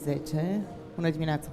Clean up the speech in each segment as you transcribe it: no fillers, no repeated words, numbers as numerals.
10. Bună dimineața!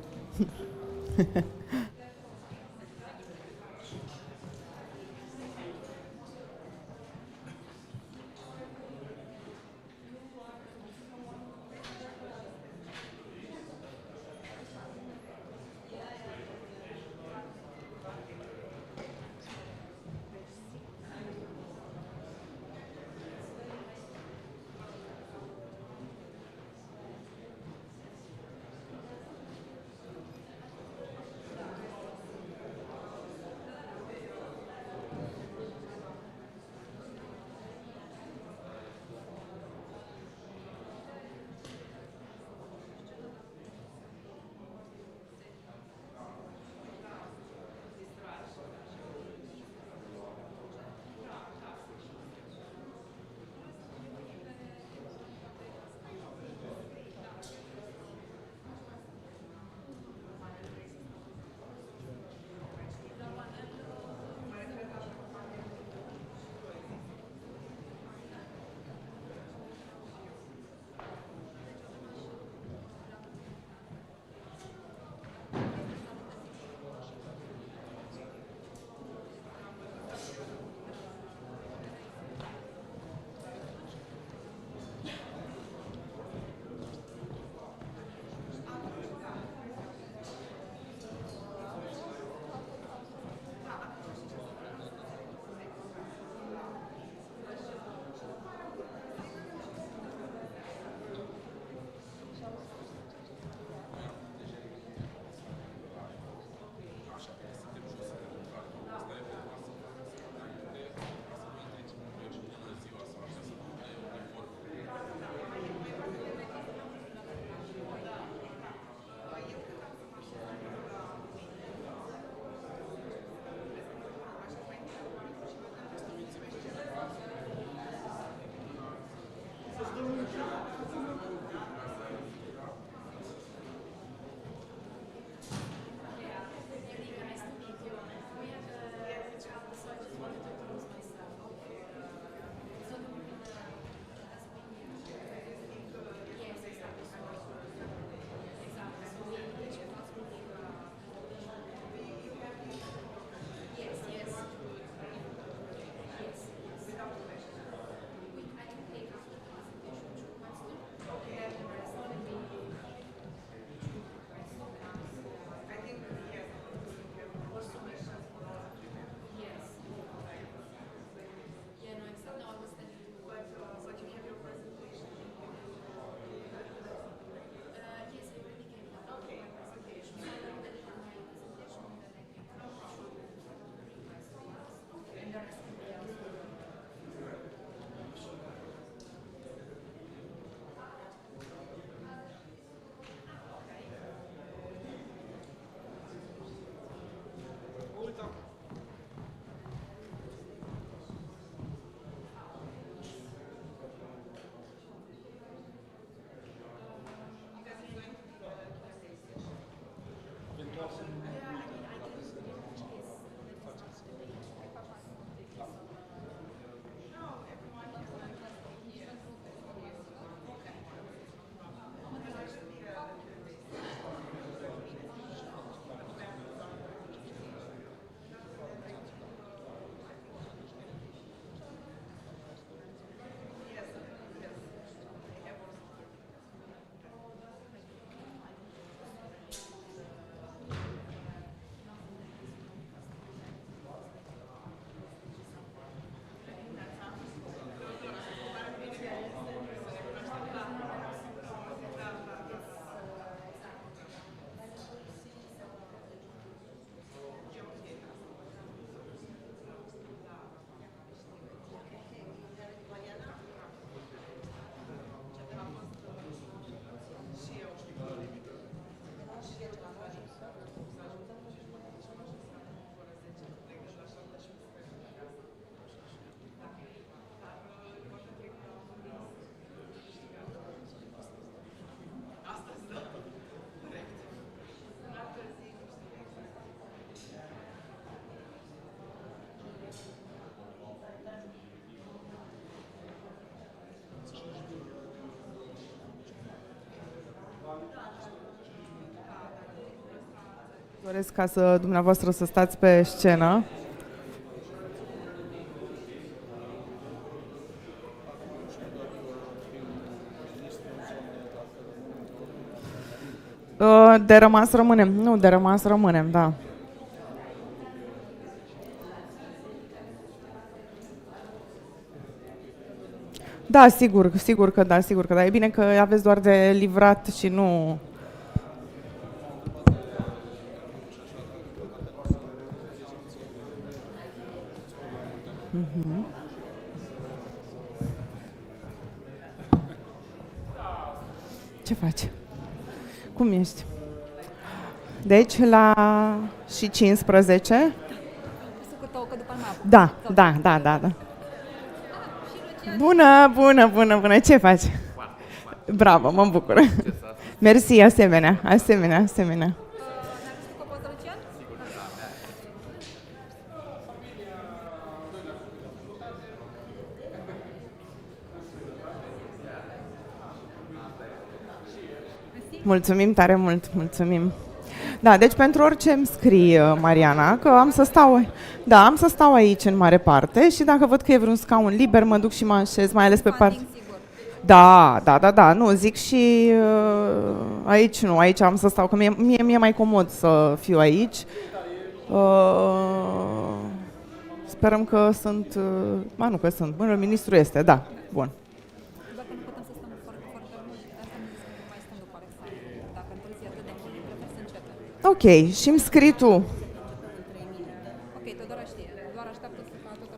Doresc ca să dumneavoastră să stați pe scenă. De rămas rămânem. Nu, de rămas rămânem, da. Da, sigur că da, sigur că da. E bine că aveți doar de livrat și nu... Ce faci? Cum ești? Deci, la și 15? Da. Bună. Ce faci? Bravo, mă bucur. Mersi, asemenea. Mulțumim tare mult, mulțumim. Da, deci pentru orice îmi scrii, Mariana, că am să stau aici în mare parte și dacă văd că e vreun scaun liber, mă duc și mă așez, mai ales pe parte. Da, nu, zic și aici am să stau, că mie e mai comod să fiu aici. Sperăm că sunt, bun, ministrul este, da, bun. Ok, și îmi scrii tu. Ok, Teodora știe, doar așteaptă să facă tot.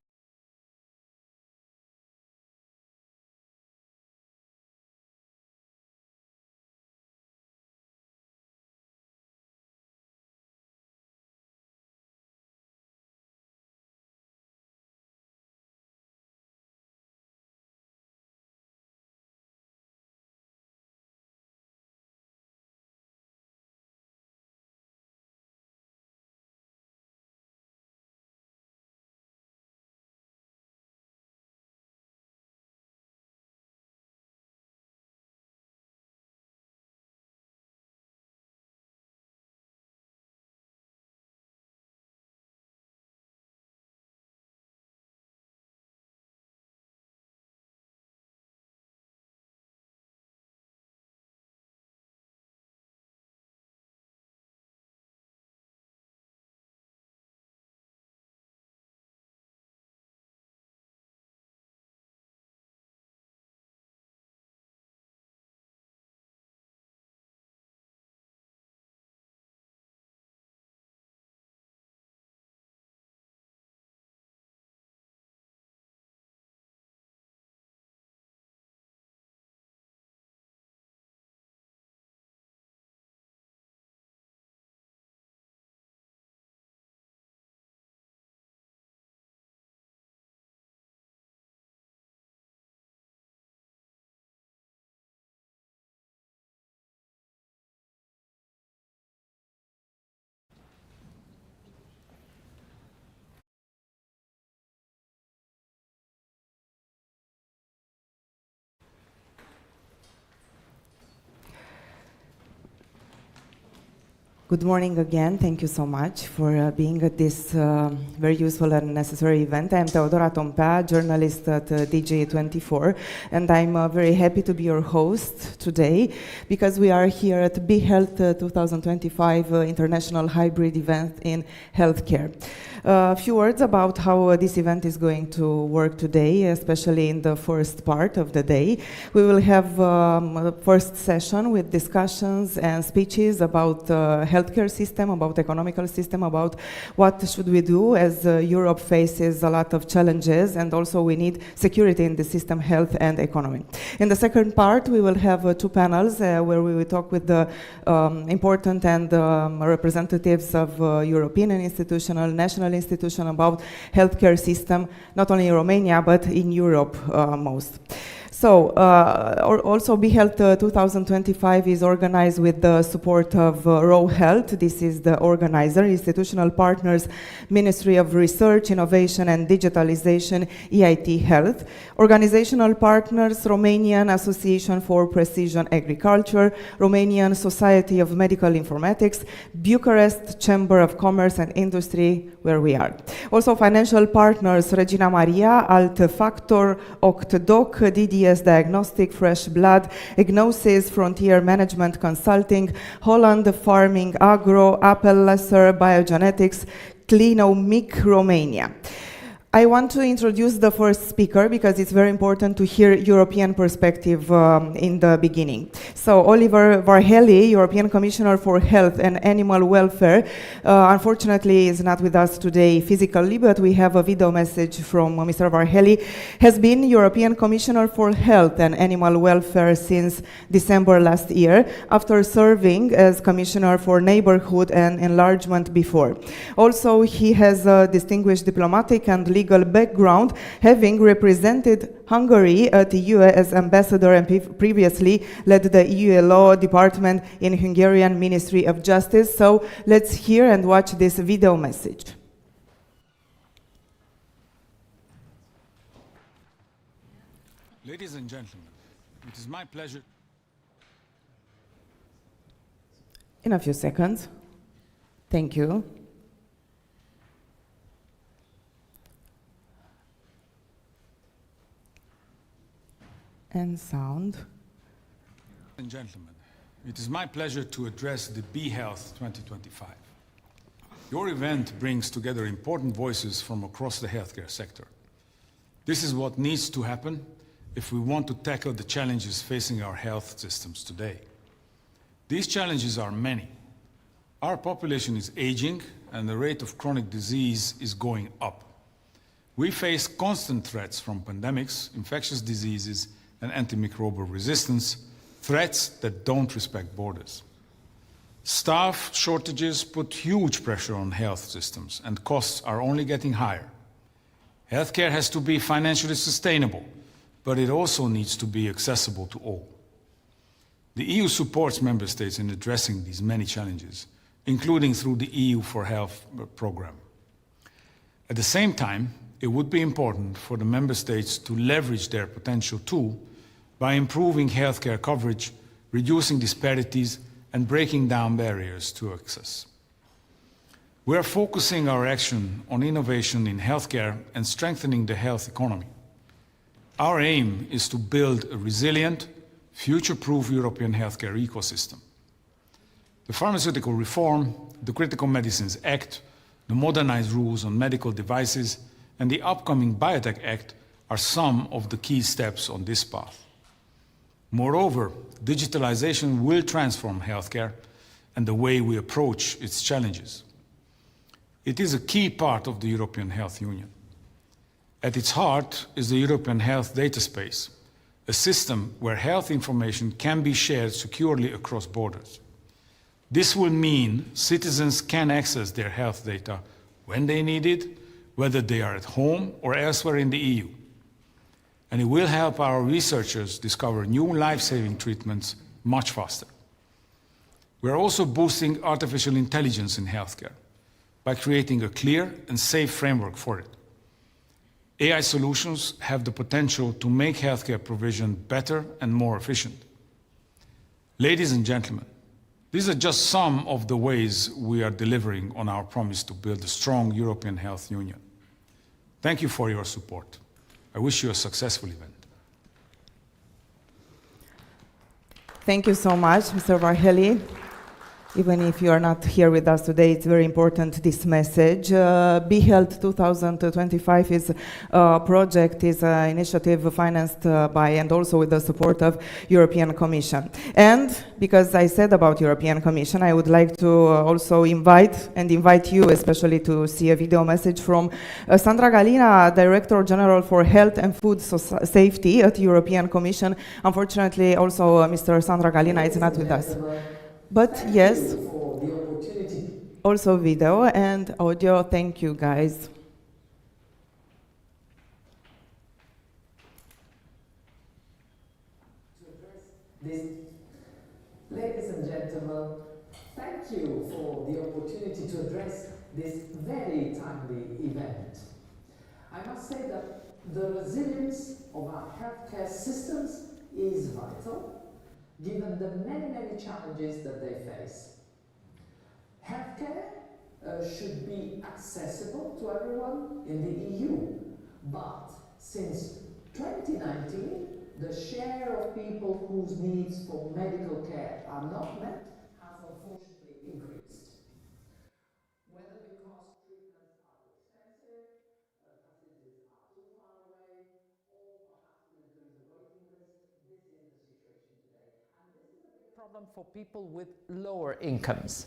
Good morning again. Thank you so much for being at this very useful and necessary event. I am Teodora Tompea, journalist at DG24, and I'm very happy to be your host today because we are here at BEHEALTH 2025 International Hybrid Event in Healthcare. A few words about how this event is going to work today, especially in the first part of the day. We will have a first session with discussions and speeches about healthcare system, about economical system, about what should we do as Europe faces a lot of challenges, and also we need security in the system, health and economy. In the second part, we will have two panels where we will talk with the important and representatives of European and institutional, national institution about healthcare system, not only in Romania, but in Europe most. So, also BEHEALTH 2025 is organized with the support of ROHEALTH. This is the organizer, institutional partners, Ministry of Research, Innovation and Digitalization, EIT Health. Organizational partners, Romanian Association for Precision Agriculture, Romanian Society of Medical Informatics, Bucharest Chamber of Commerce and Industry, where we are. Also financial partners, Regina Maria, Alt Factor, Octdoc, DDS Diagnostic, Fresh Blood, Egnosis, Frontier Management Consulting, Holland Farming Agro, Apple Lesser, Biogenetics, Clinomic Romania. I want to introduce the first speaker because it's very important to hear European perspective in the beginning. So Oliver Varhelyi, European Commissioner for Health and Animal Welfare, unfortunately is not with us today physically, but we have a video message from Mr. Varhelyi, has been European Commissioner for Health and Animal Welfare since December last year, after serving as Commissioner for Neighborhood and Enlargement before. Also, he has a distinguished diplomatic and legal background, having represented Hungary at the EU as ambassador and previously led the EU Law Department in Hungarian Ministry of Justice. So let's hear and watch this video message. Ladies and gentlemen, it is my pleasure. In a few seconds. Thank you. And sound. Ladies and gentlemen, it is my pleasure to address the BEHEALTH 2025. Your event brings together important voices from across the healthcare sector. This is what needs to happen if we want to tackle the challenges facing our health systems today. These challenges are many. Our population is aging and the rate of chronic disease is going up. We face constant threats from pandemics, infectious diseases, and antimicrobial resistance, threats that don't respect borders. Staff shortages put huge pressure on health systems, and costs are only getting higher. Healthcare has to be financially sustainable, but it also needs to be accessible to all. The EU supports member states in addressing these many challenges, including through the EU for Health program. At the same time, it would be important for the member states to leverage their potential too by improving healthcare coverage, reducing disparities, and breaking down barriers to access. We are focusing our action on innovation in healthcare and strengthening the health economy. Our aim is to build a resilient, future-proof European healthcare ecosystem. The pharmaceutical reform, the Critical Medicines Act, the modernized rules on medical devices, and the upcoming Biotech Act are some of the key steps on this path. Moreover, digitalization will transform healthcare and the way we approach its challenges. It is a key part of the European Health Union. At its heart is the European Health Data Space, a system where health information can be shared securely across borders. This will mean citizens can access their health data when they need it, whether they are at home or elsewhere in the EU. And it will help our researchers discover new life-saving treatments much faster. We are also boosting artificial intelligence in healthcare by creating a clear and safe framework for it. AI solutions have the potential to make healthcare provision better and more efficient. Ladies and gentlemen, these are just some of the ways we are delivering on our promise to build a strong European Health Union. Thank you for your support. I wish you a successful event. Thank you so much, Mr. Varhelyi. Even if you are not here with us today, it's very important, this message. BEHEALTH 2025 is a project, is an initiative financed by and also with the support of European Commission. And because I said about European Commission, I would like to also invite you especially to see a video message from Sandra Galina, Director General for Health and Food Safety at European Commission. Unfortunately, also Mr. Sandra Galina is not with us. But yes, also video and audio. Thank you, guys. Ladies and gentlemen, thank you for the opportunity to address this very timely event. I must say that the resilience of our healthcare systems is vital, given the many challenges that they face. Healthcare should be accessible to everyone in the EU, but since 2019, the share of people whose needs for medical care are not met has unfortunately increased. Whether because treatments are too expensive, facilities are too far away, or perhaps because there is a waiting list, this is the situation today. And this is a big problem for people with lower incomes.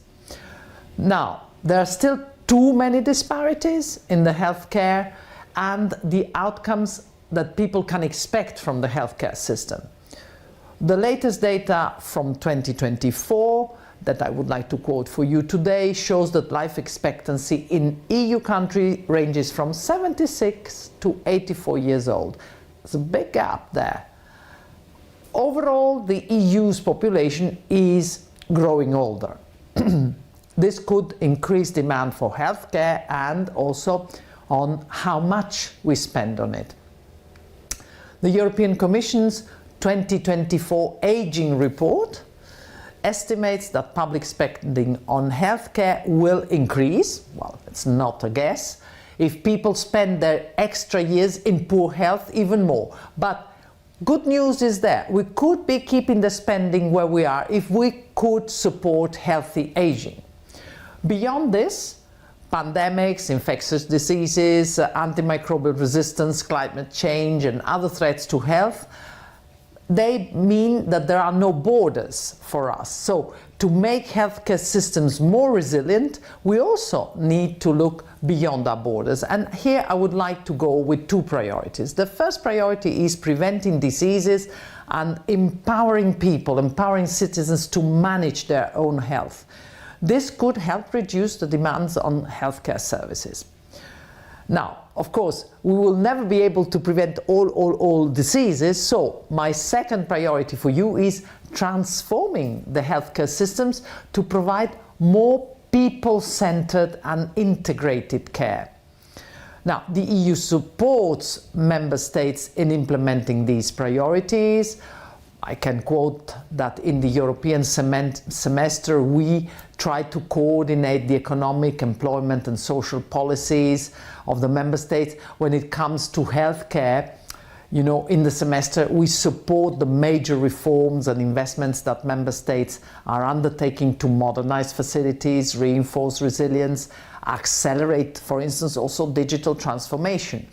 Now, there are still too many disparities in the healthcare and the outcomes that people can expect from the healthcare system. The latest data from 2024 that I would like to quote for you today shows that life expectancy in EU countries ranges from 76 to 84 years old. There's a big gap there. Overall, the EU's population is growing older. This could increase demand for healthcare and also on how much we spend on it. The European Commission's 2024 Aging Report estimates that public spending on healthcare will increase, well, it's not a guess, if people spend their extra years in poor health even more. But good news is that we could be keeping the spending where we are if we could support healthy aging. Beyond this, pandemics, infectious diseases, antimicrobial resistance, climate change and other threats to health, they mean that there are no borders for us. So to make healthcare systems more resilient, we also need to look beyond our borders. And here I would like to go with two priorities. The first priority is preventing diseases and empowering people, empowering citizens to manage their own health. This could help reduce the demands on healthcare services. Now, of course, we will never be able to prevent all diseases, so my second priority for you is transforming the healthcare systems to provide more people-centered and integrated care. Now, the EU supports member states in implementing these priorities. I can quote that in the European semester we try to coordinate the economic, employment and social policies of the member states. When it comes to healthcare, you know, in the semester we support the major reforms and investments that member states are undertaking to modernize facilities, reinforce resilience, accelerate, for instance, also digital transformation.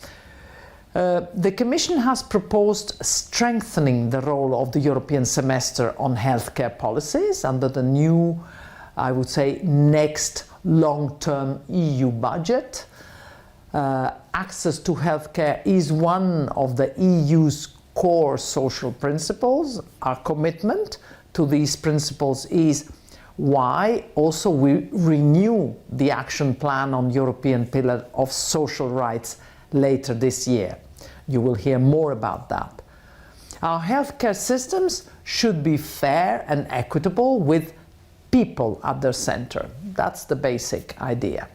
The Commission has proposed strengthening the role of the European semester on healthcare policies under the new, I would say, next long-term EU budget. Access to healthcare is one of the EU's core social principles. Our commitment to these principles is why also we renew the action plan on European Pillar of Social Rights later this year. You will hear more about that. Our healthcare systems should be fair and equitable with people at their center. That's the basic idea.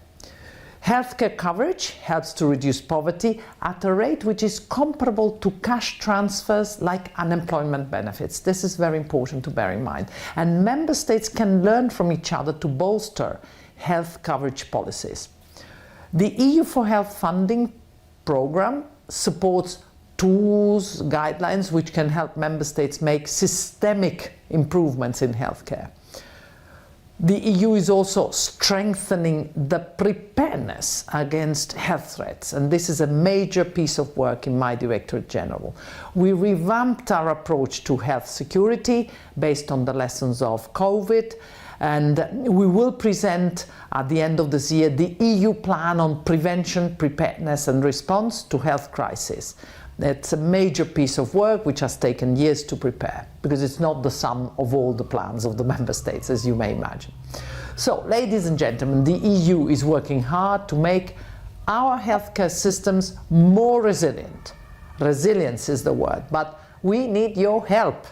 Healthcare coverage helps to reduce poverty at a rate which is comparable to cash transfers like unemployment benefits. This is very important to bear in mind. And member states can learn from each other to bolster health coverage policies. The EU for Health funding program supports tools, guidelines which can help member states make systemic improvements in healthcare. The EU is also strengthening the preparedness against health threats, and this is a major piece of work in my Directorate General. We revamped our approach to health security based on the lessons of COVID, and we will present at the end of this year the EU plan on prevention, preparedness and response to health crisis. It's a major piece of work which has taken years to prepare, because it's not the sum of all the plans of the member states, as you may imagine. So, ladies and gentlemen, the EU is working hard to make our healthcare systems more resilient. Resilience is the word, but we need your help.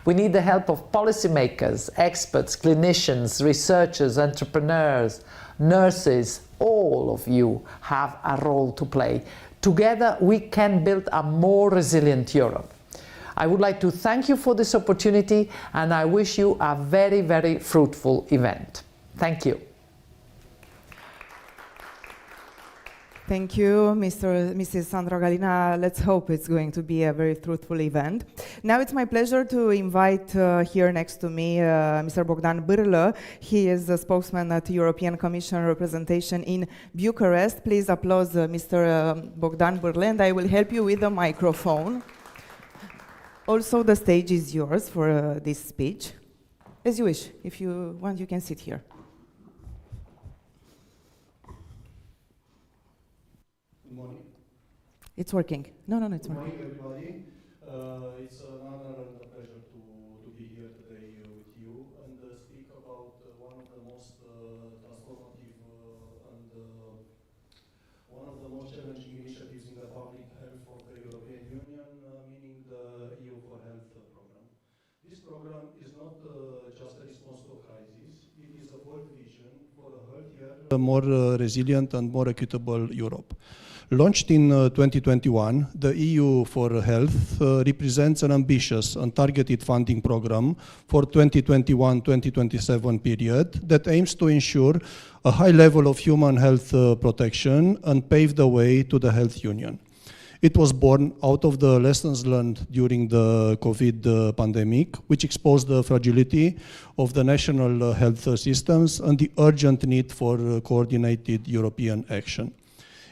We need the help of policymakers, experts, clinicians, researchers, entrepreneurs, nurses. All of you have a role to play. Together we can build a more resilient Europe. I would like to thank you for this opportunity, and I wish you a very, very fruitful event. Thank you. Thank you, Mrs. Sandra Galina. Let's hope it's going to be a very fruitful event. Now it's my pleasure to invite here next to me Mr. Bogdan Bârlă. He is the spokesman at the European Commission representation in Bucharest. Please applause Mr. Bogdan Bârlă, and I will help you with the microphone. Also, the stage is yours for this speech. As you wish. If you want, you can sit here. Good morning. It's working. No, it's Good working. morning, everybody. It's an honor and a pleasure to be here today with you and speak about one of the most transformative and one of the most challenging initiatives in the public health of the European Union, meaning the EU for Health program. This program is not just a response to a crisis, it is a bold vision for a healthier, more resilient and more equitable Europe. Launched in 2021, the EU for Health represents an ambitious and targeted funding program for 2021-2027 period that aims to ensure a high level of human health protection and pave the way to the health union. It was born out of the lessons learned during the COVID pandemic, which exposed the fragility of the national health systems and the urgent need for coordinated European action.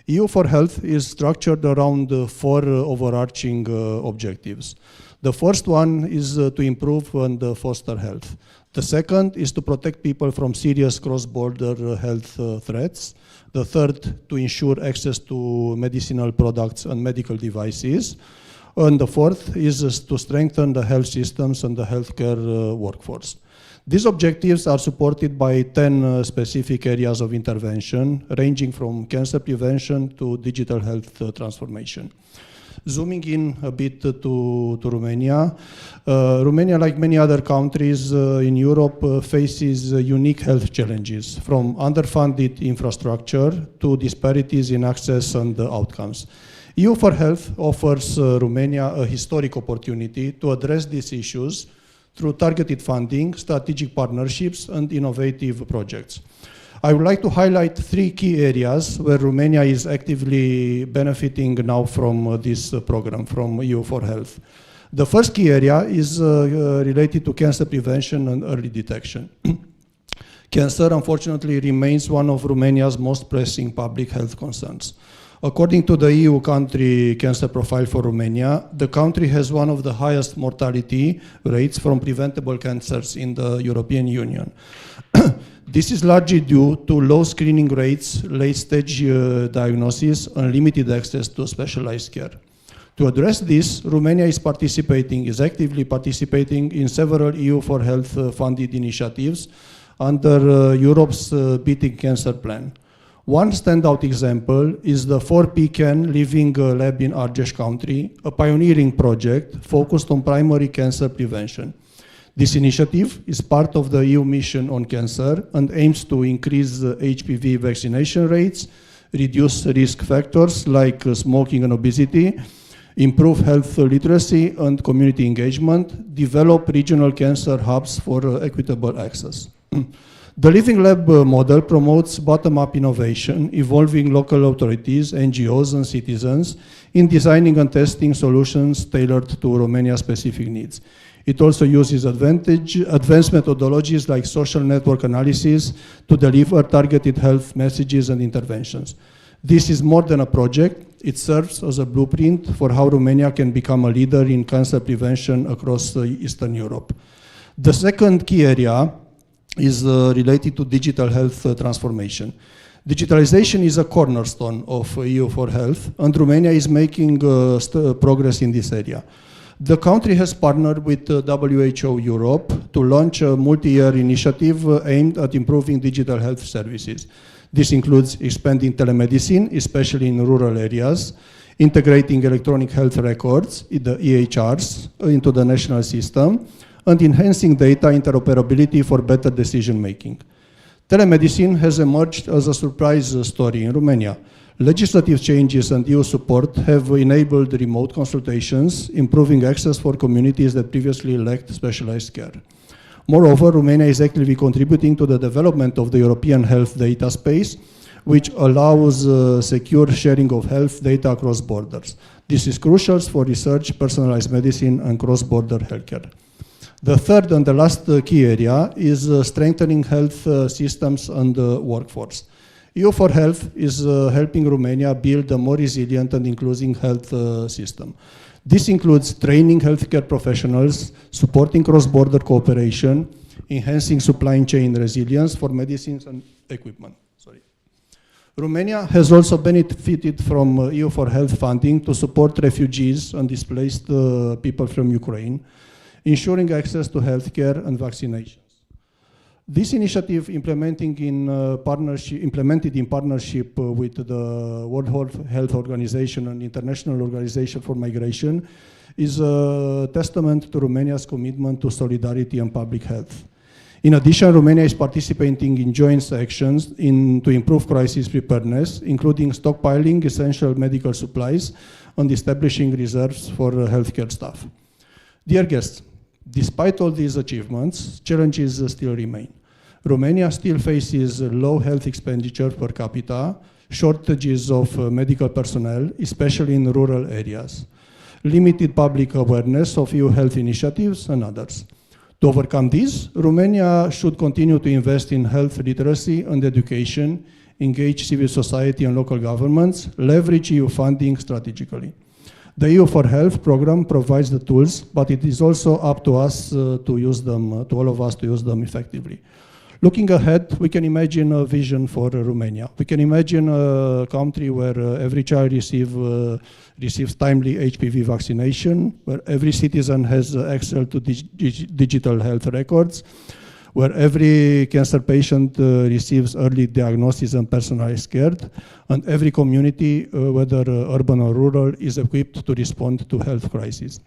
EU for Health is structured around four overarching objectives. The first one is to improve and foster health. The second is to protect people from serious cross-border health threats. The third, to ensure access to medicinal products and medical devices. And the fourth is to strengthen the health systems and the healthcare workforce. These objectives are supported by 10 specific areas of intervention, ranging from cancer prevention to digital health transformation. Zooming in a bit to Romania, Romania, like many other countries in Europe, faces unique health challenges, from underfunded infrastructure to disparities in access and outcomes. EU for Health offers Romania a historic opportunity to address these issues through targeted funding, strategic partnerships, and innovative projects. I would like to highlight three key areas where Romania is actively benefiting now from this program, from EU for Health. The first key area is related to cancer prevention and early detection. Cancer, unfortunately, remains one of Romania's most pressing public health concerns. According to the EU country cancer profile for Romania, the country has one of the highest mortality rates from preventable cancers in the European Union. This is largely due to low screening rates, late-stage diagnosis, and limited access to specialized care. To address this, Romania is actively participating in several EU for Health funded initiatives under Europe's Beating Cancer Plan. One standout example is the 4PCAN Living Lab in Argeș country, a pioneering project focused on primary cancer prevention. This initiative is part of the EU mission on cancer and aims to increase HPV vaccination rates, reduce risk factors like smoking and obesity, improve health literacy and community engagement, develop regional cancer hubs for equitable access. The Living Lab model promotes bottom-up innovation, involving local authorities, NGOs, and citizens in designing and testing solutions tailored to Romania's specific needs. It also uses advanced methodologies like social network analysis to deliver targeted health messages and interventions. This is more than a project. It serves as a blueprint for how Romania can become a leader in cancer prevention across Eastern Europe. The second key area is related to digital health transformation. Digitalization is a cornerstone of EU for Health, and Romania is making progress in this area. The country has partnered with WHO Europe to launch a multi-year initiative aimed at improving digital health services. This includes expanding telemedicine, especially in rural areas, integrating electronic health records, the EHRs, into the national system, and enhancing data interoperability for better decision making. Telemedicine has emerged as a surprise story in Romania. Legislative changes and EU support have enabled remote consultations, improving access for communities that previously lacked specialized care. Moreover, Romania is actively contributing to the development of the European health data space, which allows secure sharing of health data across borders. This is crucial for research, personalized medicine, and cross-border healthcare. The third and the last key area is strengthening health systems and workforce. EU for Health is helping Romania build a more resilient and inclusive health system. This includes training healthcare professionals, supporting cross-border cooperation, enhancing supply chain resilience for medicines and equipment. Romania has also benefited from EU for Health funding to support refugees and displaced people from Ukraine, ensuring access to healthcare and vaccinations. This initiative, implemented in partnership with the World Health Organization and International Organization for Migration, is a testament to Romania's commitment to solidarity and public health. In addition, Romania is participating in joint actions to improve crisis preparedness, including stockpiling essential medical supplies and establishing reserves for healthcare staff. Dear guests, despite all these achievements, challenges still remain. Romania still faces low health expenditure per capita, shortages of medical personnel, especially in rural areas, limited public awareness of EU health initiatives, and others. To overcome this, Romania should continue to invest in health literacy and education, engage civil society and local governments, leverage EU funding strategically. The EU for Health program provides the tools, but it is also up to us to use them, to all of us to use them effectively. Looking ahead, we can imagine a vision for Romania. We can imagine a country where every child receives timely HPV vaccination, where every citizen has access to digital health records, where every cancer patient receives early diagnosis and personalized care, and every community, whether urban or rural, is equipped to respond to health crises.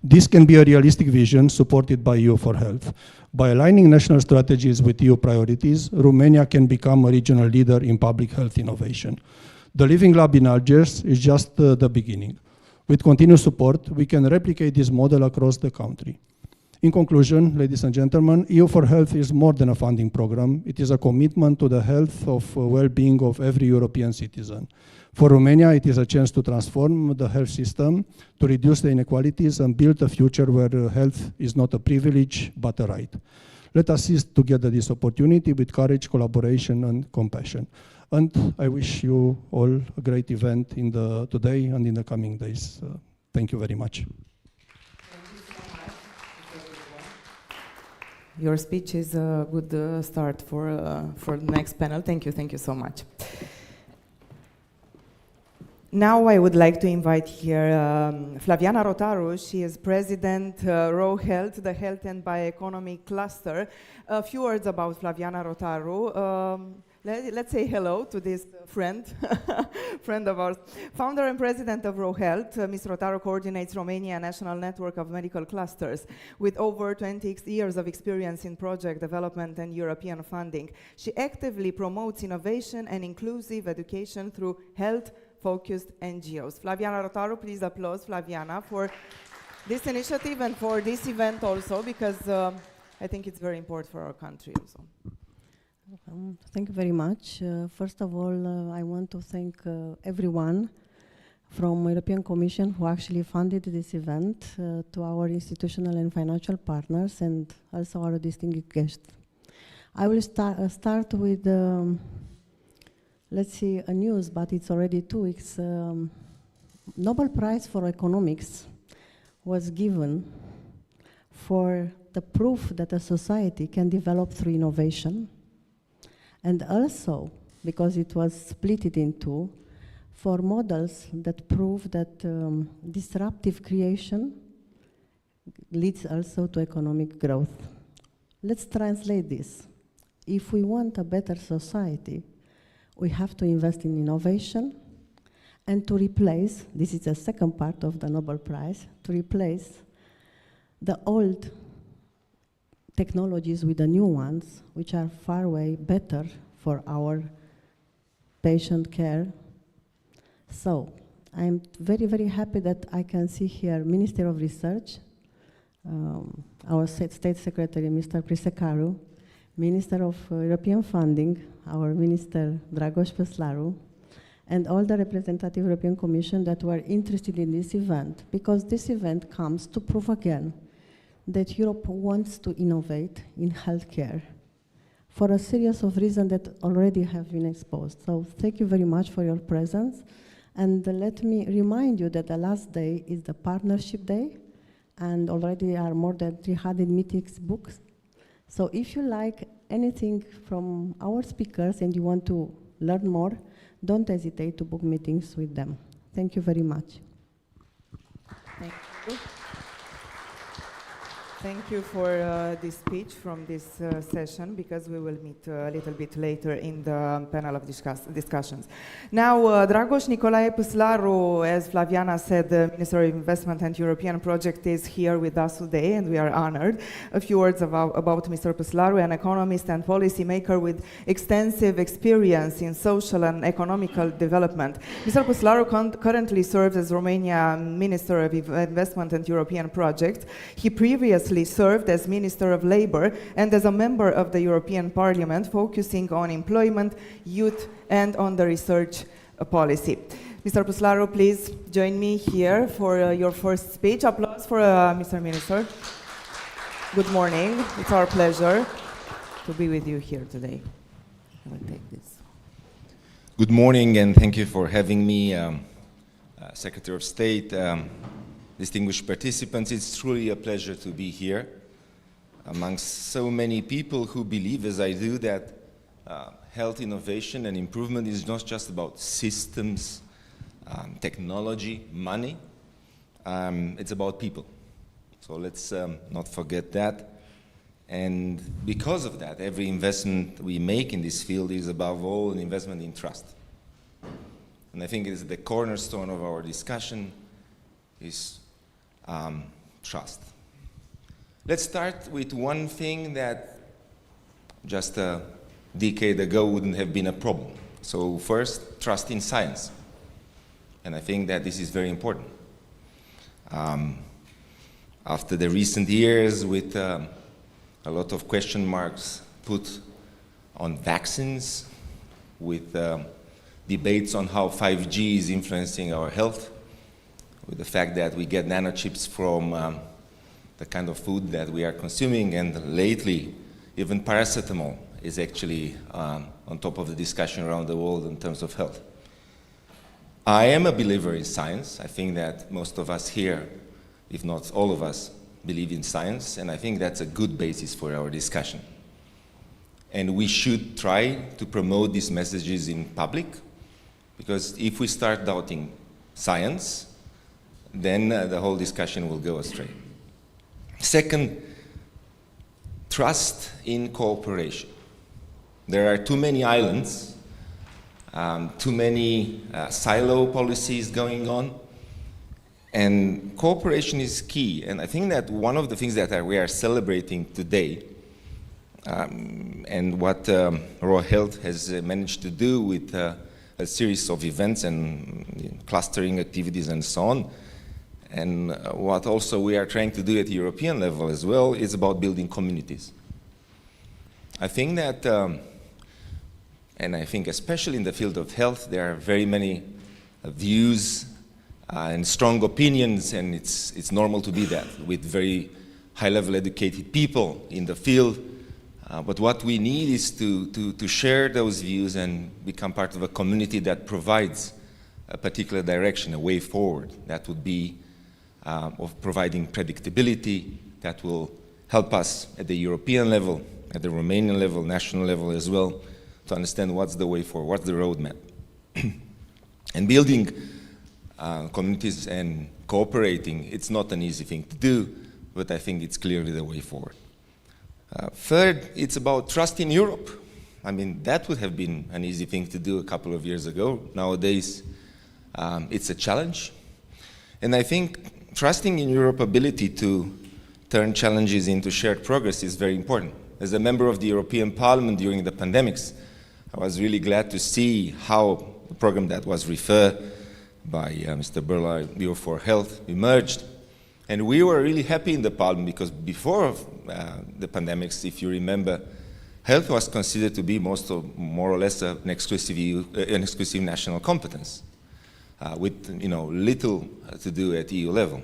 This can be a realistic vision supported by EU for Health. By aligning national strategies with EU priorities, Romania can become a regional leader in public health innovation. The Living Lab in Algiers is just the beginning. With continued support, we can replicate this model across the country. In conclusion, ladies and gentlemen, EU for Health is more than a funding program. It is a commitment to the health of well-being of every European citizen. For Romania, it is a chance to transform the health system, to reduce the inequalities and build a future where health is not a privilege, but a right. Let us seize together this opportunity with courage, collaboration, and compassion. And I wish you all a great event today and in the coming days. Thank you very much. Your speech is a good start for the next panel. Thank you so much. Now I would like to invite here Flaviana Rotaru. She is President, ROHEALTH, the Health and Bioeconomy Cluster. A few words about Flaviana Rotaru. Let's say hello to this friend of ours. Founder and president of ROHEALTH, Ms. Rotaru coordinates Romania National Network of Medical Clusters with over 20 years of experience in project development and European funding. She actively promotes innovation and inclusive education through health-focused NGOs. Flaviana Rotaru, please applause Flaviana for this initiative and for this event also, because I think it's very important for our country also. Thank you very much. First of all, I want to thank everyone from European Commission who actually funded this event, to our institutional and financial partners, and also our distinguished guests. I will start with, let's see, a news, but it's already 2 weeks. Nobel Prize for Economics was given for the proof that a society can develop through innovation. And also, because it was split in two, for models that prove that disruptive creation leads also to economic growth. Let's translate this. If we want a better society, we have to invest in innovation and to replace, this is the second part of the Nobel Prize, to replace the old technologies with the new ones, which are far way better for our patient care. So I'm very, very happy that I can see here Minister of Research, our State Secretary, Mr. Prisecaru, Minister of European Funding, our Minister Dragoș Păslaru, and all the representative European Commission that were interested in this event, because this event comes to prove again that Europe wants to innovate in healthcare for a series of reasons that already have been exposed. So thank you very much for your presence. And let me remind you that the last day is the Partnership Day, and already are more than 300 meetings booked. So if you like anything from our speakers and you want to learn more, don't hesitate to book meetings with them. Thank you very much. Thank you. Thank you for this speech from this session, because we will meet a little bit later in the panel of discussions. Now, Dragoș Nicolae Păslaru, as Flaviana said, the Minister of Investment and European Project, is here with us today, and we are honored. A few words about Mr. Păslaru, an economist and policymaker with extensive experience in social and economical development. Mr. Păslaru currently serves as Romania Minister of Investment and European Project. He previously served as Minister of Labour and as a member of the European Parliament, focusing on employment, youth, and on the research policy. Mr. Păslaru, please join me here for your first speech. Applause for Mr. Minister. Good morning. It's our pleasure to be with you here today. I will take this. Good morning, and thank you for having me, Secretary of State. Distinguished participants, it's truly a pleasure to be here amongst so many people who believe, as I do, that health innovation and improvement is not just about systems, technology, money. It's about people. So let's not forget that. And because of that, every investment we make in this field is above all an investment in trust. And I think it's the cornerstone of our discussion is trust. Let's start with one thing that just a decade ago wouldn't have been a problem. So first, trust in science. And I think that this is very important. After the recent years with a lot of question marks put on vaccines, with debates on how 5G is influencing our health, with the fact that we get nanochips from the kind of food that we are consuming, and lately even paracetamol is actually on top of the discussion around the world in terms of health. I am a believer in science. I think that most of us here, if not all of us, believe in science, and I think that's a good basis for our discussion. And we should try to promote these messages in public, because if we start doubting science, then the whole discussion will go astray. Second, trust in cooperation. There are too many islands, too many silo policies going on, and cooperation is key. And I think that one of the things that we are celebrating today, and what ROHEALTH has managed to do with a series of events and clustering activities and so on, and what also we are trying to do at the European level as well, is about building communities. I think that, and I think especially in the field of health, there are very many views and strong opinions, and it's normal to be that, with very high-level educated people in the field. But what we need is to share those views and become part of a community that provides a particular direction, a way forward, that would be of providing predictability, that will help us at the European level, at the Romanian level, national level as well, to understand what's the way forward, what's the roadmap. And building communities and cooperating, it's not an easy thing to do, but I think it's clearly the way forward. Third, it's about trust in Europe. I mean, that would have been an easy thing to do a couple of years ago. Nowadays, it's a challenge. And I think trusting in Europe's ability to turn challenges into shared progress is very important. As a member of the European Parliament during the pandemics, I was really glad to see how the program that was referred by Mr. Burla, Bio for Health, emerged. And we were really happy in the Parliament because before the pandemics, if you remember, health was considered to be more or less an exclusive national competence, with little to do at EU level.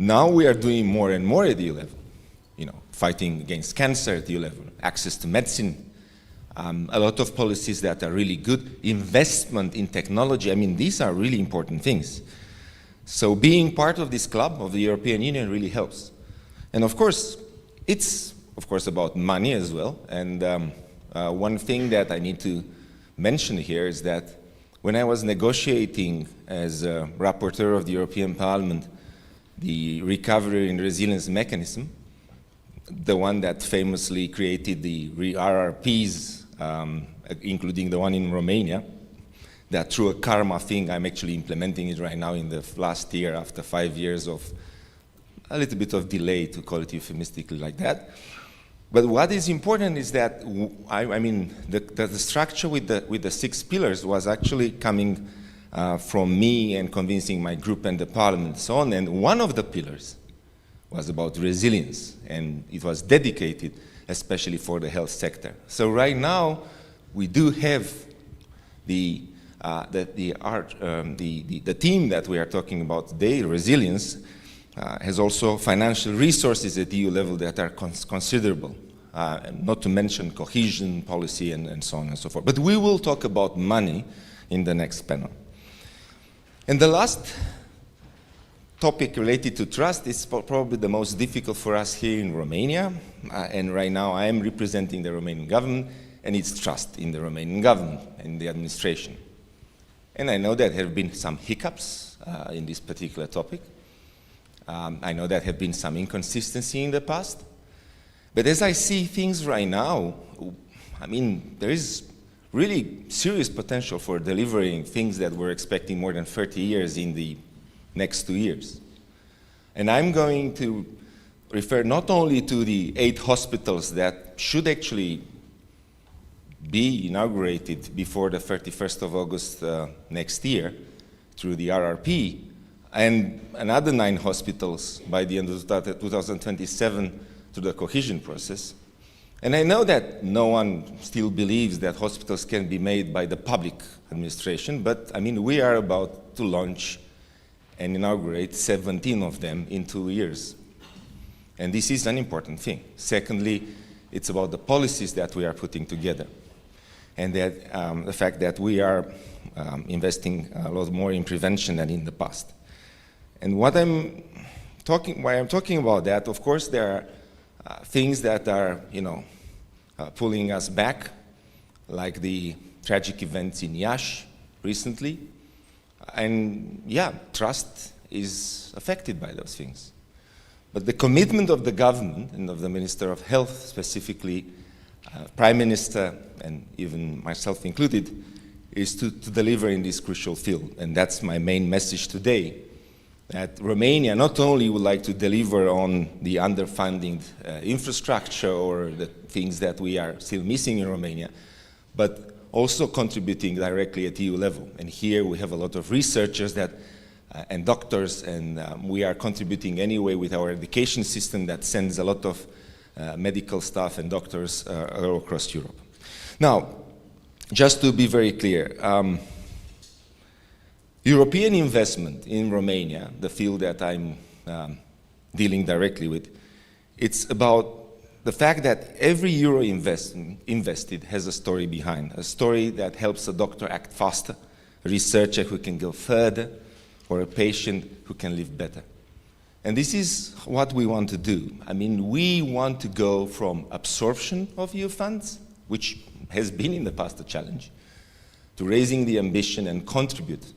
Now we are doing more and more at EU level, fighting against cancer at EU level, access to medicine, a lot of policies that are really good, investment in technology. I mean, these are really important things. So being part of this club of the European Union really helps. And of course, it's about money as well. And one thing that I need to mention here is that when I was negotiating as a rapporteur of the European Parliament the Recovery and Resilience Mechanism, the one that famously created the RRPs, including the one in Romania, that through a karma thing, I'm actually implementing it right now in the last year after 5 years of a little bit of delay, to call it euphemistically like that. But what is important is that, the structure with the 6 pillars was actually coming from me and convincing my group and the Parliament and so on. And one of the pillars was about resilience, and it was dedicated especially for the health sector. So right now, we do have the team that we are talking about today, resilience, has also financial resources at EU level that are considerable, not to mention cohesion policy and so on and so forth. But we will talk about money in the next panel. And the last topic related to trust is probably the most difficult for us here in Romania. And right now I am representing the Romanian government, and it's trust in the Romanian government and the administration. And I know that there have been some hiccups in this particular topic. I know there have been some inconsistency in the past. But as I see things right now, there is really serious potential for delivering things that we're expecting more than 30 years in the next 2 years. And I'm going to refer not only to the 8 hospitals that should actually be inaugurated before the 31st of August next year through the RRP, and another 9 hospitals by the end of 2027 through the cohesion process. And I know that no one still believes that hospitals can be made by the public administration, but we are about to launch and inaugurate 17 of them in 2 years. And this is an important thing. Secondly, it's about the policies that we are putting together, and that the fact that we are investing a lot more in prevention than in the past. And why I'm talking about that, of course, there are things that are, pulling us back, like the tragic events in Iași recently. And yeah, trust is affected by those things. But the commitment of the government and of the Minister of Health specifically, Prime Minister, and even myself included, is to deliver in this crucial field. And that's my main message today, that Romania not only would like to deliver on the underfunded infrastructure or the things that we are still missing in Romania, but also contributing directly at EU level. And here we have a lot of researchers and doctors, and we are contributing anyway with our education system that sends a lot of medical staff and doctors all across Europe. Now, just to be very clear, European investment in Romania, the field that I'm dealing directly with, it's about the fact that every euro invested has a story behind, a story that helps a doctor act faster, a researcher who can go further, or a patient who can live better. And this is what we want to do. We want to go from absorption of EU funds, which has been in the past a challenge, to raising the ambition and contribute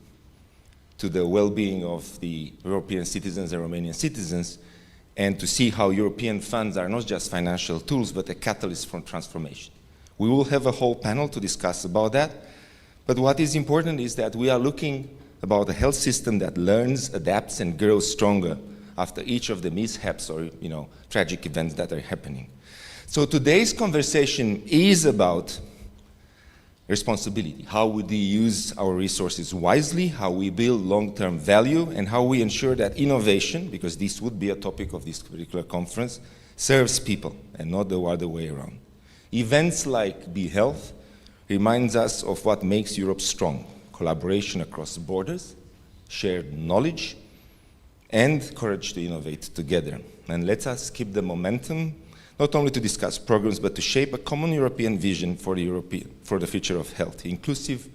to the well-being of the European citizens and Romanian citizens, and to see how European funds are not just financial tools, but a catalyst for transformation. We will have a whole panel to discuss about that, but what is important is that we are looking about a health system that learns, adapts, and grows stronger after each of the mishaps or tragic events that are happening. So today's conversation is about responsibility. How we use our resources wisely, how we build long-term value, and how we ensure that innovation, because this would be a topic of this particular conference, serves people and not the other way around. Events like BEHEALTH reminds us of what makes Europe strong: collaboration across borders, shared knowledge, and courage to innovate together. And let us keep the momentum, not only to discuss programs, but to shape a common European vision for the future of health, inclusive,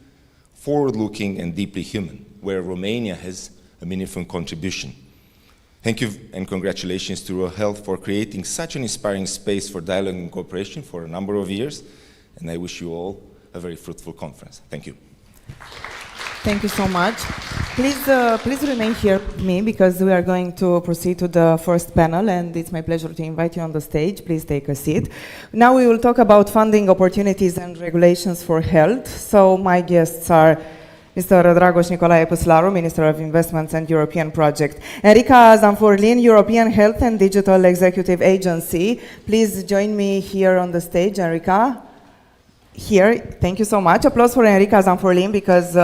forward-looking, and deeply human, where Romania has a meaningful contribution. Thank you and congratulations to ROHEALTH for creating such an inspiring space for dialogue and cooperation for a number of years, and I wish you all a very fruitful conference. Thank you. Thank you so much. Please remain here with me because we are going to proceed to the first panel, and it's my pleasure to invite you on the stage. Please take a seat. Now we will talk about funding opportunities and regulations for health. So my guests are Mr. Dragos Nicolae Puslaru, Minister of Investments and European Project. Enrica Zanforlin, European Health and Digital Executive Agency. Please join me here on the stage, Enrica. Here, thank you so much. Applause for Enrica Zanforlin because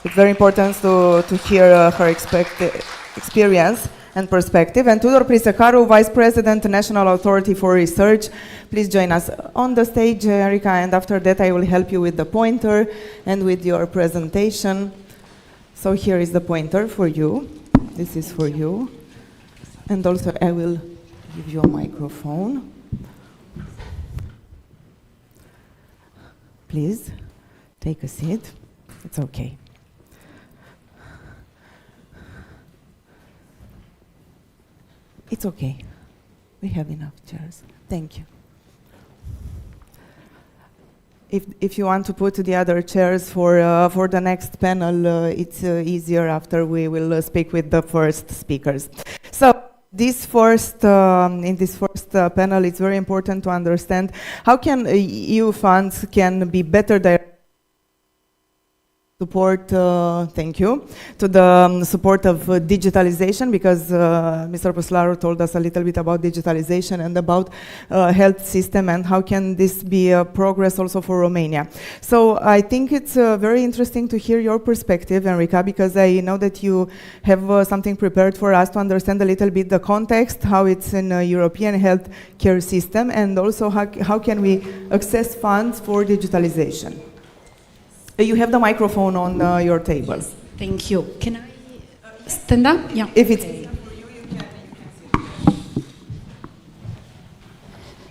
it's very important to hear her experience and perspective. And Tudor Prisecaru, Vice President, National Authority for Research. Please join us on the stage, Enrica, and after that I will help you with the pointer and with your presentation. So here is the pointer for you. This is for you. And also I will give you a microphone. Please, take a seat. It's okay. It's okay. We have enough chairs. Thank you. If you want to put the other chairs for the next panel, it's easier after we will speak with the first speakers. So in this first panel, it's very important to understand how can EU funds can be better directed support, thank you, to the support of digitalization, because Mr. Puslaru told us a little bit about digitalization and about health system and how can this be a progress also for Romania. So I think it's very interesting to hear your perspective, Enrica, because I know that you have something prepared for us to understand a little bit the context, how it's in a European health care system, and also how can we access funds for digitalization. You have the microphone on your table. Yes, thank you. Can I stand up? Yeah. If it's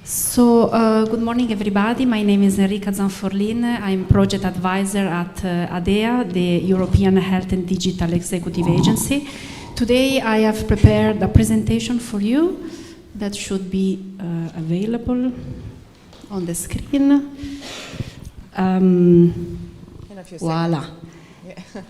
So, good morning, everybody. My name is Enrica Zanforlin. I'm project advisor at ADEA, the European Health and Digital Executive Agency. Today, I have prepared a presentation for you that should be available on the screen. Voila. Yeah.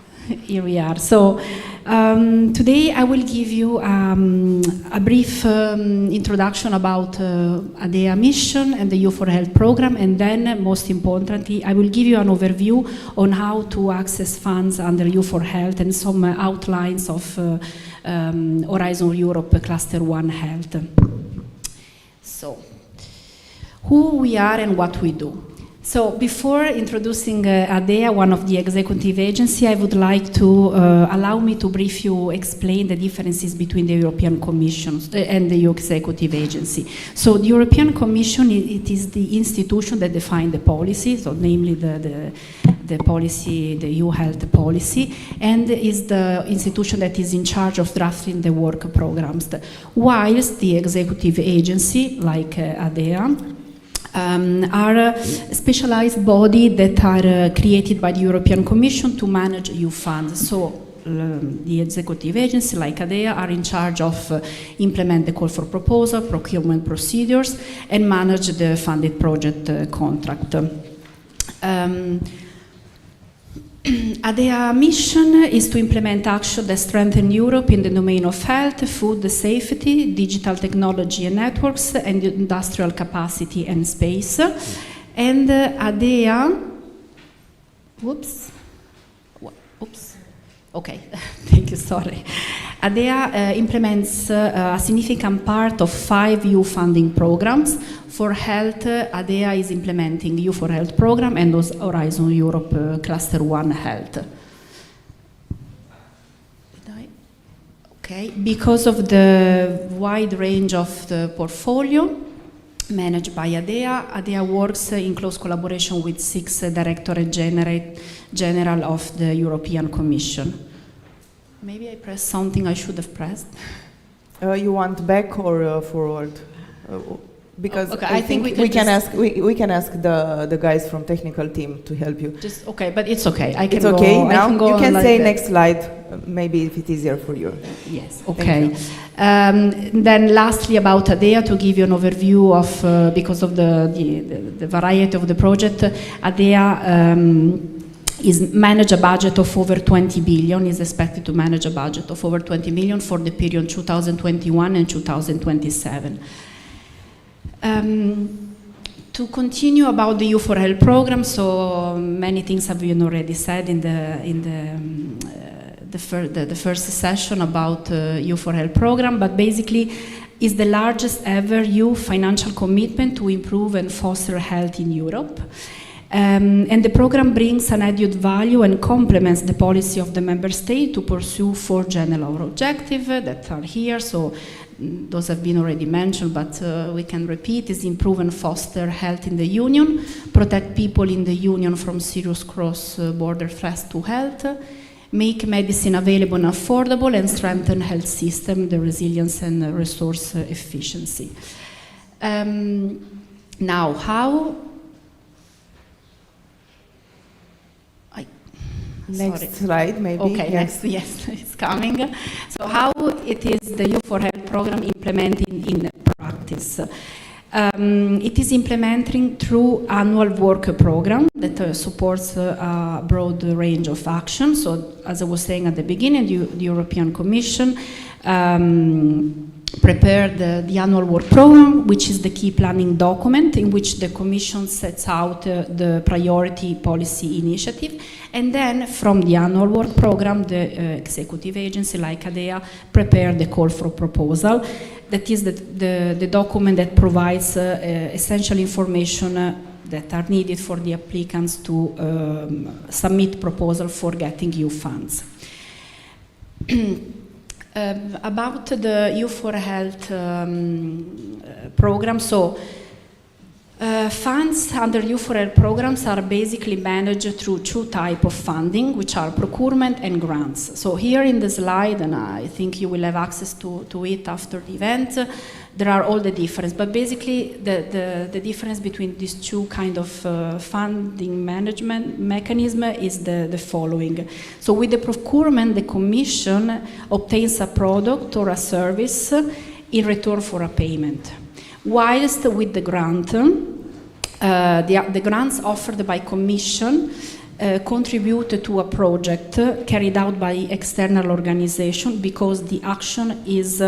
Here we are. So today I will give you a brief introduction about ADEA mission and the EU4Health program, and then most importantly I will give you an overview on how to access funds under EU4Health and some outlines of Horizon Europe Cluster 1 Health. So, who we are and what we do. So before introducing ADEA, one of the executive agency, I would like to allow me to briefly explain the differences between the European Commission and the EU Executive Agency. So the European Commission, it is the institution that defines the policy, so namely the policy, the EU health policy, and is the institution that is in charge of drafting the work programs. Whilst the executive agency, like ADEA, are a specialized body that are created by the European Commission to manage EU funds. So the executive agency, like ADEA, are in charge of implement the call for proposal, procurement procedures, and manage the funded project contract. ADEA mission is to implement action that strengthen Europe in the domain of health, food safety, digital technology and networks, and industrial capacity and space. And ADEA, Okay, thank you, sorry. ADEA implements a significant part of 5 EU funding programs. For health, ADEA is implementing EU for Health program and Horizon Europe Cluster 1 Health. Okay, because of the wide range of the portfolio managed by ADEA, ADEA works in close collaboration with 6 Directorate General of the European Commission. Maybe I pressed something I should have pressed. You want back or forward? Because okay, I think we can ask the guys from technical team to help you. Just okay, but it's okay. I can it's okay go, now. I can go you can like say that. next slide, maybe if it is easier for you. Yes. Okay. Then lastly about ADEA, to give you an overview of because of the variety of the project, ADEA is manage a budget of over 20 billion, is expected to manage a budget of over 20 million for the period 2021 and 2027. To continue about the EU for Health program, so many things have been already said in the first session about EU for Health program, but basically is the largest ever EU financial commitment to improve and foster health in Europe. And the program brings an added value and complements the policy of the member state to pursue 4 general objectives that are here. So those have been already mentioned, but we can repeat: is improve and foster health in the Union, protect people in the Union from serious cross-border threats to health, make medicine available and affordable, and strengthen health system, the resilience and resource efficiency. Now, how? Next slide, maybe. Okay, yes. Next, it's coming. So how it is the EU for Health program implemented in practice? It is implementing through annual work program that supports a broad range of actions. So as I was saying at the beginning, the European Commission prepared the annual work program, which is the key planning document in which the Commission sets out the priority policy initiative. And then from the annual work program, the executive agency like ADEA prepared the call for proposal. That is the document that provides essential information that are needed for the applicants to submit proposal for getting EU funds. About the EU for Health program, so funds under EU for Health programs are basically managed through 2 types of funding, which are procurement and grants. So here in the slide, and I think you will have access to it after the event, there are all the difference. But basically, the difference between these 2 kind of funding management mechanism is the following. So with the procurement, the Commission obtains a product or a service in return for a payment. Whilst with the grant, the grants offered by Commission contribute to a project carried out by external organization because the action is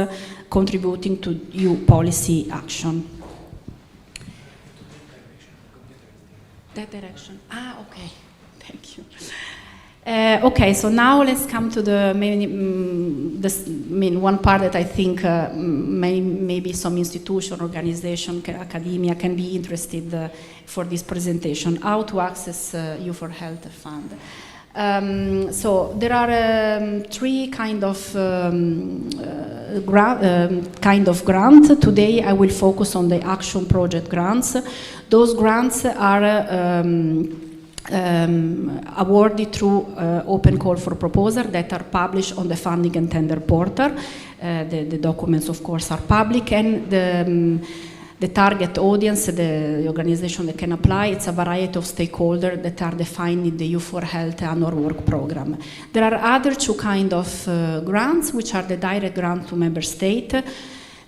contributing to EU policy action. That direction. Ah, okay. Thank you. Okay, so now let's come to the one part that I think maybe some institution, organization, academia can be interested for this presentation: how to access EU for Health fund. So there are 3 kind of grant. Today I will focus on the action project grants. Those grants are awarded through open call for proposal that are published on the funding and tender portal. The documents, of course, are public, and the target audience, the organization that can apply, it's a variety of stakeholders that are defined in the EU for Health annual work program. There are other 2 kind of grants, which are the direct grant to member state,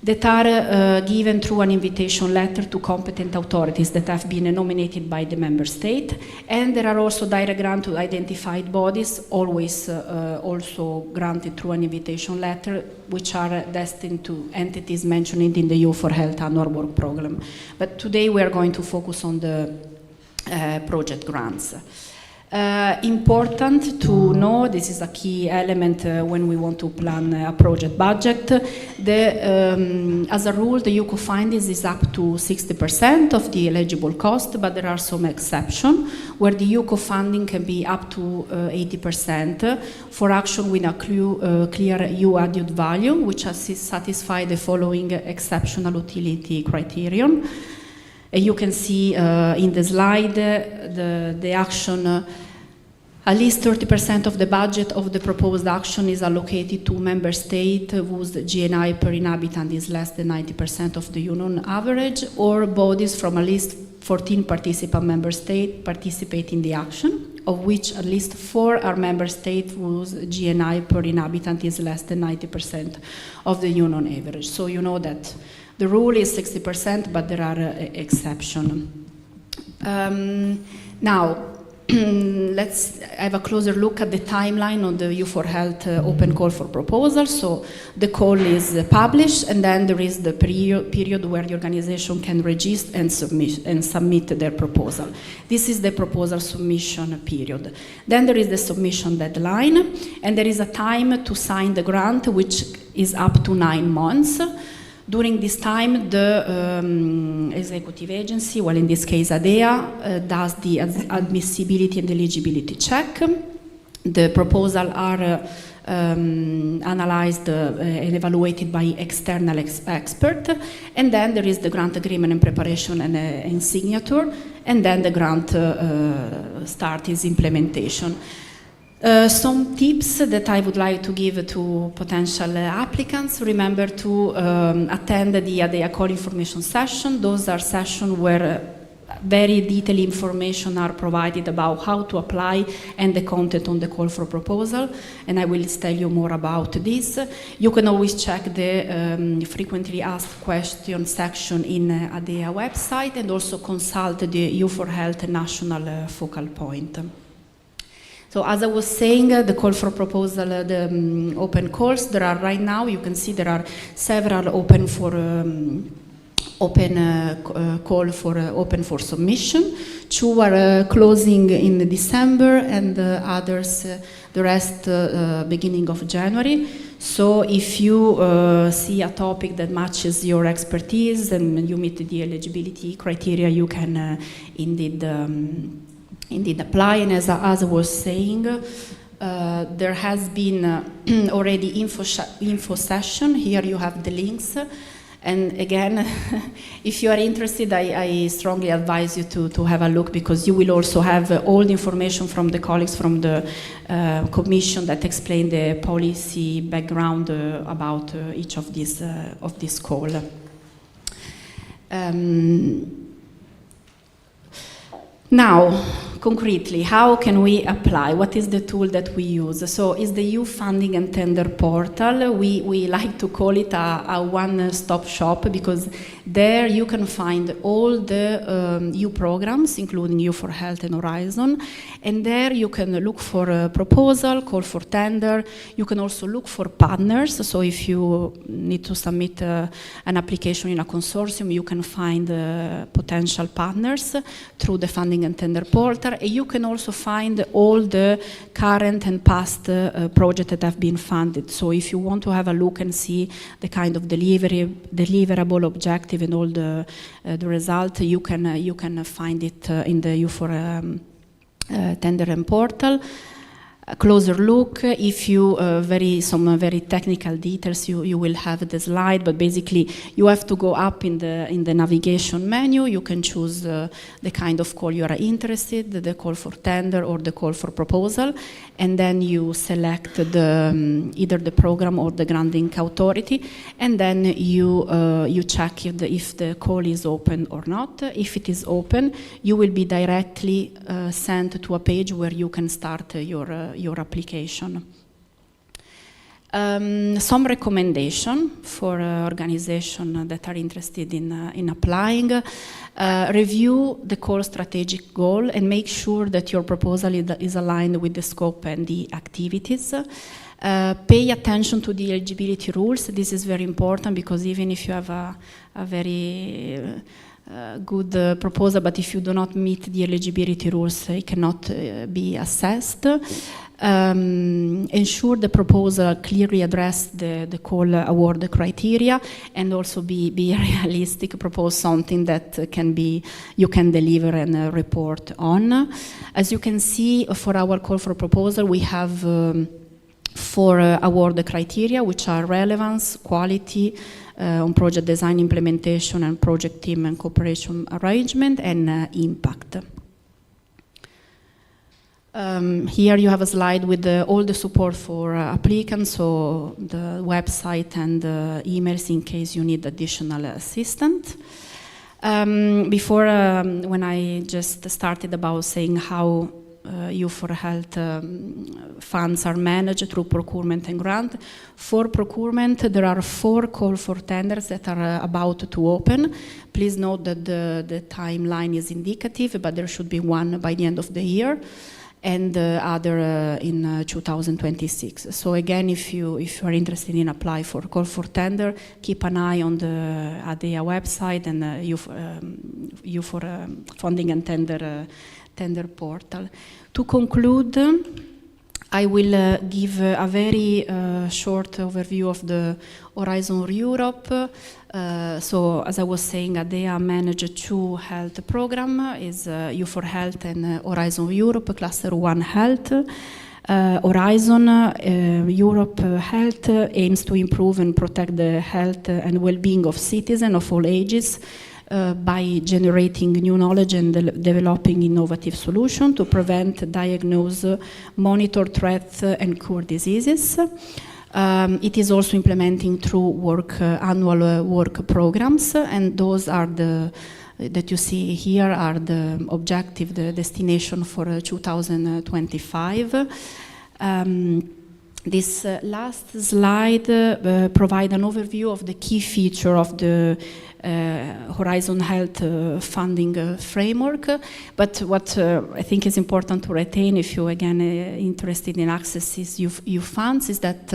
that are given through an invitation letter to competent authorities that have been nominated by the member state. And there are also direct grant to identified bodies, always also granted through an invitation letter, which are destined to entities mentioned in the EU for Health annual work program. But today we are going to focus on the project grants. Important to know, this is a key element when we want to plan a project budget. As a rule, the UCO findings is up to 60% of the eligible cost, but there are some exceptions where the UCO funding can be up to 80% for action with a clear EU added value, which satisfy the following exceptional utility criterion. You can see in the slide the action, at least 30% of the budget of the proposed action is allocated to member state whose GNI per inhabitant is less than 90% of the union average, or bodies from at least 14 participant member states participate in the action, of which at least 4 are member states whose GNI per inhabitant is less than 90% of the union average. So you know that the rule is 60%, but there are exceptions. Now, let's have a closer look at the timeline on the EU4Health open call for proposals. So the call is published, and then there is the period where the organization can register and submit their proposal. This is the proposal submission period. Then there is the submission deadline, and there is a time to sign the grant, which is up to 9 months. During this time, the executive agency, well, in this case ADEA, does the admissibility and eligibility check. The proposals are analyzed and evaluated by external expert, and then there is the grant agreement and preparation and signature, and then the grant start its implementation. Some tips that I would like to give to potential applicants: remember to attend the ADEA call information session. Those are sessions where very detailed information are provided about how to apply and the content on the call for proposal, and I will tell you more about this. You can always check the frequently asked questions section in ADEA website, and also consult the EU4Health national focal point. So as I was saying, the call for proposal, the open calls, there are right now, you can see there are several open for open for submission. 2 are closing in December, and others, the rest, beginning of January. So if you see a topic that matches your expertise and you meet the eligibility criteria, you can indeed apply. And as I was saying, there has been already info session. Here you have the links. And again, if you are interested, I strongly advise you to have a look, because you will also have all the information from the colleagues from the commission that explain the policy background about each of this call. Now, concretely, how can we apply? What is the tool that we use? So it's the EU funding and tender portal. We like to call it a one-stop shop, because there you can find all the EU programs, including EU4Health and Horizon. And there you can look for a proposal, call for tender. You can also look for partners. So if you need to submit an application in a consortium, you can find potential partners through the funding and tender portal. And you can also find all the current and past projects that have been funded. So if you want to have a look and see the kind of deliverable objective and all the result, you can find it in the EU4 tender and portal. A closer look, if you some very technical details, you will have the slide, but basically you have to go up in the navigation menu. You can choose the kind of call you are interested, the call for tender or the call for proposal, and then you select either the program or the granting authority, and then you check if the call is open or not. If it is open, you will be directly sent to a page where you can start your application. Some recommendation for organizations that are interested in applying. Review the core strategic goal and make sure that your proposal is aligned with the scope and the activities. Pay attention to the eligibility rules. This is very important, because even if you have a very good proposal, but if you do not meet the eligibility rules, it cannot be assessed. Ensure the proposal clearly address the call award criteria, and also be realistic, propose something that you can deliver and report on. As you can see, for our call for proposal, we have 4 award criteria, which are relevance, quality, on project design, implementation, and project team and cooperation arrangement, and impact. Here you have a slide with all the support for applicants, so the website and emails in case you need additional assistance. Before, when I just started about saying how EU4Health funds are managed through procurement and grant. For procurement, there are 4 call for tenders that are about to open. Please note that the timeline is indicative, but there should be one by the end of the year, and the other in 2026. So again, if you are interested in apply for call for tender, keep an eye on the ADEA website and EU for funding and tender portal. To conclude, I will give a very short overview of the Horizon Europe. So, as I was saying, ADEA managed 2 health programs, is EU4Health and Horizon Europe, Cluster 1 Health. Horizon Europe Health aims to improve and protect the health and well-being of citizens of all ages, by generating new knowledge and developing innovative solutions to prevent, diagnose, monitor threats, and cure diseases. It is also implementing through annual work programs, and those are that you see here are the objective, the destination for 2025. This last slide provides an overview of the key feature of the Horizon Health funding framework, but what I think is important to retain, if you again interested in access EU funds, is that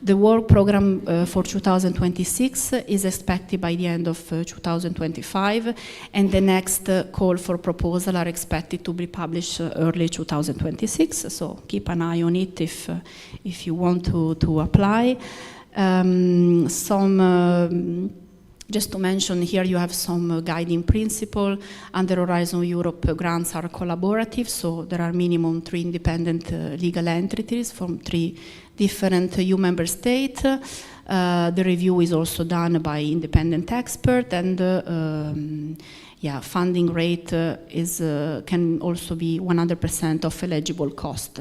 the work program for 2026 is expected by the end of 2025, and the next call for proposal are expected to be published early 2026. So keep an eye on it if you want to apply. Just to mention here, you have some guiding principle. Under Horizon Europe, grants are collaborative, so there are minimum 3 independent legal entities from 3 different EU member states. The review is also done by independent expert, and funding rate can also be 100% of eligible cost.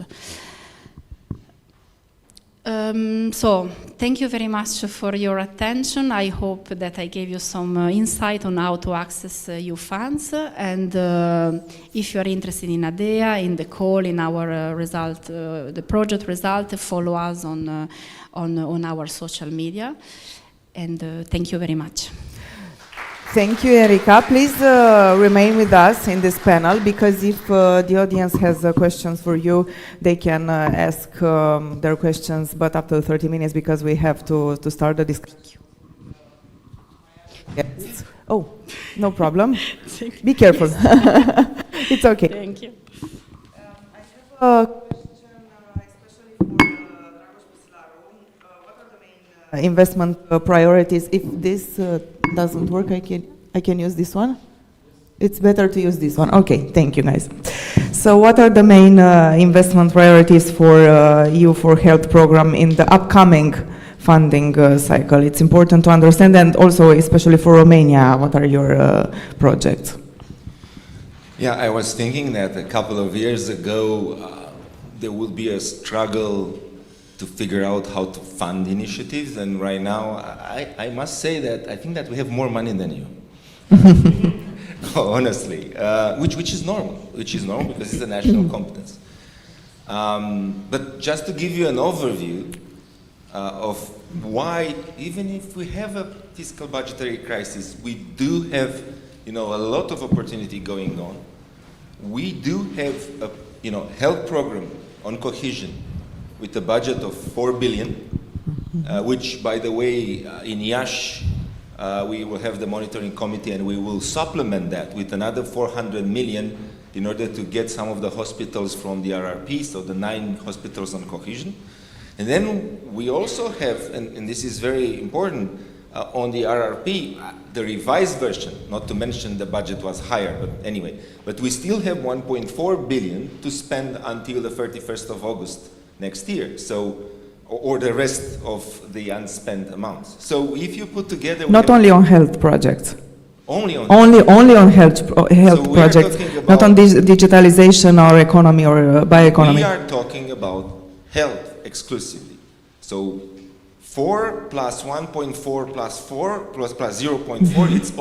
So, thank you very much for your attention. I hope that I gave you some insight on how to access EU funds. And if you are interested in ADEA, in the call, in our result, the project result, follow us on our social media. And thank you very much. Thank you, Erika. Please remain with us in this panel, because if the audience has questions for you, they can ask their questions, but after 30 minutes, because we have to start the discussion. Yes. Oh, no problem. Be careful. It's okay. Thank you. I have a question, especially for Dragoș Păsilaru. What are the main investment priorities? If this doesn't work, I can use this one? It's better to use this one. Okay, thank you guys. So what are the main investment priorities for EU4Health program in the upcoming funding cycle? It's important to understand, and also especially for Romania, what are your projects? Yeah, I was thinking that a couple of years ago there would be a struggle to figure out how to fund initiatives, and right now I must say that I think that we have more money than you. Honestly, which is normal because it's a national competence. But just to give you an overview of why, even if we have a fiscal budgetary crisis, we do have a lot of opportunity going on. We do have a health program on cohesion with a budget of 4 billion, which, by the way, in Iași, we will have the monitoring committee, and we will supplement that with another 400 million in order to get some of the hospitals from the RRP, so the 9 hospitals on cohesion. And then we also have, and this is very important, on the RRP, the revised version, not to mention the budget was higher, but anyway, but we still have 1.4 billion to spend until the 31st of August next year, so, or the rest of the unspent amounts. So if you put together... Not only on health projects. Only on health projects, not on digitalization or economy or bioeconomy. We are talking about health exclusively. So 4 plus 1.4 plus 4 plus 0.4, it's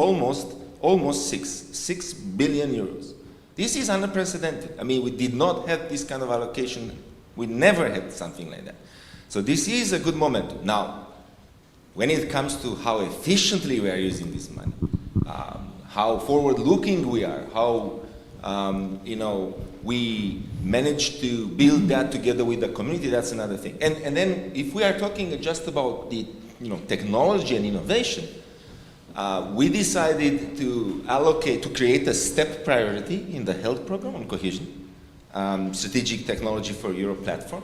almost 6 billion euros. This is unprecedented. I mean, we did not have this kind of allocation. We never had something like that. So this is a good momentum. Now, when it comes to how efficiently we are using this money, how forward-looking we are, how we managed to build that together with the community, that's another thing. And then if we are talking just about the technology and innovation, we decided to create a step priority in the health program on cohesion, Strategic Technology for Europe platform.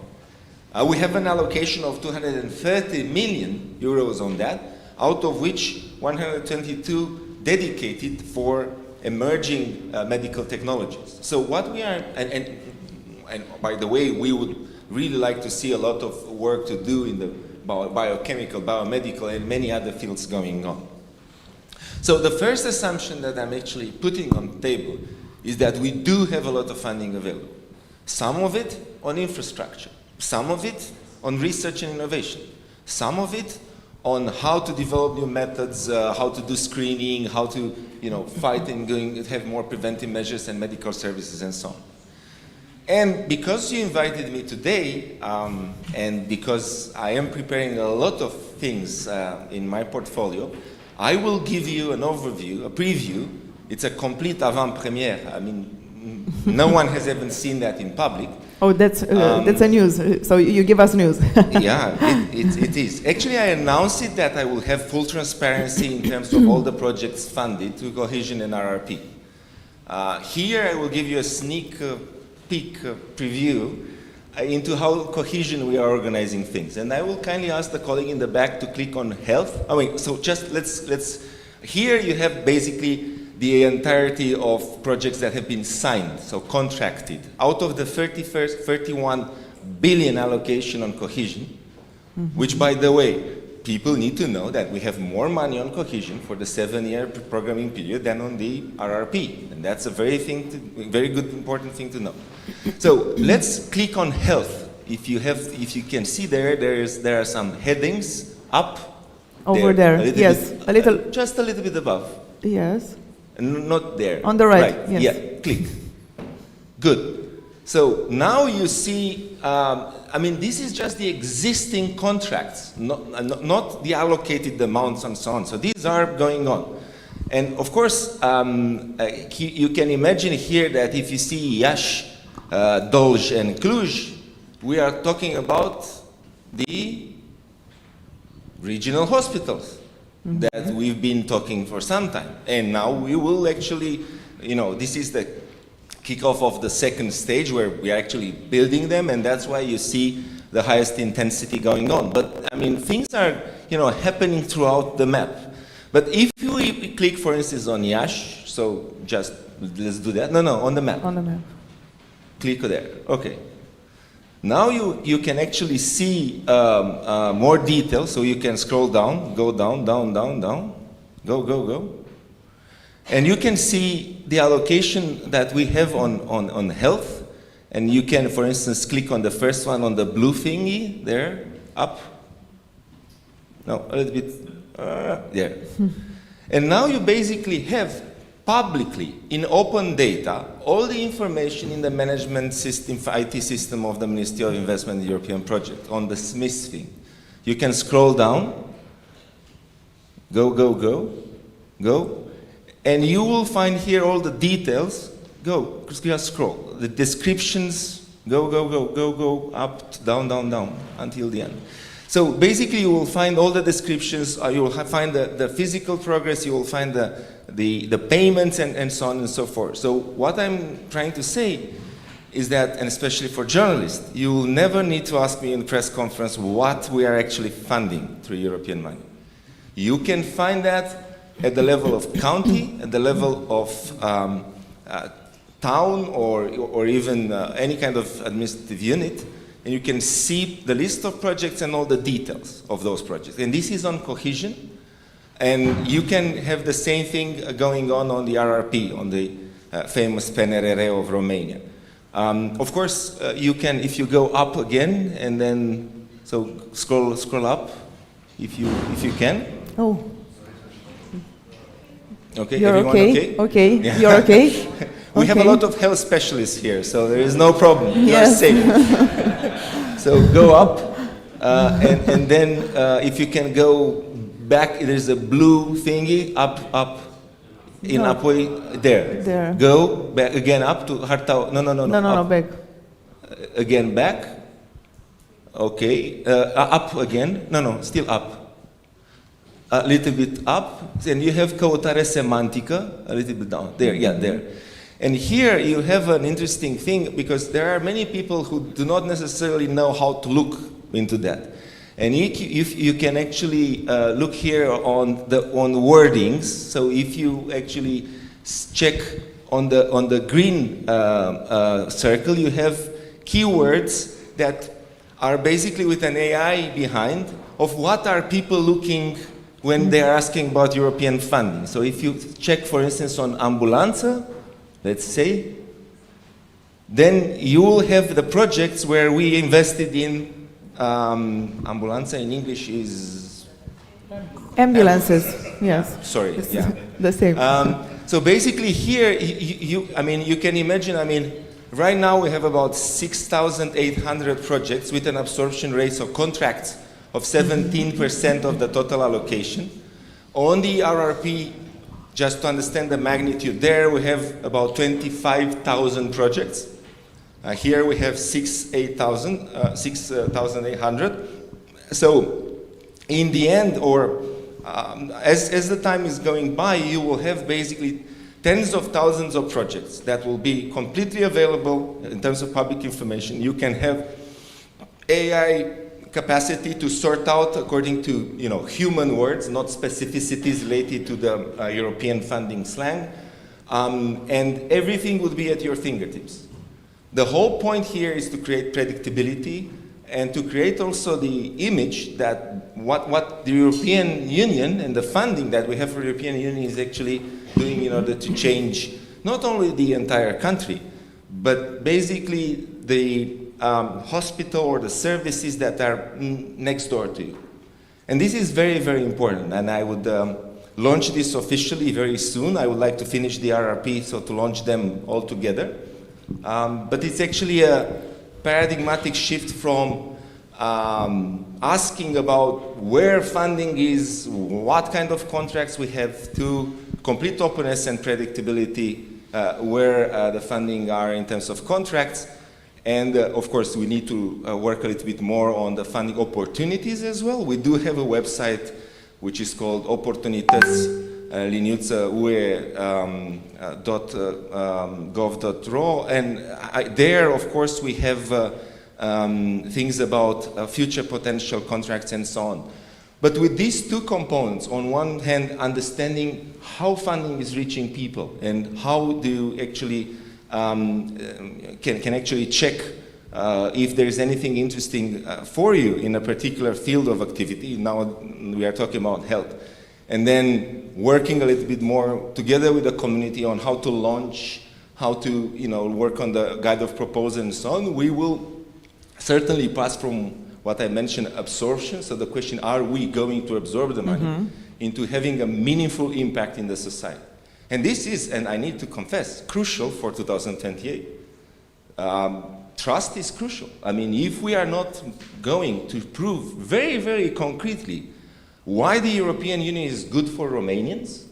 We have an allocation of 230 million euros on that, out of which 122 dedicated for emerging medical technologies. So what we are, and by the way, we would really like to see a lot of work to do in the biochemical, biomedical, and many other fields going on. So the first assumption that I'm actually putting on the table is that we do have a lot of funding available. Some of it on infrastructure, some of it on research and innovation, some of it on how to develop new methods, how to do screening, how to fight and have more preventive measures and medical services and so on. And because you invited me today, and because I am preparing a lot of things in my portfolio, I will give you an overview, a preview. It's a complete avant-premiere. I mean, no one has ever seen that in public. Oh, that's a news. So you give us news. Yeah, it is. Actually, I announced it that I will have full transparency in terms of all the projects funded through cohesion and RRP. Here, I will give you a sneak peek preview into how cohesion we are organizing things. And I will kindly ask the colleague in the back to click on health. I mean, so just let's. Here you have basically the entirety of projects that have been signed, so contracted. Out of the 31 billion allocation on cohesion, which, by the way, people need to know that we have more money on cohesion for the 7-year programming period than on the RRP. And that's a very good, important thing to know. So let's click on health. If you can see there are some headings up. Over there, yes. A little. Just a little bit above. Yes. Not there. On the right, yes. Yeah, click. Good. So now you see, I mean, this is just the existing contracts, not the allocated amounts and so on. So these are going on. And of course, you can imagine here that if you see Iași, Dolj, and Cluj, we are talking about the regional hospitals that we've been talking for some time. And now we will actually, this is the kickoff of the second stage where we are actually building them, and that's why you see the highest intensity going on. But I mean, things are, happening throughout the map. But if you click, for instance, on Iași, so just, let's do that. No, on the map. On the map. Click there, okay. Now you can actually see more detail, so you can scroll down, go down, go. And you can see the allocation that we have on health. And you can, for instance, click on the first one on the blue thingy there, up. No, a little bit, there. And now you basically have publicly, in open data, all the information in the management system, IT system of the Ministry of Investment and European Project on the Smith thing. You can scroll down, go, and you will find here all the details. Go, just scroll. The descriptions, go, up, down, until the end. So basically you will find all the descriptions, you will find the physical progress, you will find the payments and so on and so forth. So what I'm trying to say is that, and especially for journalists, you will never need to ask me in the press conference what we are actually funding through European money. You can find that at the level of county, at the level of town, or even any kind of administrative unit, and you can see the list of projects and all the details of those projects. And this is on cohesion, and you can have the same thing going on the RRP, on the famous PNRR of Romania. Of course, you can, if you go up again, and then, so scroll up, if you can. Oh. Okay, You're everyone okay? Okay, Yeah. you're okay? We have a Okay. lot of health specialists here, so there is no problem. You are Yes. safe. So go up, and then if you can go back, there's a blue thingy, up, in No. Apoi, there. There. Go back again up to Hartau. No, back. Again back. Okay, up again. No, still up. A little bit up, and you have Căutare Semantică, a little bit down. There, yeah, there. And here you have an interesting thing, because there are many people who do not necessarily know how to look into that. And if you can actually look here on wordings, so if you actually check on the green circle, you have keywords that are basically with an AI behind of what are people looking when they are asking about European funding. So if you check, for instance, on ambulanță, let's say, then you will have the projects where we invested in, ambulanță in English is? Ambulances, yes. Sorry, It's yeah. the same. So basically here, you can imagine, right now we have about 6,800 projects with an absorption rate of contracts of 17% of the total allocation. On the RRP, just to understand the magnitude there, we have about 25,000 projects. Here we have 6,800. So in the end, or as the time is going by, you will have basically tens of thousands of projects that will be completely available in terms of public information. You can have AI capacity to sort out according to human words, not specificities related to the European funding slang, and everything would be at your fingertips. The whole point here is to create predictability and to create also the image that what the European Union and the funding that we have for the European Union is actually doing in order to change not only the entire country, but basically the hospital or the services that are next door to you. And this is very, very important, and I would launch this officially very soon. I would like to finish the RRP, so to launch them all together. But it's actually a paradigmatic shift from asking about where funding is, what kind of contracts we have, to complete openness and predictability where the funding are in terms of contracts. And of course, we need to work a little bit more on the funding opportunities as well. We do have a website which is called oportunități.ue.gov.ro, and there, of course, we have things about future potential contracts and so on. But with these two components, on one hand, understanding how funding is reaching people and how do you actually can actually check if there is anything interesting for you in a particular field of activity. Now we are talking about health. And then working a little bit more together with the community on how to launch, how to work on the guide of proposal and so on. We will certainly pass from what I mentioned, absorption, so the question, are we going to absorb the money, into having a meaningful impact in the society. And this is, and I need to confess, crucial for 2028. Trust is crucial. If we are not going to prove very, very concretely why the European Union is good for Romanians,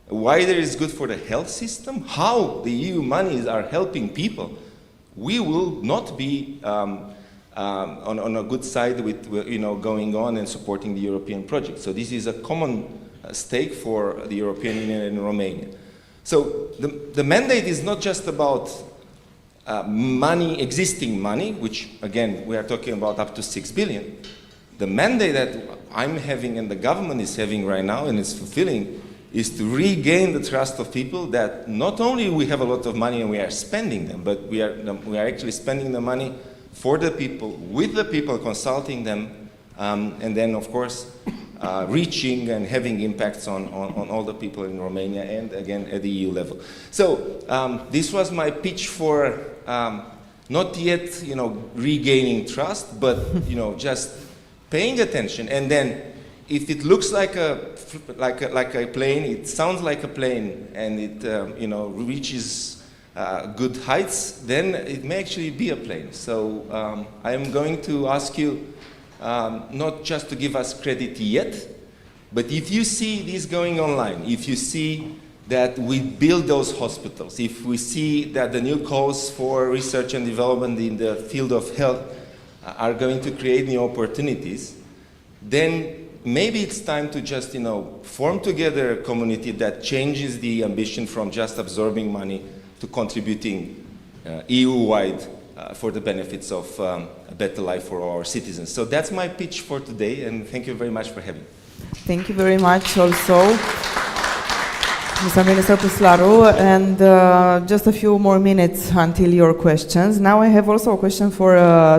why it is good for the health system, how the EU monies are helping people, we will not be on a good side with going on and supporting the European project. So this is a common stake for the European Union and Romania. So the mandate is not just about money, existing money, which again we are talking about up to 6 billion. The mandate that I'm having and the government is having right now and is fulfilling is to regain the trust of people that not only we have a lot of money and we are spending them, but we are actually spending the money for the people, with the people, consulting them, and then of course reaching and having impacts on all the people in Romania and again at the EU level. So this was my pitch for not yet regaining trust, but just paying attention, and then if it looks like a plane, it sounds like a plane, and it reaches good heights, then it may actually be a plane. So I am going to ask you not just to give us credit yet, but if you see this going online, if you see that we build those hospitals, if we see that the new calls for research and development in the field of health are going to create new opportunities, then maybe it's time to just form together a community that changes the ambition from just absorbing money to contributing EU-wide for the benefits of a better life for our citizens. So that's my pitch for today, and thank you very much for having me. Thank you very much also, Mr. Minister Puslaru, and just a few more minutes until your questions. Now I have also a question for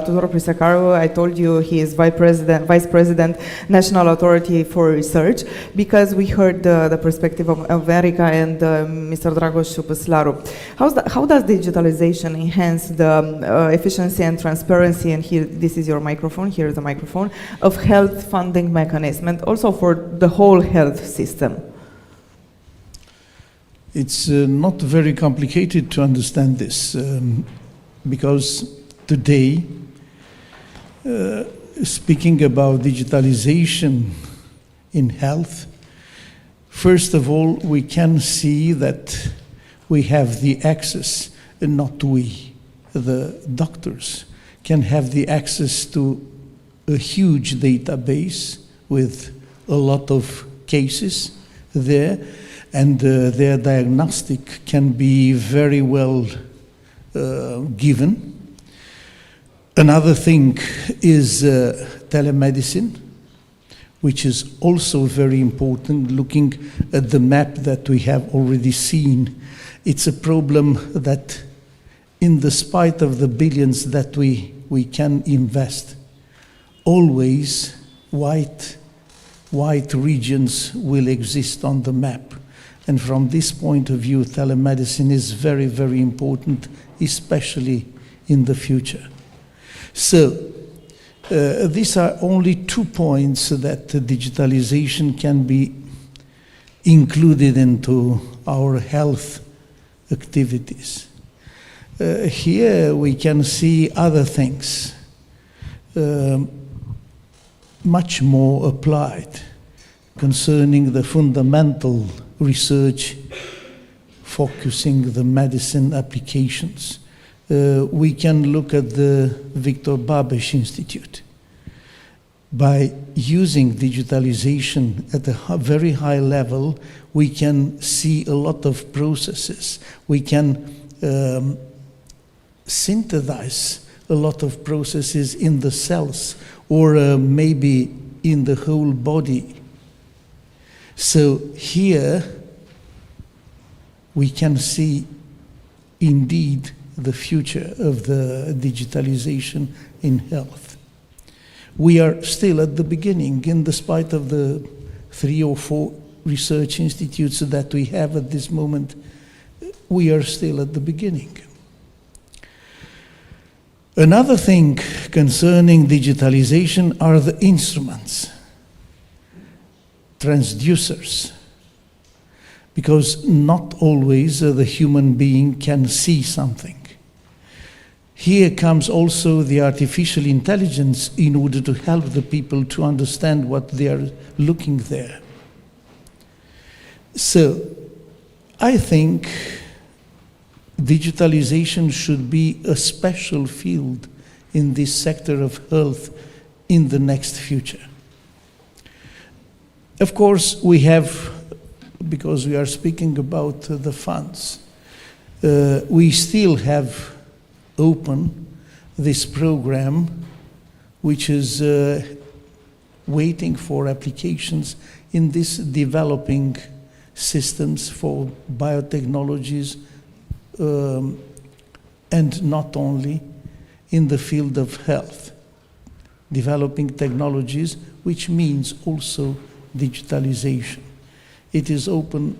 Tudor Prisecaru. I told you he is Vice President, National Authority for Research, because we heard the perspective of America and Mr. Dragoș Puslaru. How does digitalization enhance the efficiency and transparency, and here, this is your microphone, here is the microphone, of health funding mechanism, and also for the whole health system? It's not very complicated to understand this, because today, speaking about digitalization in health, first of all, we can see that we have the access, and not we, the doctors, can have the access to a huge database with a lot of cases there, and their diagnostic can be very well given. Another thing is telemedicine, which is also very important. Looking at the map that we have already seen, it's a problem that, in the spite of the billions that we can invest, always white regions will exist on the map. And from this point of view, telemedicine is very, very important, especially in the future. So these are only 2 points that digitalization can be included into our health activities. Here we can see other things much more applied concerning the fundamental research focusing the medicine applications. We can look at the Victor Babeș Institute. By using digitalization at a very high level, we can see a lot of processes. We can synthesize a lot of processes in the cells, or maybe in the whole body. So here we can see indeed the future of the digitalization in health. We are still at the beginning, in despite of the 3 or 4 research institutes that we have at this moment. We are still at the beginning. Another thing concerning digitalization are the instruments, transducers, because not always the human being can see something. Here comes also the artificial intelligence in order to help the people to understand what they are looking there. So I think digitalization should be a special field in this sector of health in the next future. Of course, we have, because we are speaking about the funds, we still have open this program, which is waiting for applications in these developing systems for biotechnologies, and not only in the field of health. Developing technologies, which means also digitalization. It is open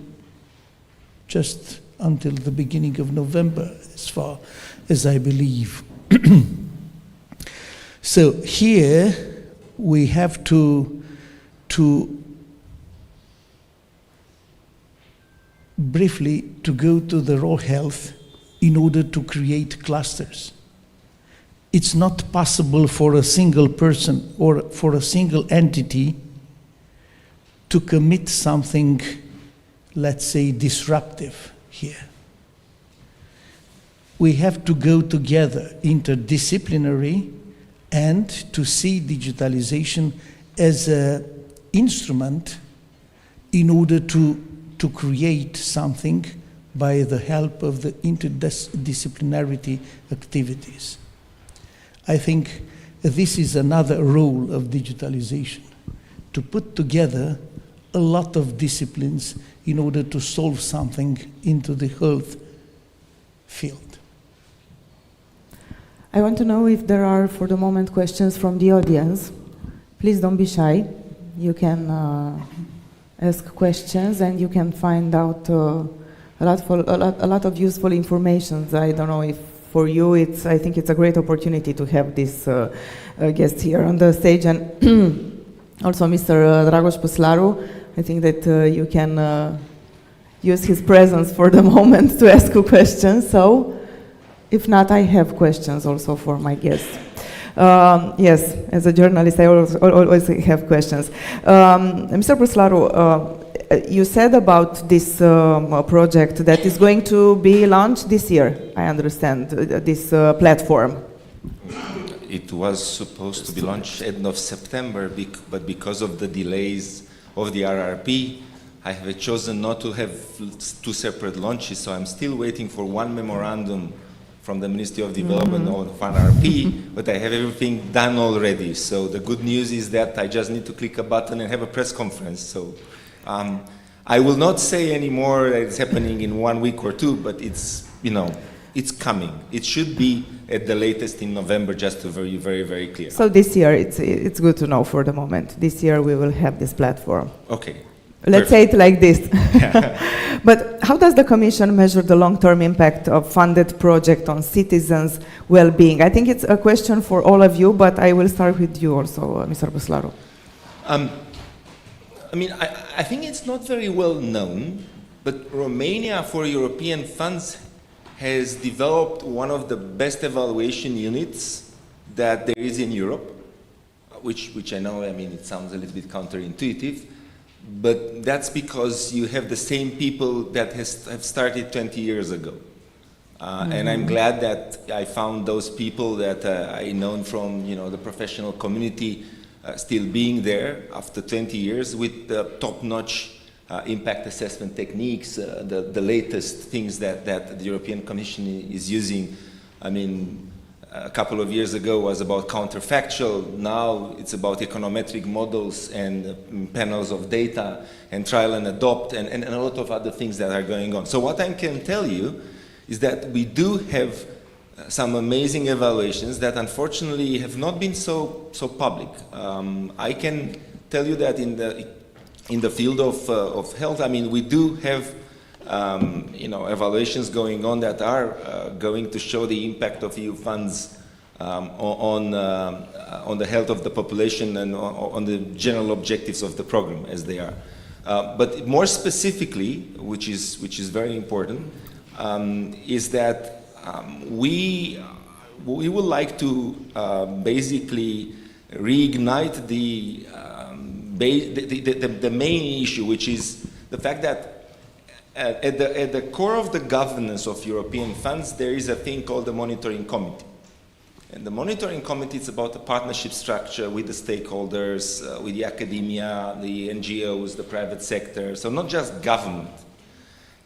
just until the beginning of November, as far as I believe. So here we have to briefly to go to the raw health in order to create clusters. It's not possible for a single person or for a single entity to commit something, let's say, disruptive here. We have to go together, interdisciplinary, and to see digitalization as an instrument in order to create something by the help of the interdisciplinarity activities. I think this is another role of digitalization, to put together a lot of disciplines in order to solve something into the health field. I want to know if there are, for the moment, questions from the audience. Please don't be shy. You can ask questions and you can find out a lot of useful information. I don't know if for you, I think it's a great opportunity to have this guest here on the stage, and also Mr. Dragoș Păslaru. I think that you can use his presence for the moment to ask a question. So, if not, I have questions also for my guests. Yes, as a journalist, I always have questions. Mr. Păslaru, you said about this project that is going to be launched this year, I understand, this platform. It was supposed to be launched end of September, but because of the delays of the RRP, I have chosen not to have two separate launches, so I'm still waiting for one memorandum from the Ministry of Development on RRP, but I have everything done already. So the good news is that I just need to click a button and have a press conference. So I will not say anymore that it's happening in 1 week or two, but it's, it's coming. It should be at the latest in November, just to be very, very clear. So this year, it's good to know for the moment. This year we will have this platform. Okay. Let's say it like this. But how does the Commission measure the long-term impact of funded project on citizens' well-being? I think it's a question for all of you, but I will start with you also, Mr. Păslaru. I think it's not very well known, but Romania, for European funds, has developed one of the best evaluation units that there is in Europe, which I know, it sounds a little bit counterintuitive, but that's because you have the same people that have started 20 years ago. And I'm glad that I found those people that I known from the professional community still being there after 20 years with the top-notch impact assessment techniques, the latest things that the European Commission is using. A couple of years ago was about counterfactual, now it's about econometric models and panels of data and trial and adopt and a lot of other things that are going on. So what I can tell you is that we do have some amazing evaluations that unfortunately have not been so public. I can tell you that in the field of health, we do have evaluations going on that are going to show the impact of EU funds on the health of the population and on the general objectives of the program as they are. But more specifically, which is very important, is that we would like to basically reignite the main issue, which is the fact that at the core of the governance of European funds, there is a thing called the monitoring committee. And the monitoring committee is about the partnership structure with the stakeholders, with the academia, the NGOs, the private sector, so not just government.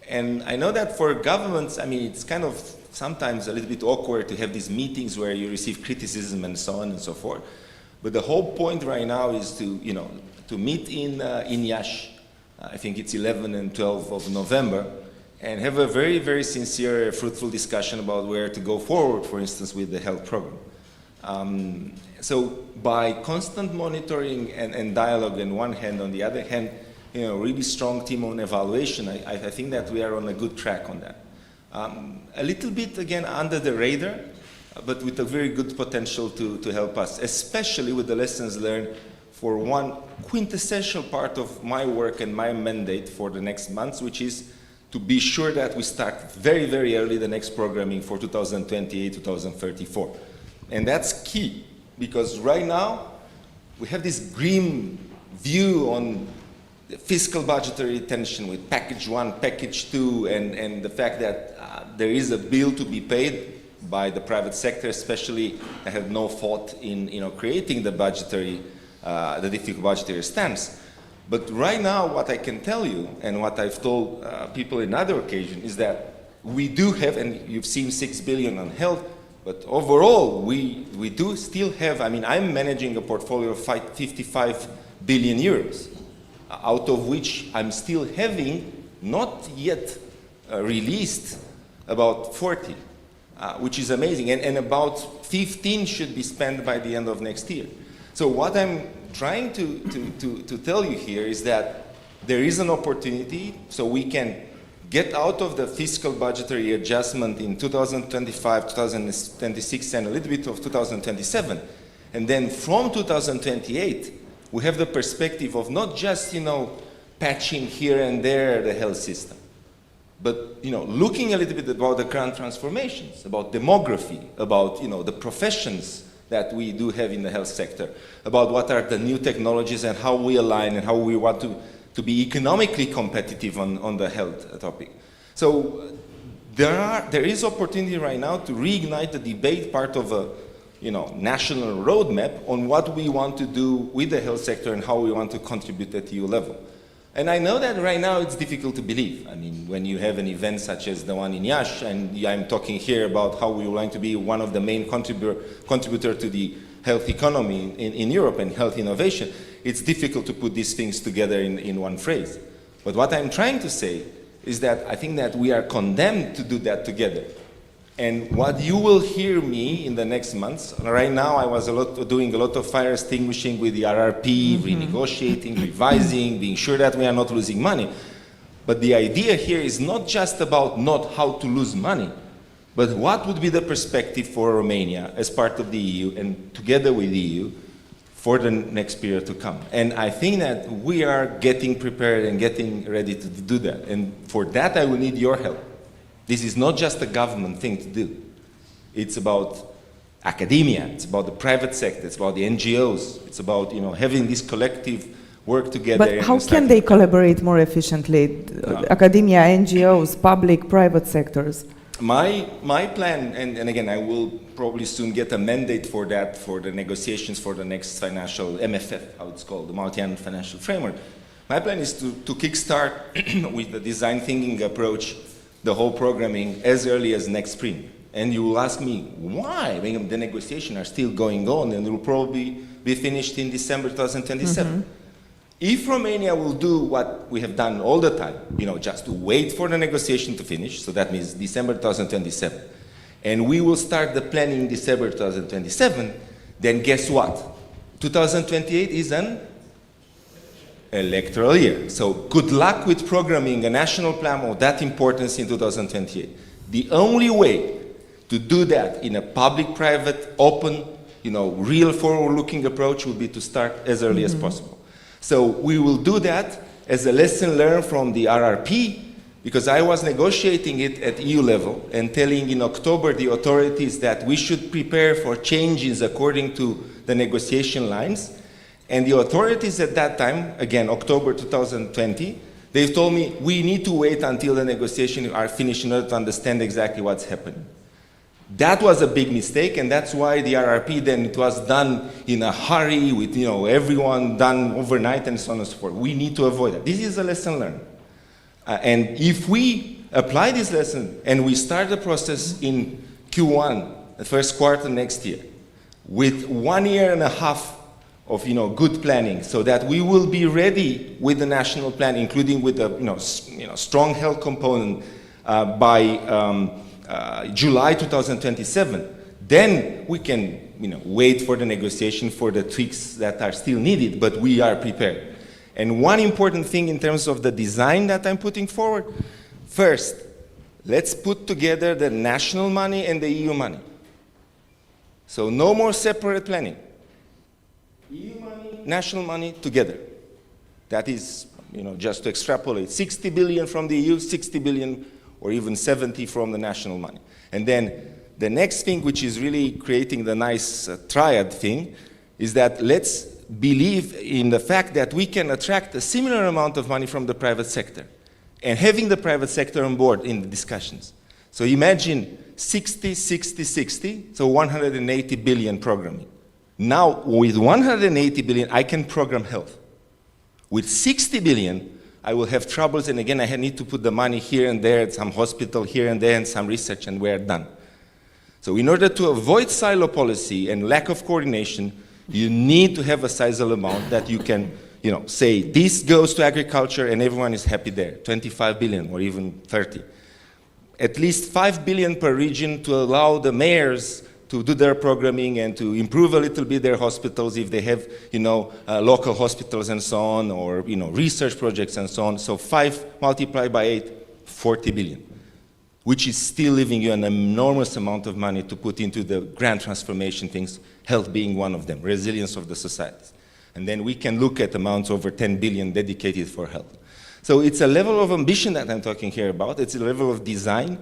And I know that for governments, I mean, it's kind of sometimes a little bit awkward to have these meetings where you receive criticism and so on and so forth. But the whole point right now is to, you know, to meet in Yash, I think it's 11 and 12 of November, and have a very, very sincere, fruitful discussion about where to go forward, for instance, with the health program. So by constant monitoring and dialogue on one hand, on the other hand, you know, really strong team on evaluation, I think that we are on a good track on that. A little bit, again, under the radar, but with a very good potential to help us, especially with the lessons learned for one quintessential part of my work and my mandate for the next months, which is to be sure that we start very, very early the next programming for 2028, 2034. And that's key, because right now we have this grim view on the fiscal budgetary tension with package 1, package 2, and the fact that there is a bill to be paid by the private sector, especially that had no fault in, you know, creating the budgetary, the difficult budgetary stance. But right now, what I can tell you, and what I've told people in other occasions, is that we do have, and you've seen 6 billion on health, but overall, we do still have, I mean, I'm managing a portfolio of 55 billion euros, out of which I'm still having not yet released about 40, which is amazing, and about 15 should be spent by the end of next year. So what I'm trying to tell you here is that there is an opportunity so we can get out of the fiscal budgetary adjustment in 2025, 2026, and a little bit of 2027. And then from 2028, we have the perspective of not just, you know, patching here and there the health system, but, you know, looking a little bit about the current transformations, about demography, about, you know, the professions that we do have in the health sector, about what are the new technologies and how we align and how we want to be economically competitive on the health topic. So there is opportunity right now to reignite the debate, part of a, you know, national roadmap on what we want to do with the health sector and how we want to contribute at EU level. And I know that right now it's difficult to believe. I mean, when you have an event such as the one in Yash, and I'm talking here about how we would like to be one of the main contributor to the health economy in Europe and health innovation, it's difficult to put these things together in one phrase. But what I'm trying to say is that I think that we are condemned to do that together. And what you will hear me in the next months, right now I was doing a lot of fire extinguishing with the RRP, renegotiating, revising, being sure that we are not losing money. But the idea here is not just about not how to lose money, but what would be the perspective for Romania as part of the EU and together with the EU for the next period to come. And I think that we are getting prepared and getting ready to do that. And for that I will need your help. This is not just a government thing to do. It's about academia, it's about the private sector, it's about the NGOs, it's about, you know, having this collective work together. But how can they collaborate more efficiently? Academia, NGOs, public, private sectors? My plan, and again, I will probably soon get a mandate for that, for the negotiations for the next financial MFF, how it's called, the multi-annual financial framework. My plan is to kickstart with the design thinking approach the whole programming as early as next spring. And you will ask me, why? I mean, the negotiations are still going on and will probably be finished in December 2027. If Romania will do what we have done all the time, you know, just to wait for the negotiation to finish, so that means December 2027, and we will start the planning in December 2027, then guess what? 2028 is an electoral year. So good luck with programming a national plan of that importance in 2028. The only way to do that in a public-private, open, you know, real forward-looking approach would be to start as early as possible. So we will do that as a lesson learned from the RRP, because I was negotiating it at EU level and telling in October the authorities that we should prepare for changes according to the negotiation lines. And the authorities at that time, again, October 2020, they've told me, we need to wait until the negotiations are finished in order to understand exactly what's happening. That was a big mistake, and that's why the RRP then it was done in a hurry with everyone done overnight and so on and so forth. We need to avoid that. This is a lesson learned. And if we apply this lesson and we start the process in Q1, the first quarter next year, with 1.5 years of good planning, so that we will be ready with the national plan, including with the strong health component by July 2027, then we can wait for the negotiation for the tweaks that are still needed, but we are prepared. And one important thing in terms of the design that I'm putting forward, first, let's put together the national money and the EU money. So no more separate planning. EU money, national money together. That is, just to extrapolate, 60 billion from the EU, 60 billion or even 70 from the national money. And then the next thing, which is really creating the nice triad thing, is that let's believe in the fact that we can attract a similar amount of money from the private sector, and having the private sector on board in the discussions. So imagine 60, 60, 60, so 180 billion programming. Now, with 180 billion, I can program health. With 60 billion, I will have troubles, and again, I need to put the money here and there, some hospital here and there, and some research, and we're done. So in order to avoid silo policy and lack of coordination, you need to have a sizable amount that you can, say, this goes to agriculture, and everyone is happy there, 25 billion or even 30. At least 5 billion per region to allow the mayors to do their programming and to improve a little bit their hospitals if they have, local hospitals and so on, or, research projects and so on. So 5 multiplied by 8, 40 billion, which is still leaving you an enormous amount of money to put into the grand transformation things, health being one of them, resilience of the societies. And then we can look at amounts over 10 billion dedicated for health. So it's a level of ambition that I'm talking here about. It's a level of design.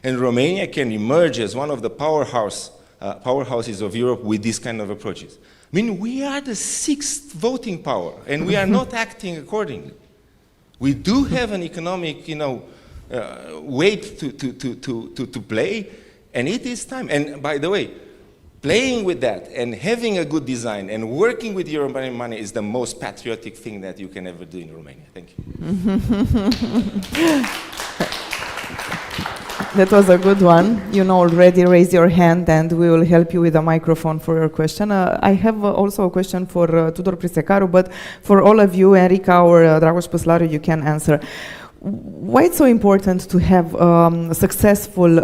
And Romania can emerge as one of the powerhouses of Europe with these kind of approaches. I mean, we are the 6th voting power, and we are not acting accordingly. We do have an economic, weight to play, and it is time. And by the way, playing with that and having a good design and working with European money is the most patriotic thing that you can ever do in Romania. Thank you. That was a good one. Already raise your hand and we will help you with a microphone for your question. I have also a question for Tudor Prisecaru, but for all of you, Erica or Dragoș Păslaru, you can answer. Why it's so important to have a successful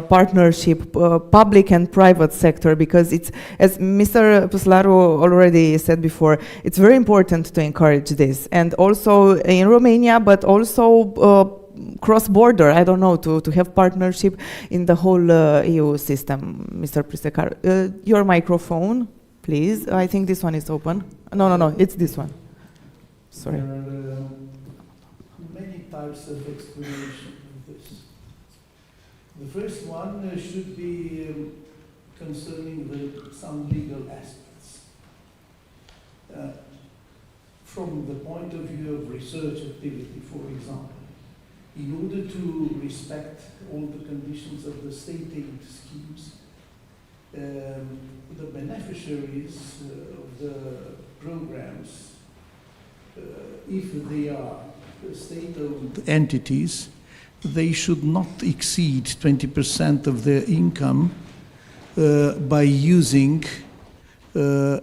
partnership, public and private sector? Because it's, as Mr. Păslaru already said before, it's very important to encourage this. And also in Romania, but also cross-border, I don't know, to have partnership in the whole EU system, Mr. Prisecaru. Your microphone, please. I think this one is open. No, it's this one. Sorry. There are many types of explanation of this. The first one should be concerning some legal aspects. From the point of view of research activity, for example, in order to respect all the conditions of the state aid schemes, the beneficiaries of the programs, if they are state-owned entities, they should not exceed 20% of their income by using the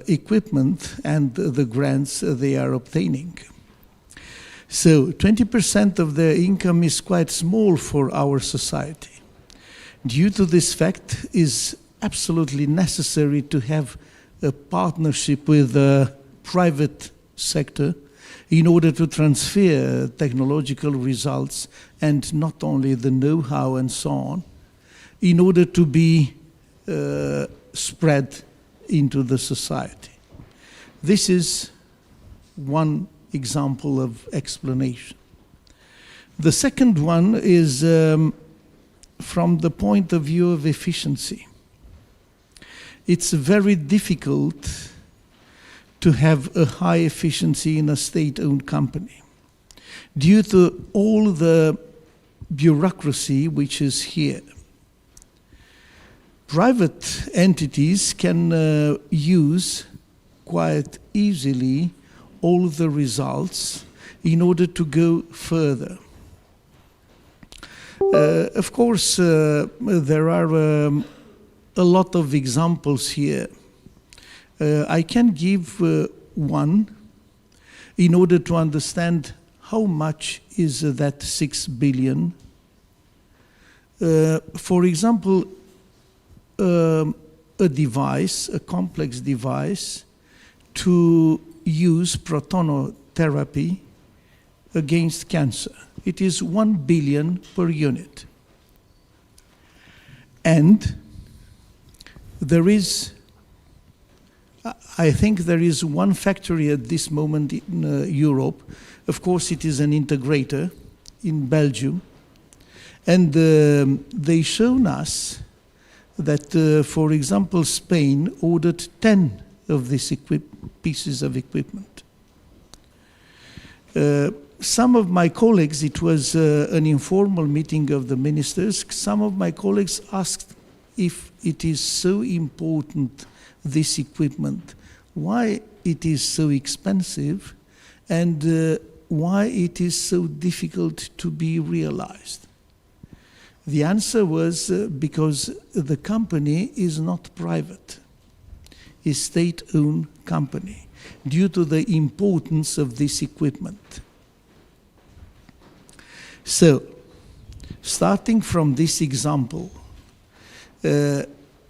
equipment and the grants they are obtaining. So 20% of their income is quite small for our society. Due to this fact, it is absolutely necessary to have a partnership with the private sector in order to transfer technological results and not only the know-how and so on, in order to be spread into the society. This is one example of explanation. The second one is from the point of view of efficiency. It's very difficult to have a high efficiency in a state-owned company due to all the bureaucracy which is here. private entities can use quite easily all the results in order to go further. Of course, there are a lot of examples here. I can give one in order to understand how much is that 6 billion. For example, a device, a complex device, to use protonotherapy against cancer. It is 1 billion per unit. And there is, I think there is one factory at this moment in Europe. Of course, it is an integrator in Belgium. And they shown us that, for example, Spain ordered 10 of these pieces of equipment. Some of my colleagues, it was an informal meeting of the ministers, some of my colleagues asked if it is so important, this equipment, why it is so expensive, and why it is so difficult to be realized. The answer was because the company is not private, it's state-owned company, due to the importance of this equipment. So, starting from this example,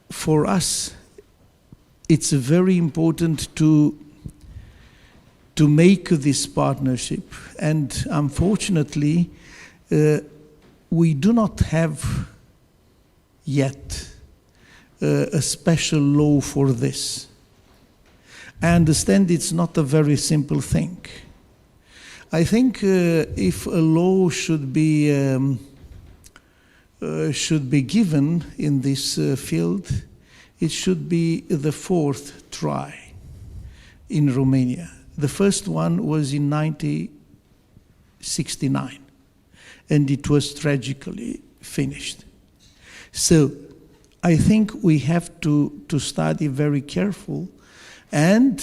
for us, it's very important to make this partnership, and unfortunately, we do not have yet a special law for this. I understand it's not a very simple thing. I think if a law should be given in this field, it should be the 4th try in Romania. The first one was in 1969, and it was tragically finished. So I think we have to study very careful and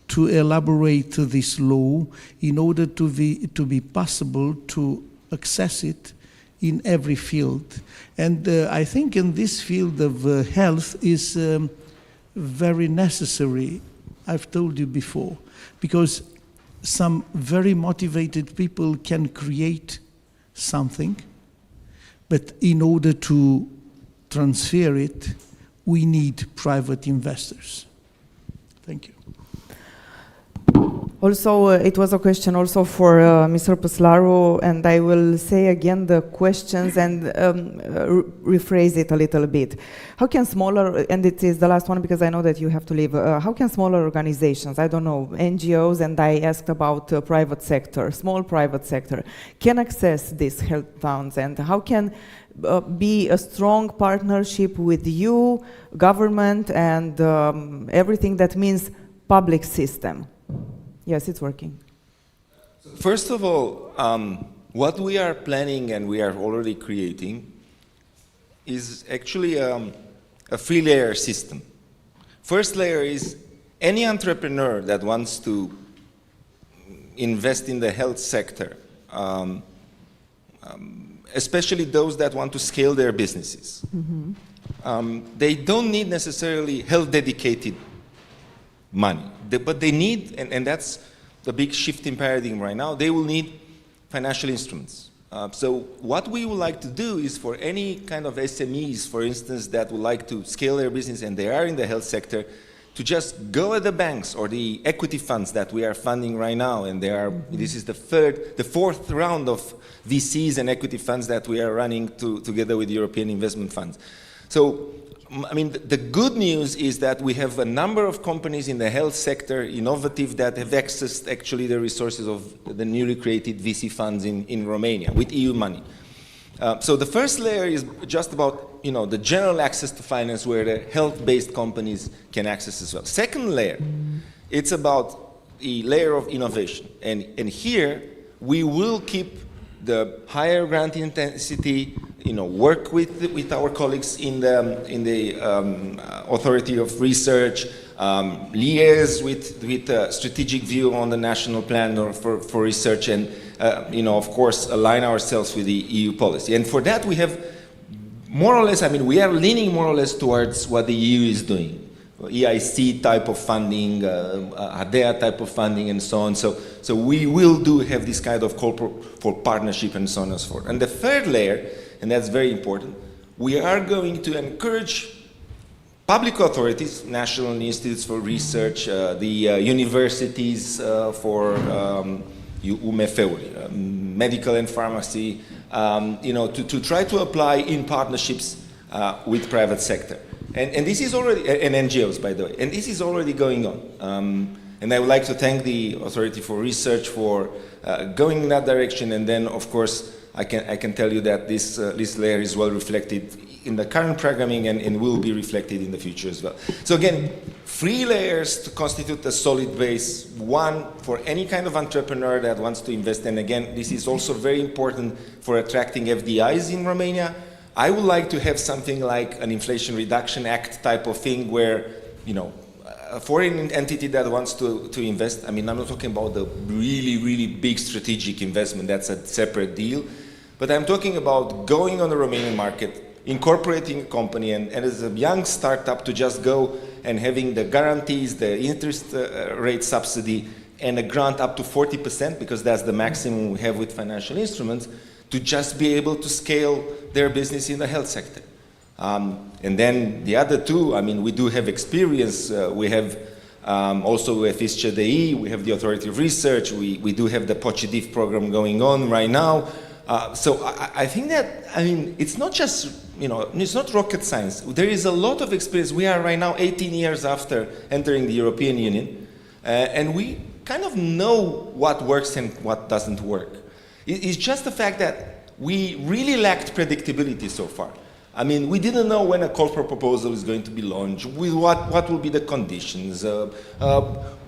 to elaborate this law in order to be possible to access it in every field. And I think in this field of health is very necessary, I've told you before, because some very motivated people can create something, but in order to transfer it, we need private investors. Thank you. Also, it was a question also for Mr. Păslaru, and I will say again the questions and rephrase it a little bit. How can smaller, and it is the last one because I know that you have to leave, how can smaller organizations, I don't know, NGOs, and I asked about private sector, small private sector, can access these health funds, and how can be a strong partnership with you, government, and everything that means public system? Yes, it's working. First of all, what we are planning and we are already creating is actually a 3-layer system. First layer is any entrepreneur that wants to invest in the health sector, especially those that want to scale their businesses. Mm-hmm. They don't need necessarily health-dedicated money, but they need, and that's the big shift in paradigm right now, they will need financial instruments. So what we would like to do is for any kind of SMEs, for instance, that would like to scale their business and they are in the health sector, to just go at the banks or the equity funds that we are funding right now, and they are, this is the 4th round of VCs and equity funds that we are running together with European investment funds. So, I mean, the good news is that we have a number of companies in the health sector, innovative, that have accessed actually the resources of the newly created VC funds in Romania with EU money. So the first layer is just about, you know, the general access to finance where the health-based companies can access as well. Second layer, it's about the layer of innovation. And here, we will keep the higher grant intensity, work with our colleagues in the Authority of Research, liaise with a strategic view on the national plan for research, and of course, align ourselves with the EU policy. And for that, we have more or less, we are leaning more or less towards what the EU is doing. EIC type of funding, ADEA type of funding, and so on. So we will have this kind of call for partnership and so on and so forth. And the third layer, and that's very important, we are going to encourage public authorities, national institutes for research, the universities for medical and pharmacy, to try to apply in partnerships with private sector. And this is already, and NGOs, by the way, and this is already going on. And I would like to thank the Authority for Research for going in that direction. And then, of course, I can tell you that this layer is well reflected in the current programming and will be reflected in the future as well. So again, 3 layers to constitute a solid base. 1 for any kind of entrepreneur that wants to invest. And again, this is also very important for attracting FDIs in Romania. I would like to have something like an Inflation Reduction Act type of thing where, a foreign entity that wants to invest, I'm not talking about the really, really big strategic investment, that's a separate deal, but I'm talking about going on the Romanian market, incorporating a company, and as a young startup to just go and having the guarantees, the interest rate subsidy, and a grant up to 40%, because that's the maximum we have with financial instruments, to just be able to scale their business in the health sector. And then the other 2, we do have experience. We have also with FISCE-DE, we have the Authority of Research, we do have the POCIDIF program going on right now. So I think that, it's not just, it's not rocket science. There is a lot of experience. We are right now 18 years after entering the European Union, and we kind of know what works and what doesn't work. It's just the fact that we really lacked predictability so far. We didn't know when a call for proposal is going to be launched, with what will be the conditions,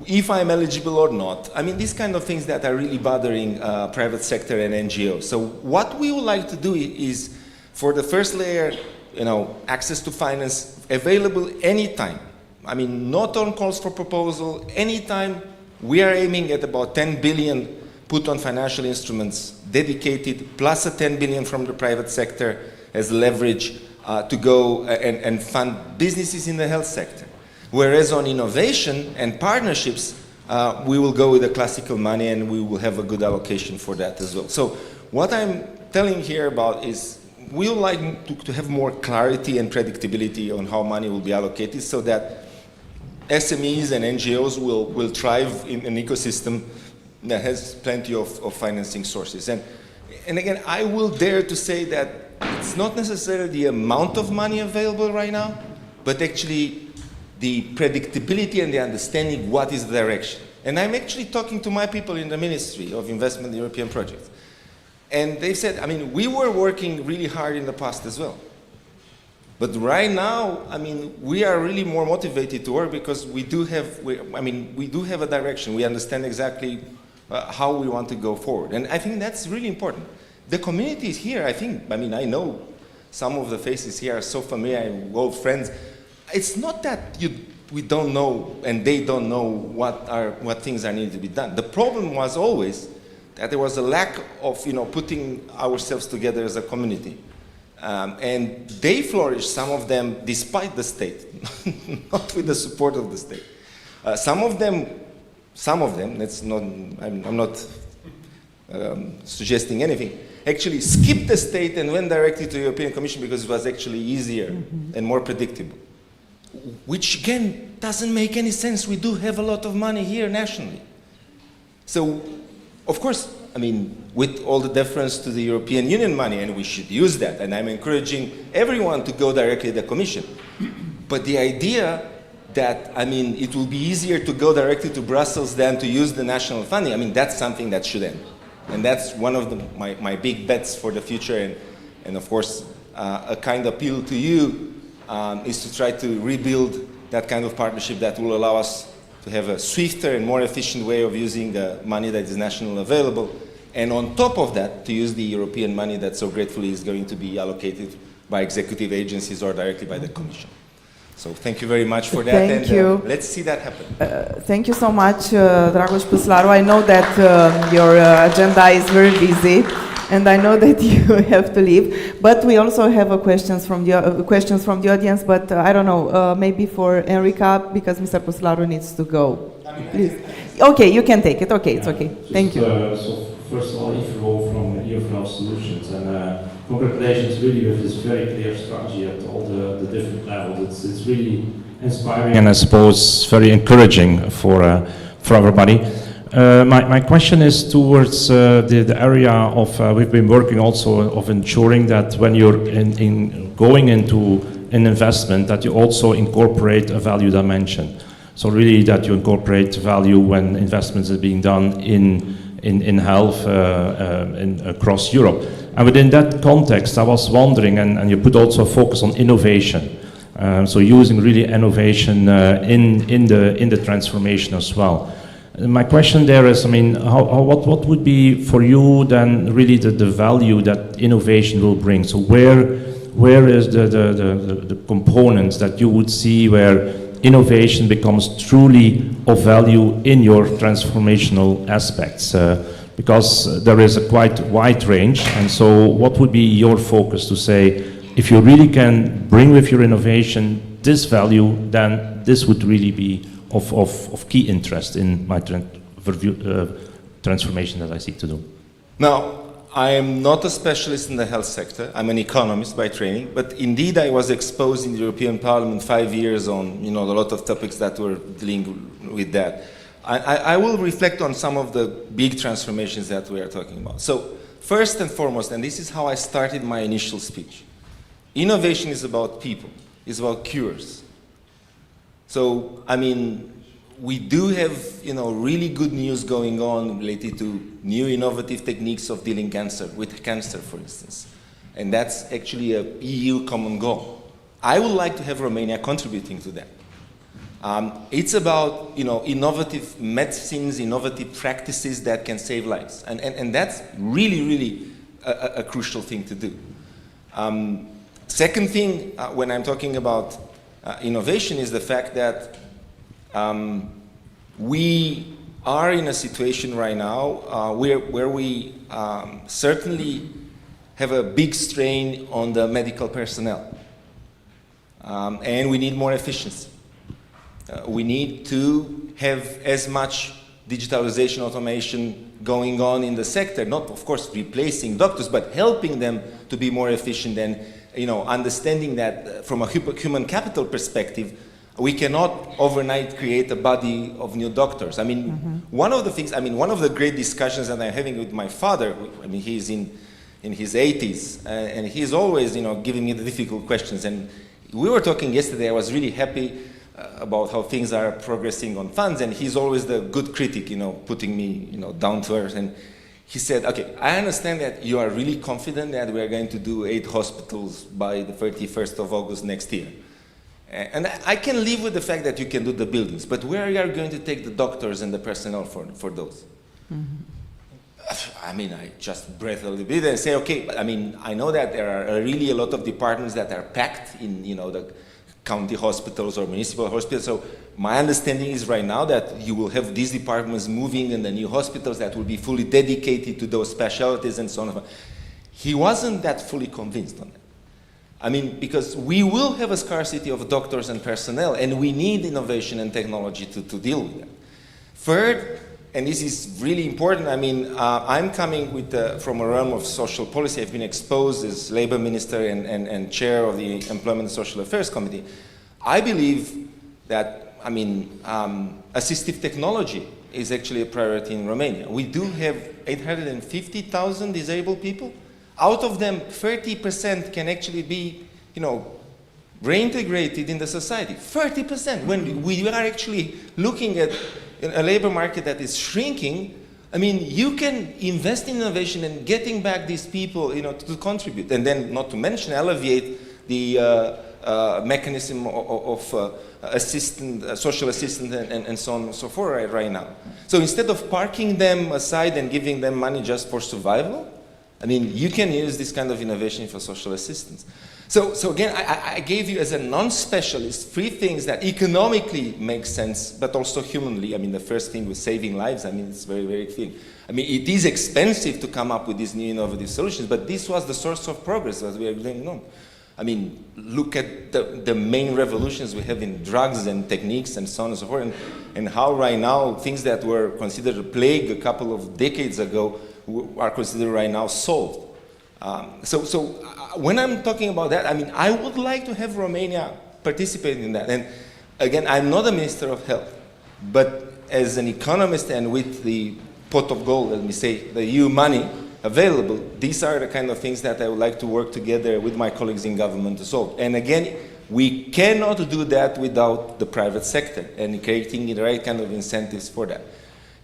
if I'm eligible or not. These kind of things that are really bothering private sector and NGOs. So what we would like to do is, for the first layer, access to finance available anytime. Not on calls for proposal, anytime. We are aiming at about 10 billion put on financial instruments dedicated, plus a 10 billion from the private sector as leverage to go and fund businesses in the health sector. Whereas on innovation and partnerships, we will go with the classical money and we will have a good allocation for that as well. So what I'm telling here about is we would like to have more clarity and predictability on how money will be allocated so that SMEs and NGOs will thrive in an ecosystem that has plenty of financing sources. And again, I will dare to say that it's not necessarily the amount of money available right now, but actually the predictability and the understanding what is the direction. And I'm actually talking to my people in the Ministry of Investment and European Projects. And they said, we were working really hard in the past as well. But right now, we are really more motivated to work because we do have a direction. We understand exactly how we want to go forward. And I think that's really important. The community is here, I think. I know some of the faces here are so familiar, old friends. It's not that we don't know and they don't know what things are needed to be done. The problem was always that there was a lack of putting ourselves together as a community. And they flourished, some of them, despite the state, not with the support of the state. Some of them, that's not, I'm not suggesting anything, actually skipped the state and went directly to the European Commission because it was actually easier and more predictable. Which again, doesn't make any sense. We do have a lot of money here nationally. So, of course, with all the deference to the European Union money, and we should use that, and I'm encouraging everyone to go directly to the Commission. But the idea that, it will be easier to go directly to Brussels than to use the national funding, that's something that should end. And that's one of my big bets for the future, and of course, a kind appeal to you is to try to rebuild that kind of partnership that will allow us to have a swifter and more efficient way of using the money that is nationally available, And on top of that, to use the European money that so gratefully is going to be allocated by executive agencies or directly by the Commission. So thank you very much for that. Thank you. Let's see that happen. Thank you so much, Dragoș Păslaru. I know that your agenda is very busy, and I know that you have to leave. But we also have questions from the audience. But I don't know, maybe for Enrica, because Mr. Păslaru needs to go. Please. Okay, you can take it. Okay, it's okay. Thank you. So first of all, Yves from EFL Solutions, and congratulations really with this very clear strategy at all the different levels. It's really inspiring and I suppose very encouraging for everybody. My question is towards the area of, we've been working also of ensuring that when you're going into an investment that you also incorporate a value dimension. So really that you incorporate value when investments are being done in health across Europe. And within that context, I was wondering, and you put also a focus on innovation. So using really innovation in the transformation as well. My question there is, I mean, what would be for you then really the value that innovation will bring? So where is the components that you would see where innovation becomes truly of value in your transformational aspects? Because there is a quite wide range, and so what would be your focus to say, if you really can bring with your innovation this value, then this would really be of key interest in my transformation that I seek to do? Now, I am not a specialist in the health sector. I'm an economist by training, but indeed I was exposed in the European Parliament 5 years on, a lot of topics that were dealing with that. I will reflect on some of the big transformations that we are talking about. So, first and foremost, and this is how I started my initial speech, innovation is about people, it's about cures. So, I mean, we do have, really good news going on related to new innovative techniques of dealing with cancer, for instance. And that's actually a EU common goal. I would like to have Romania contributing to that. It's about, innovative medicines, innovative practices that can save lives. And that's really, really a crucial thing to do. Second thing, when I'm talking about innovation, is the fact that we are in a situation right now where we certainly have a big strain on the medical personnel. And we need more efficiency. We need to have as much digitalization, automation going on in the sector, not of course replacing doctors, but helping them to be more efficient and understanding that from a human capital perspective, we cannot overnight create a body of new doctors. I mean, one of the great discussions that I'm having with my father, I mean, he's in his 80s, and he's always, giving me the difficult questions. And we were talking yesterday, I was really happy about how things are progressing on funds, and he's always the good critic, putting me, down to earth. And he said, okay, I understand that you are really confident that we are going to do 8 hospitals by the 31st of August next year. And I can live with the fact that you can do the buildings, but where are you going to take the doctors and the personnel for those? I mean, I just breathe a little bit and say, okay, but I mean, I know that there are really a lot of departments that are packed in, the county hospitals or municipal hospitals. So my understanding is right now that you will have these departments moving in the new hospitals that will be fully dedicated to those specialties and so on. He wasn't that fully convinced on that. I mean, because we will have a scarcity of doctors and personnel, and we need innovation and technology to deal with that. Third, and this is really important, I mean, I'm coming from a realm of social policy. I've been exposed as labor minister and chair of the Employment and Social Affairs Committee. I believe that, I mean, assistive technology is actually a priority in Romania. We do have 850,000 disabled people. Out of them, 30% can actually be, reintegrated in the society. 30%. When we are actually looking at a labor market that is shrinking, I mean, you can invest in innovation and getting back these people, to contribute. And then, not to mention, alleviate the mechanism of social assistance and so on and so forth right now. So instead of parking them aside and giving them money just for survival, I mean, you can use this kind of innovation for social assistance. So again, I gave you as a non-specialist 3 things that economically make sense, but also humanly. I mean, the first thing was saving lives. I mean, it's very, very clear. I mean, it is expensive to come up with these new innovative solutions, but this was the source of progress as we are going on. I mean, look at the main revolutions we have in drugs and techniques and so on and so forth, and how right now things that were considered a plague a couple of decades ago are considered right now solved. When I'm talking about that, I mean, I would like to have Romania participate in that. And again, I'm not a Minister of Health, but as an economist and with the pot of gold, let me say, the EU money available, these are the kind of things that I would like to work together with my colleagues in government to solve. And again, we cannot do that without the private sector and creating the right kind of incentives for that.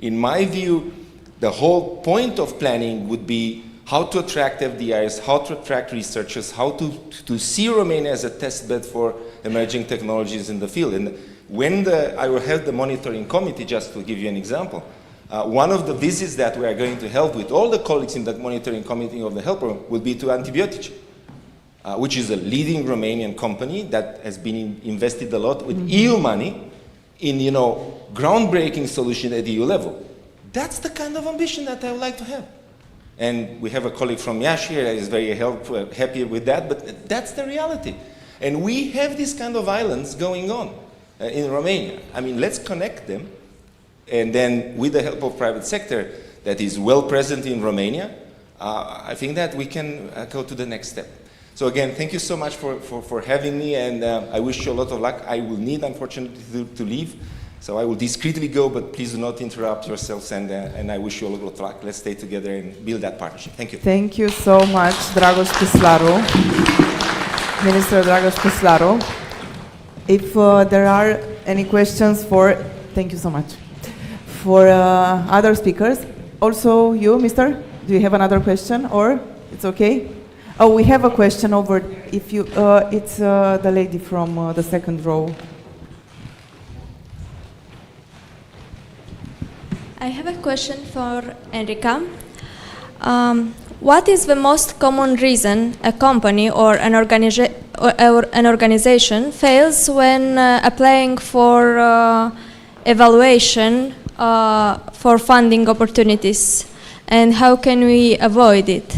In my view, the whole point of planning would be how to attract FDIs, how to attract researchers, how to see Romania as a test bed for emerging technologies in the field. And when I will have the monitoring committee, just to give you an example, one of the visits that we are going to help with all the colleagues in the monitoring committee of the health program will be to Antibiotice, which is a leading Romanian company that has been invested a lot with EU money in, groundbreaking solution at EU level. That's the kind of ambition that I would like to have. And we have a colleague from Iași here that is very happy with that, but that's the reality. And we have these kind of islands going on in Romania. I mean, let's connect them, and then with the help of private sector that is well present in Romania, I think that we can go to the next step. So again, thank you so much for having me, and I wish you a lot of luck. I will need, unfortunately, to leave. So I will discreetly go, but please do not interrupt yourselves, and I wish you a lot of luck. Let's stay together and build that partnership. Thank you. Thank you so much, Dragoș Pislaru, Minister Dragoș Pislaru. If there are any questions thank you so much, for other speakers. Also you, Mister, do you have another question, or it's okay? Oh, we have a question over, if you, it's the lady from the second row. I have a question for Enrica. What is the most common reason a company or an organization fails when applying for evaluation for funding opportunities, and how can we avoid it?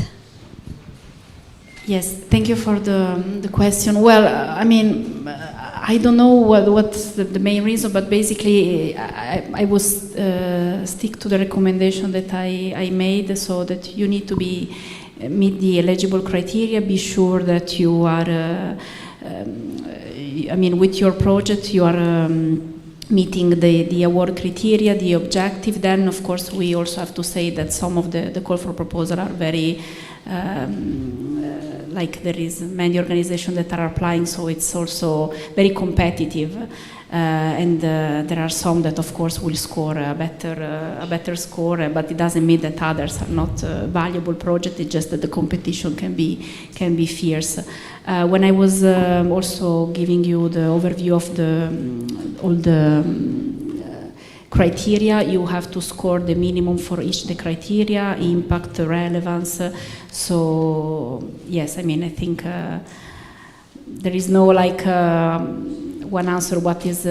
Yes, thank you for the question. Well, I mean, I don't know what's the main reason, but basically I will stick to the recommendation that I made, so that you need to meet the eligible criteria, be sure that you are, I mean, with your project you are meeting the award criteria, the objective. Then, of course, we also have to say that some of the call for proposal are very like there is many organizations that are applying, so it's also very competitive, and there are some that of course will score a better score, but it doesn't mean that others are not valuable projects. It's just that the competition can be fierce. When I was also giving you the overview of all the criteria, you have to score the minimum for each the criteria, impact, relevance. So yes, I mean, I think there is no like one answer what is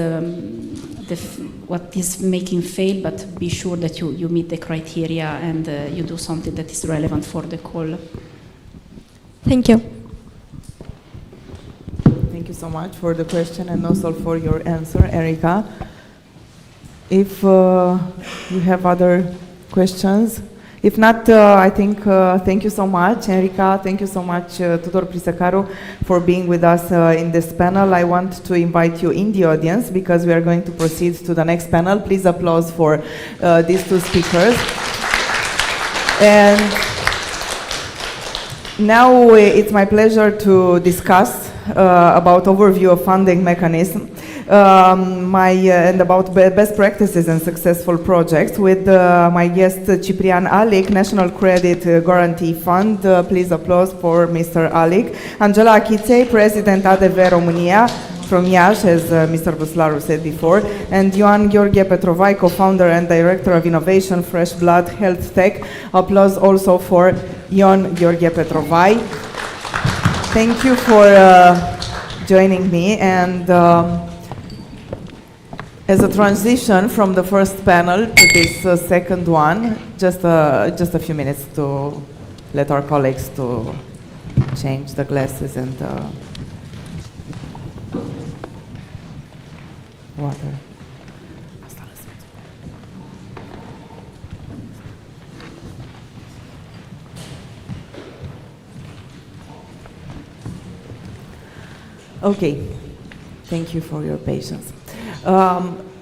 making fail, but be sure that you meet the criteria and you do something that is relevant for the call. Thank you. Thank you so much for the question and also for your answer, Erika. If you have other questions, if not, I think thank you so much, Enrica. Thank you so much, Tudor Prisăcaru, for being with us in this panel. I want to invite you in the audience because we are going to proceed to the next panel. Please applause for these two speakers. And now it's my pleasure to discuss about overview of funding mechanism. and about best practices and successful projects with my guest Ciprian Alic, National Credit Guarantee Fund. Please applause for Mr. Alic. Angela Achitei, President ADV România from Iași, as Mr. Puslaru said before, and Ioan Gheorghe Petrovai, co-founder and director of innovation, Fresh Blood Health Tech. Applause also for Ioan Gheorghe Petrovai. Thank you for joining me, and as a transition from the first panel to this second one, just a few minutes to let our colleagues to change the glasses and water. Okay, thank you for your patience.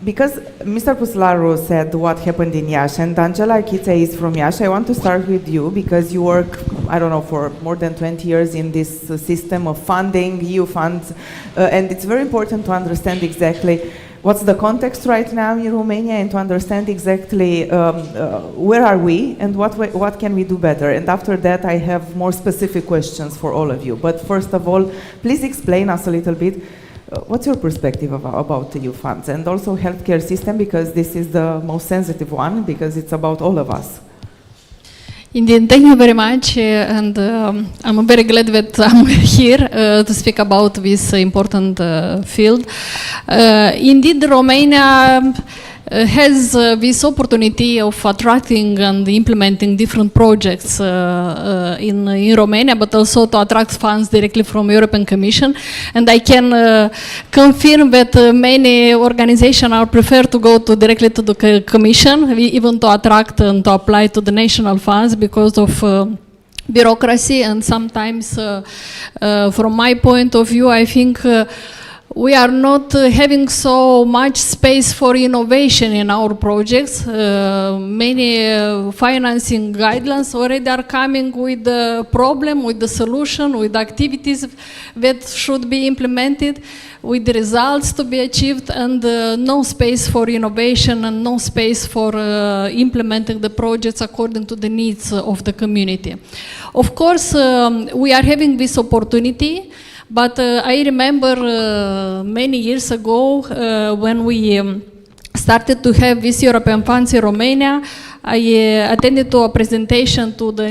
Because Mr. Puslaru said what happened in Iași, and Angela Achitei is from Iași, I want to start with you because you work, I don't know, for more than 20 years in this system of funding, EU funds, and it's very important to understand exactly what's the context right now in Romania and to understand exactly where are we and what can we do better. And after that, I have more specific questions for all of you. But first of all, please explain us a little bit what's your perspective about the EU funds and also healthcare system, because this is the most sensitive one because it's about all of us. Indeed, thank you very much, and I'm very glad that I'm here to speak about this important field. Indeed, Romania has this opportunity of attracting and implementing different projects in Romania, but also to attract funds directly from European Commission. And I can confirm that many organizations are prefer to go directly to the Commission, even to attract and to apply to the national funds because of bureaucracy. And sometimes, from my point of view, I think we are not having so much space for innovation in our projects. Many financing guidelines already are coming with the problem, with the solution, with activities that should be implemented, with the results to be achieved, and no space for innovation and no space for implementing the projects according to the needs of the community. Of course, we are having this opportunity. But I remember many years ago when we started to have these European funds in Romania, I attended to a presentation to the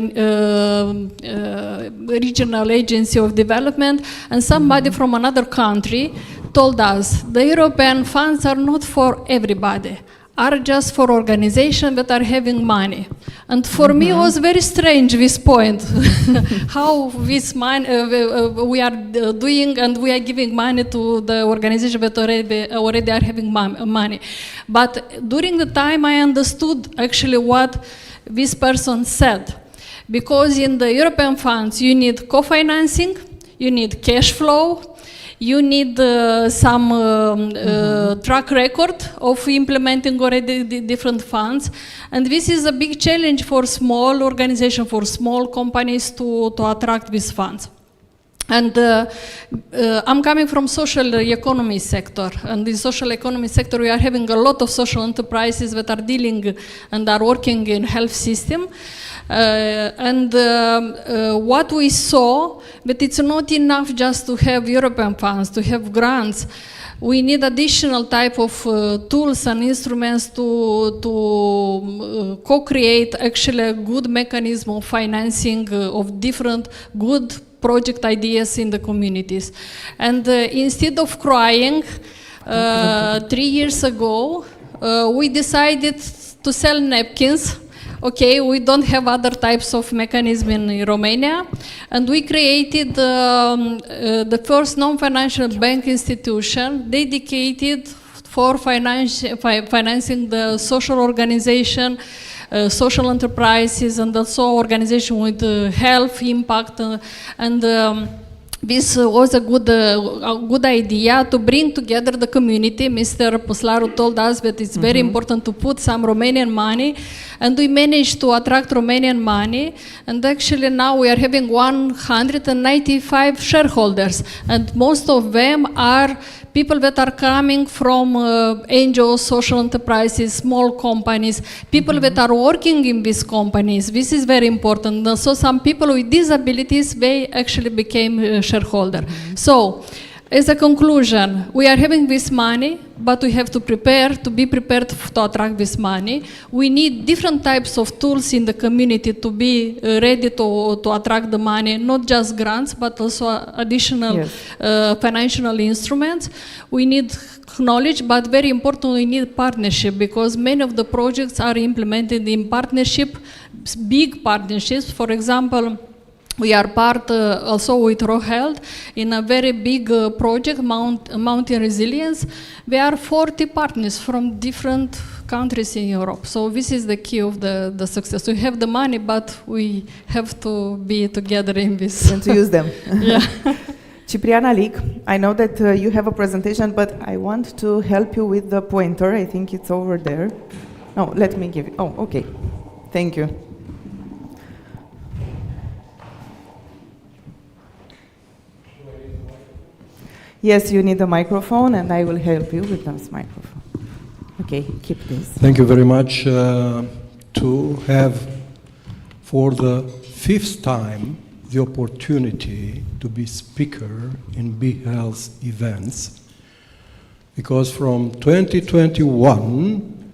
Regional Agency of Development, and somebody from another country told us the European funds are not for everybody, are just for organizations that are having money. And for me it was very strange, this point, how this money we are doing, and we are giving money to the organization that already are having money. But during the time I understood actually what this person said. Because in the European funds you need co-financing, you need cash flow, you need some track record of implementing already the different funds. And this is a big challenge for small organizations, for small companies to attract these funds. And I'm coming from social economy sector, and in the social economy sector we are having a lot of social enterprises that are dealing and are working in health system. What we saw, that it's not enough just to have European funds, to have grants. We need additional type of tools and instruments to co-create actually a good mechanism of financing of different good project ideas in the communities. And instead of crying, 3 years ago, we decided to sell napkins. Okay, we don't have other types of mechanism in Romania, and we created the first non-financial bank institution dedicated for financing the social organization, social enterprises, and also organization with health impact, this was a good idea to bring together the community. Mr. Puslaru told us that it's very important to put some Romanian money, and we managed to attract Romanian money, and actually now we are having 195 shareholders, and most of them are people that are coming from NGOs, social enterprises, small companies, people that are working in these companies. This is very important. So some people with disabilities, they actually became a shareholder. So, as a conclusion, we are having this money, but we have to be prepared to attract this money. We need different types of tools in the community to be ready to attract the money, not just grants, but also additional financial instruments. We need knowledge, but very important, we need partnership, because many of the projects are implemented in partnership, big partnerships. For example, we are part also with ROHEALTH in a very big project, Mountain Resilience. There are 40 partners from different countries in Europe. So this is the key of the success. We have the money, but we have to be together in this. And to use them. Yeah. Cipriana Lic, I know that you have a presentation, but I want to help you with the pointer. I think it's over there. No, let me give it. Oh, okay. Thank you. Yes, you need a microphone, and I will help you with this microphone. Okay, keep this. Thank you very much. To have, for the 5th time, the opportunity to be speaker in BEHEALTH events, because from 2021,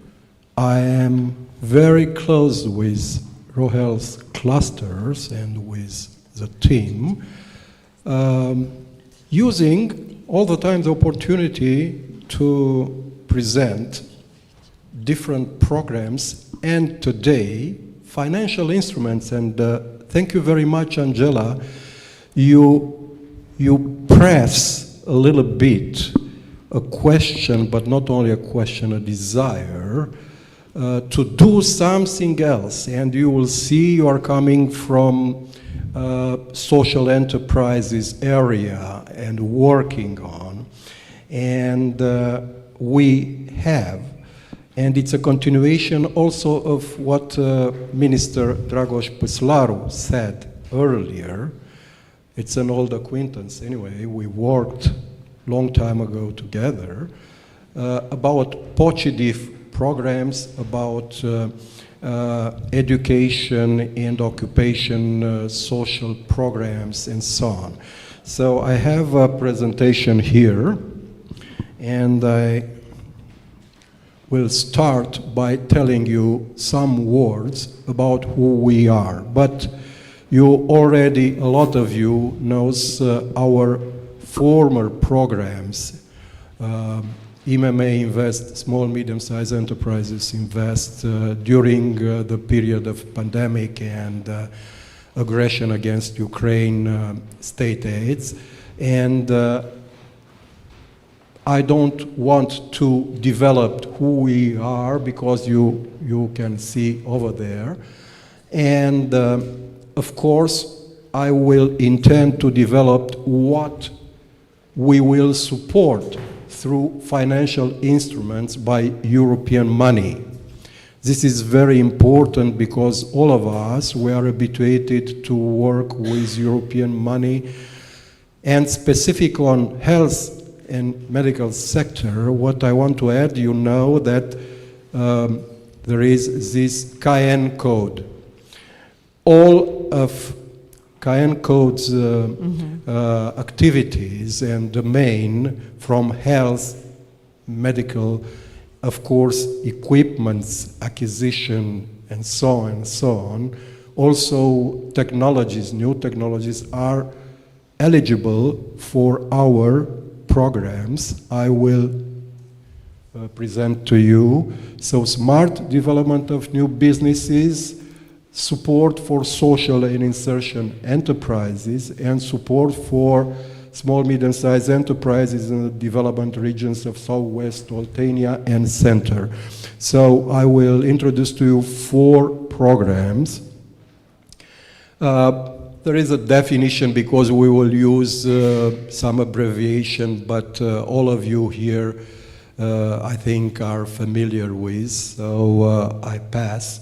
I am very close with ROHEALTH-Clusters and with the team, using all the time the opportunity to present different programs and today financial instruments. And thank you very much, Angela. You press a little bit a question, but not only a question, a desire to do something else. And you will see you are coming from social enterprises area and working on, and we have, and it's a continuation also of what Minister Dragoș Păslaru said earlier. It's an old acquaintance anyway. We worked long time ago together about POCIDIF programs, about education and occupation social programs and so on. So I have a presentation here, and I will start by telling you some words about who we are. But you already, a lot of you knows our former programs. MMA Invest, Small Medium-Sized Enterprises Invest, during the period of pandemic and aggression against Ukraine, state aids. And I don't want to develop who we are, because you can see over there. And of course, I will intend to develop what we will support through financial instruments by European money. This is very important because all of us, we are habituated to work with European money, and specific on health and medical sector. What I want to add, you know that there is this Cayenne Code. All of Cayenne Code's activities and domain, from health, medical, of course, equipments, acquisition, and so on, also technologies, new technologies are eligible for our programs. I will present to you. So smart development of new businesses, support for social and insertion enterprises, and support for small, medium-sized enterprises in the development regions of Southwest, Oltenia, and Center. So I will introduce to you 4 programs. There is a definition because we will use some abbreviation, but all of you here, I think, are familiar with, so I pass.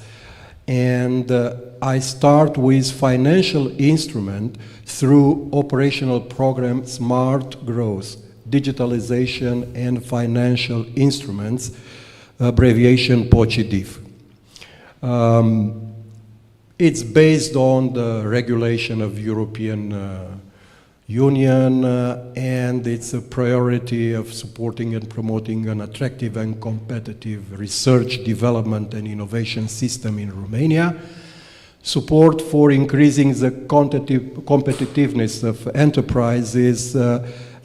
And I start with financial instrument through operational program Smart Growth. digitalization and financial instruments, abbreviation POCIDIF. It's based on the regulation of European Union, and it's a priority of supporting and promoting an attractive and competitive research, development and innovation system in Romania, support for increasing the competitiveness of enterprises,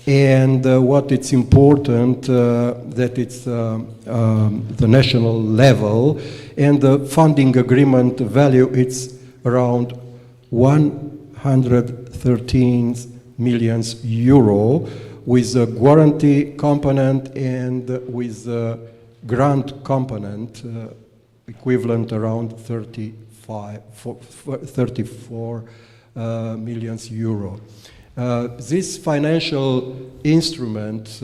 and what it's important that it's the national level, and the funding agreement value, it's around 113 million euro, with a guarantee component and with a grant component equivalent around 34 million euro. This financial instrument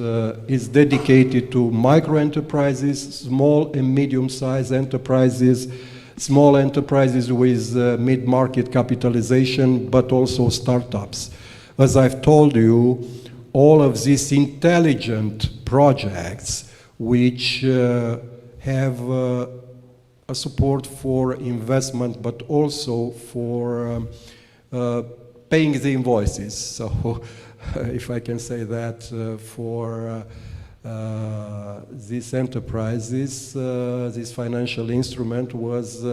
is dedicated to micro-enterprises, small and medium-sized enterprises, small enterprises with mid-market capitalization, but also startups. As I've told you, all of these intelligent projects which have a support for investment, but also for paying the invoices. So, if I can say that, for these enterprises, this financial instrument was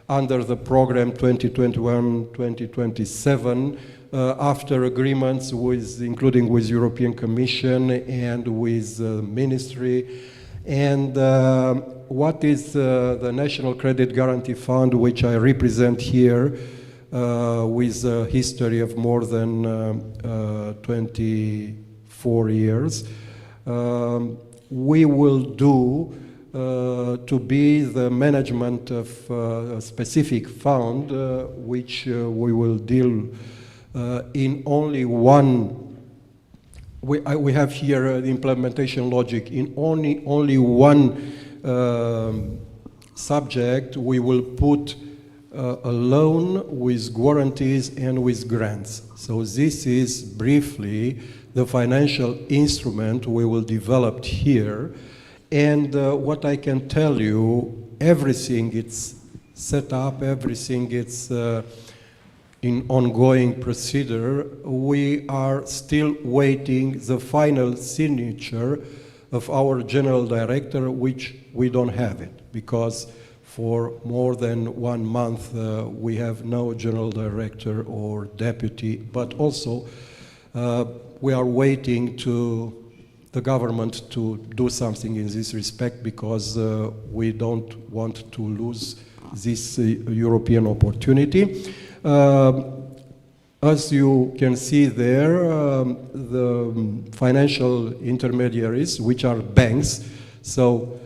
under the program 2021-2027, after agreements with, including with European Commission and with Ministry. And what is the National Credit Guarantee Fund, which I represent here, with a history of more than 24 years. We will do to be the management of a specific fund, which we will deal in only one. We have here the implementation logic. In only one subject, we will put a loan with guarantees and with grants. So this is briefly the financial instrument we will develop here. And what I can tell you, everything it's set up, everything it's in ongoing procedure. We are still waiting the final signature of our general director, which we don't have it, because for more than 1 month we have no general director or deputy, but also we are waiting to the government to do something in this respect, because we don't want to lose this European opportunity. As you can see there, the financial intermediaries, which are banks, so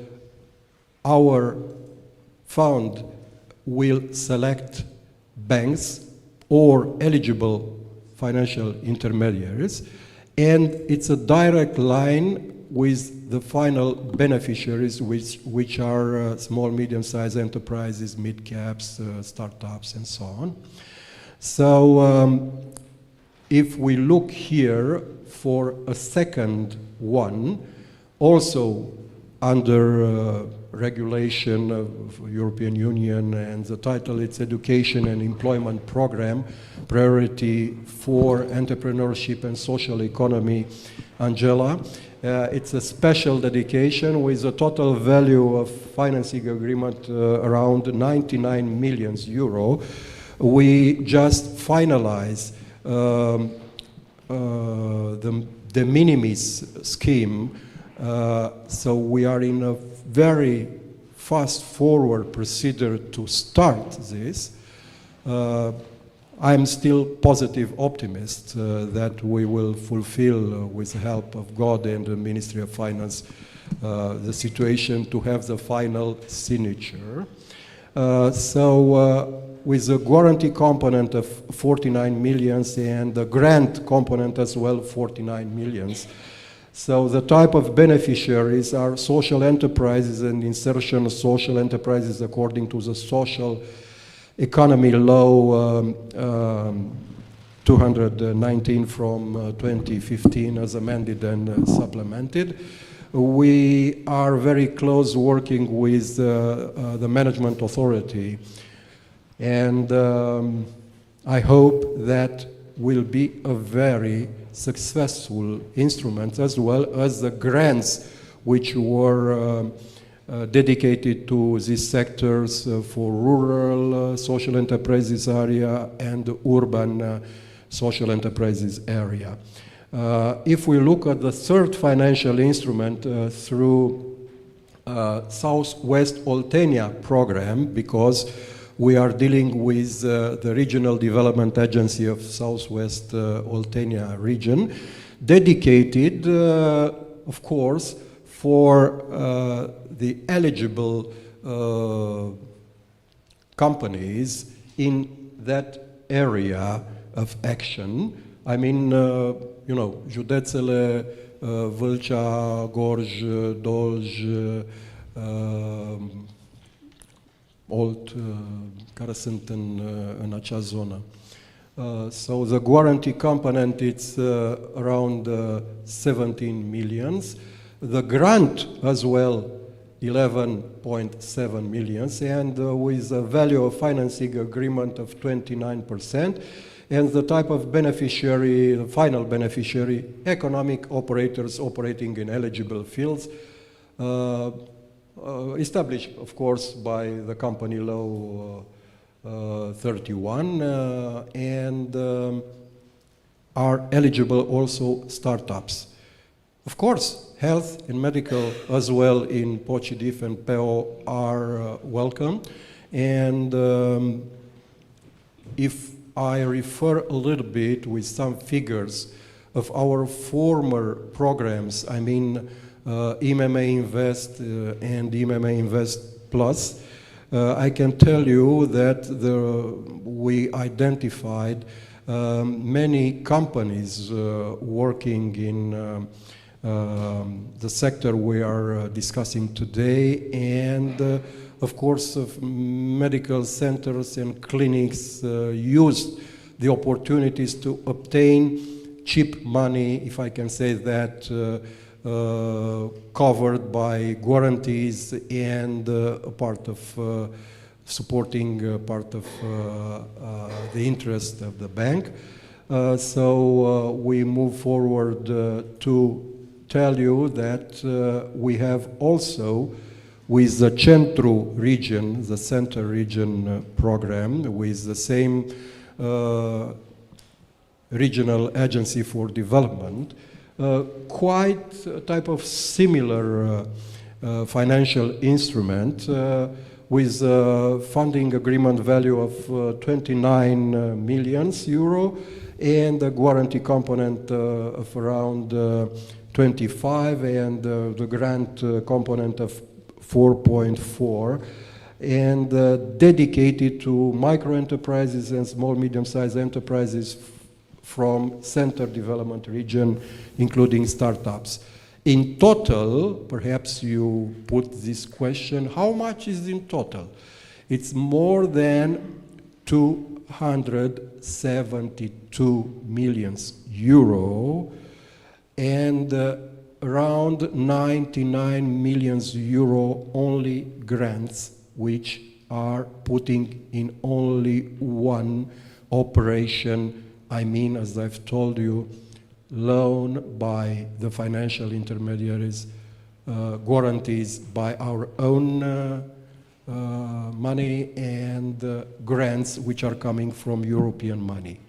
our fund will select banks or eligible financial intermediaries, and it's a direct line with the final beneficiaries, which are small, medium-sized enterprises, mid-caps, startups, and so on. So if we look here for a second one, also under regulation of European Union, and the title it's Education and Employment Program, Priority for Entrepreneurship and Social Economy, Angela. It's a special dedication with a total value of financing agreement around 99 million euro. We just finalized the de minimis scheme, so we are in a very fast forward procedure to start this. I'm still positive optimist that we will fulfill, with the help of God and the Ministry of Finance, the situation to have the final signature. With a guarantee component of 49 million and the grant component as well, 49 million. So the type of beneficiaries are social enterprises and insertion of social enterprises according to the social economy law 219 from 2015 as amended and supplemented. We are very close working with the management authority, and I hope that will be a very successful instrument, as well as the grants which were dedicated to these sectors for rural social enterprises area and urban social enterprises area. If we look at the third financial instrument through Southwest Oltenia program, because we are dealing with the Regional Development Agency of Southwest Oltenia region, dedicated, of course, for the eligible companies in that area of action. I mean, you know, județele Vâlcea, Gorj, Dolj, Olt, care sunt în acea zonă. So the guarantee component, it's around 17 millions. The grant as well, 11.7 millions, and with a value of financing agreement of 29%. And the type of beneficiary, the final beneficiary, economic operators operating in eligible fields, established, of course, by the company law 31, and are eligible also startups. Of course, health and medical as well in POCIDIF and PEO are welcome. And if I refer a little bit with some figures of our former programs, I mean MMA Invest and MMA Invest Plus, I can tell you that we identified many companies working in the sector we are discussing today, and of course, medical centers and clinics used the opportunities to obtain cheap money, if I can say that, covered by guarantees and a part of supporting part of the interest of the bank. So we move forward to tell you that we have also, with the Centru region, the Center region program, with the same regional agency for development, quite a type of similar financial instrument with a funding agreement value of 29 million euro and a guarantee component of around 25 and the grant component of 4.4, and dedicated to micro enterprises and small medium-sized enterprises from Center Development Region, including startups. In total, perhaps you put this question, how much is in total? It's more than 272 million euro, and around 99 million euro only grants, which are putting in only one operation. I mean, as I've told you, loan by the financial intermediaries, guarantees by our own money, and grants which are coming from European money.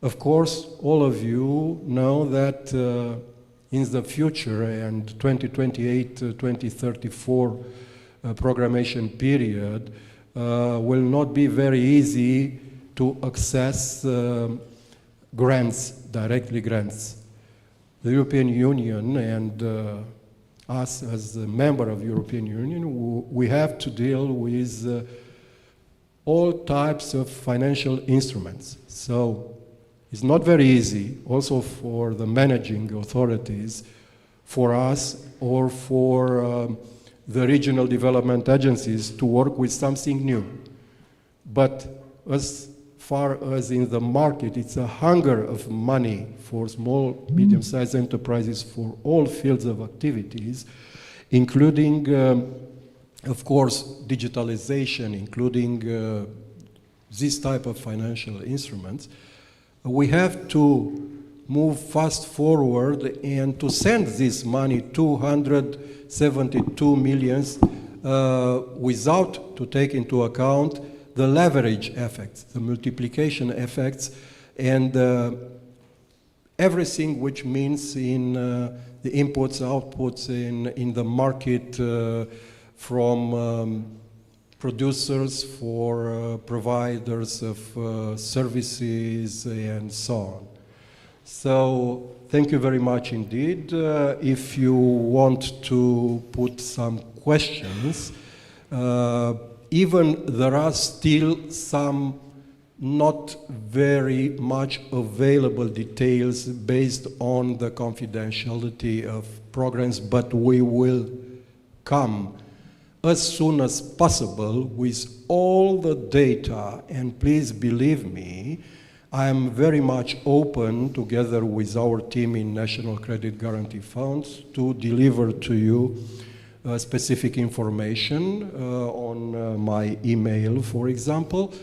Of course, all of you know that in the future and 2028-2034 programmation period will not be very easy to access grants, directly grants. The European Union and us as a member of the European Union, we have to deal with all types of financial instruments. So it's not very easy also for the managing authorities, for us or for the regional development agencies to work with something new. But as far as in the market, it's a hunger of money for small, medium-sized enterprises for all fields of activities, including, of course, digitalization, including this type of financial instruments. We have to move fast forward and to send this money, 272 millions, without to take into account the leverage effects, the multiplication effects, and everything which means in the inputs, outputs in the market from producers for providers of services and so on. So thank you very much indeed. If you want to put some questions, even there are still some not very much available details based on the confidentiality of programs, but we will come as soon as possible with all the data, and please believe me, I am very much open, together with our team in National Credit Guarantee Funds, to deliver to you specific information on my email, for example.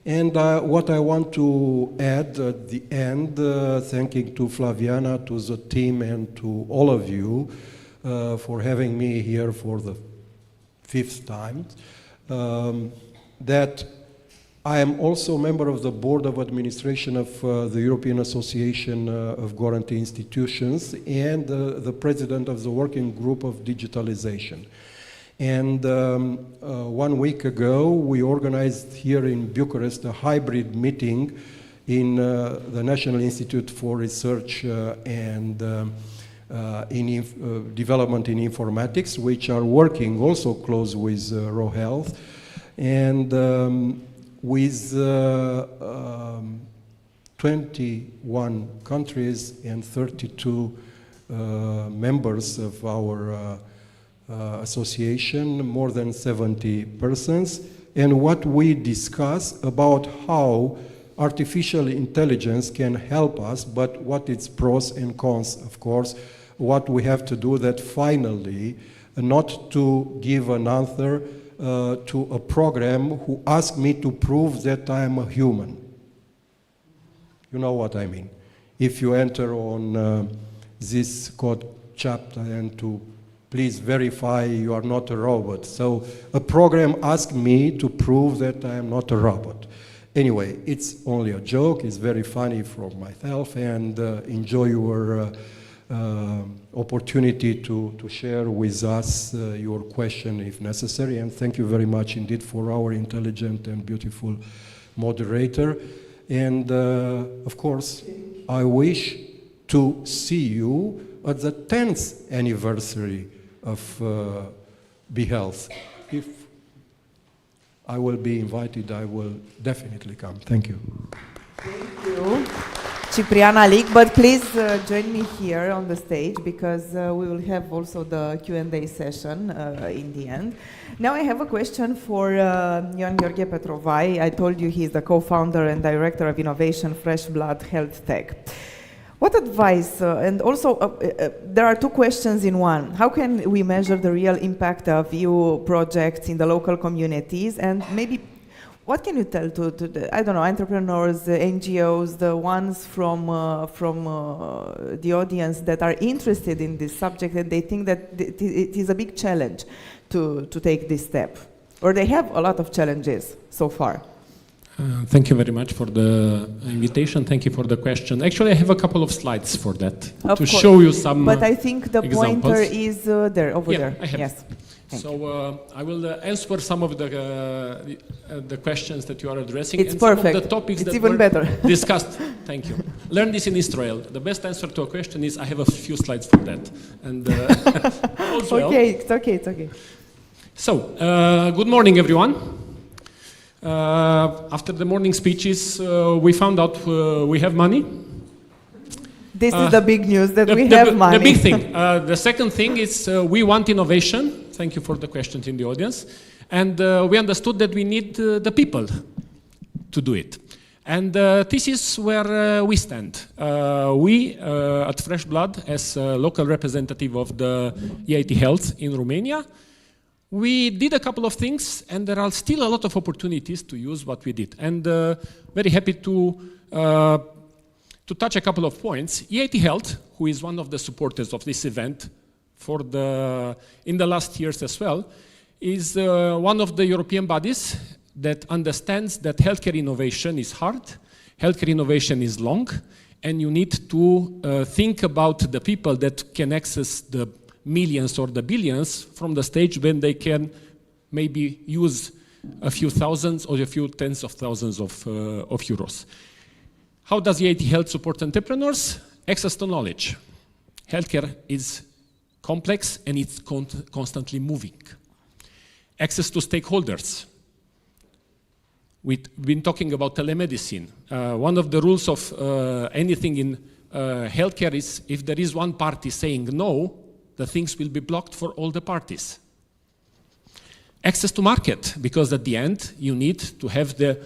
And what I want to add at the end, thanking to Flaviana, to the team, and to all of you for having me here for the 5th time, that I am also a member of the Board of Administration of the European Association of Guarantee Institutions and the President of the Working Group of Digitalization. And 1 week ago, we organized here in Bucharest a hybrid meeting in the National Institute for Research and Development in Informatics, which are working also close with ROHEALTH. And with 21 countries and 32 members of our association, more than 70 persons, and what we discuss about how artificial intelligence can help us, but what its pros and cons, of course, what we have to do that finally, not to give an answer to a program who asked me to prove that I am a human. You know what I mean. If you enter on this code chapter and to please verify you are not a robot. So a program asked me to prove that I am not a robot. Anyway, it's only a joke. It's very funny for myself, and enjoy your opportunity to share with us your question if necessary. And thank you very much indeed for our intelligent and beautiful moderator. And of course, I wish to see you at the 10th anniversary of BEHEALTH. If I will be invited, I will definitely come. Thank you. Thank you, Cipriana Lic, but please join me here on the stage because we will have also the Q&A session in the end. Now I have a question for Ioan Gheorghe Petrovai. I told you he's the co-founder and director of innovation Fresh Blood Health Tech. What advice, and also there are 2 questions in one. How can we measure the real impact of EU projects in the local communities, and maybe what can you tell to the, I don't know, entrepreneurs, NGOs, the ones from the audience that are interested in this subject and they think that it is a big challenge to take this step, or they have a lot of challenges so far? Thank you very much for the invitation. Thank you for the question. Actually, I have a couple of slides for that to show you some But I think the examples. pointer is there, over there. I have. Yes. So I will answer some of the questions that you are addressing. It's and perfect. Some of the topics it's that even were better. discussed. Thank you. Learn this in Israel. The best answer to a question is I have a few slides for that. And okay, it's okay, it's okay. So, good morning, everyone. After the morning speeches, we found out we have money. This is the big news, that we have money. The big thing. The second thing is we want innovation. Thank you for the questions in the audience. And we understood that we need the people to do it. And this is where we stand. We at Fresh Blood, as a local representative of the EIT Health in Romania, we did a couple of things, and there are still a lot of opportunities to use what we did. And very happy to touch a couple of points. EIT Health, who is one of the supporters of this event in the last years as well, is one of the European bodies that understands that healthcare innovation is hard, healthcare innovation is long, and you need to think about the people that can access the millions or the billions from the stage when they can maybe use a few thousands or a few tens of thousands of euros. How does EIT Health support entrepreneurs? Access to knowledge. Healthcare is complex and it's constantly moving. Access to stakeholders. We've been talking about telemedicine. One of the rules of anything in healthcare is if there is one party saying no, the things will be blocked for all the parties. Access to market, because at the end you need to have the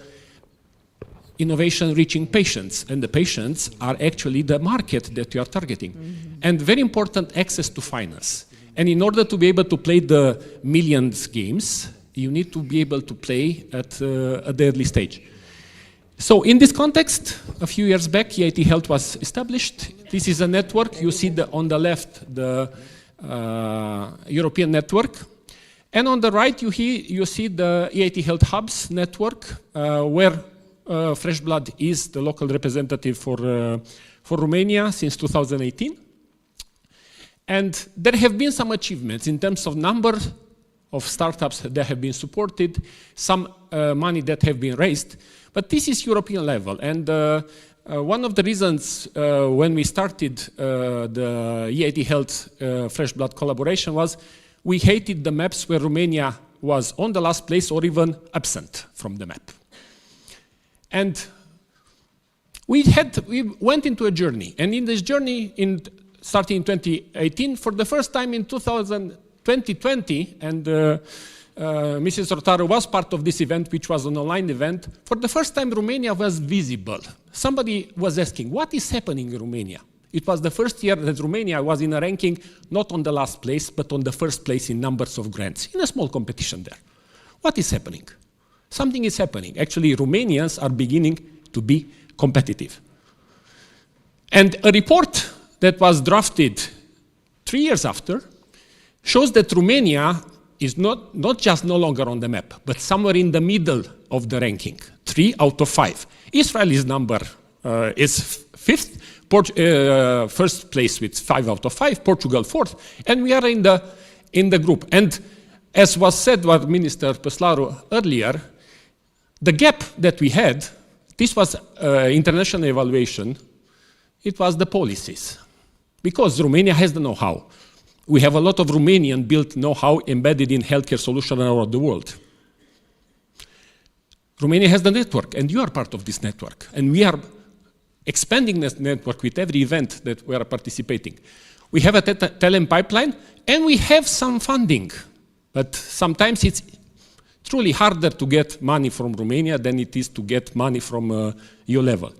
innovation reaching patients, and the patients are actually the market that you are targeting. And very important, access to finance. And in order to be able to play the millions games, you need to be able to play at the early stage. So in this context, a few years back, EIT Health was established. This is a network. You see on the left the European network. And on the right, you see the EIT Health Hubs network, where Fresh Blood is the local representative for Romania since 2018. And there have been some achievements in terms of number of startups that have been supported, some money that have been raised, but this is European level. And one of the reasons when we started the EIT Health Fresh Blood collaboration was we hated the maps where Romania was on the last place or even absent from the map. And we went into a journey, and in this journey, starting in 2018, for the first time in 2020, and Mrs. Rotaro was part of this event, which was an online event. For the first time, Romania was visible. Somebody was asking, what is happening in Romania? It was the first year that Romania was in a ranking, not on the last place, but on the first place in numbers of grants, in a small competition there. What is happening? Something is happening. Actually, Romanians are beginning to be competitive. And a report that was drafted 3 years after shows that Romania is not just no longer on the map, but somewhere in the middle of the ranking, 3 out of 5. Israel's number is 5th, first place with 5 out of 5, Portugal 4th, and we are in the group. And as was said by Minister Păslaru earlier, the gap that we had, this was international evaluation, it was the policies. Because Romania has the know-how. We have a lot of Romanian-built know-how embedded in healthcare solutions around the world. Romania has the network, and you are part of this network. And we are expanding this network with every event that we are participating. We have a talent pipeline, and we have some funding. But sometimes it's truly harder to get money from Romania than it is to get money from your level.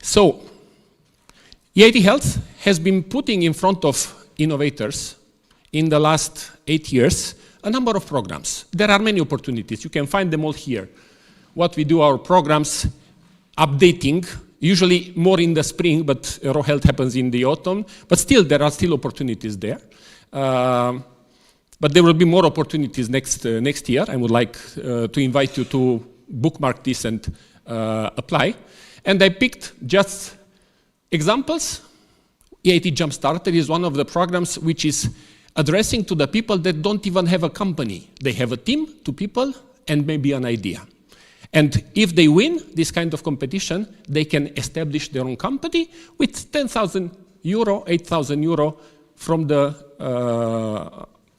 So, EIT Health has been putting in front of innovators in the last 8 years a number of programs. There are many opportunities. You can find them all here. What we do, our programs, updating, usually more in the spring, but ROHEALTH happens in the autumn. But still, there are still opportunities there. But there will be more opportunities next year. I would like to invite you to bookmark this and apply. And I picked just examples. EIT Jumpstarter is one of the programs which is addressing to the people that don't even have a company. They have a team, 2 people, and maybe an idea. And if they win this kind of competition, they can establish their own company with 10,000 euro, 8,000 euro from the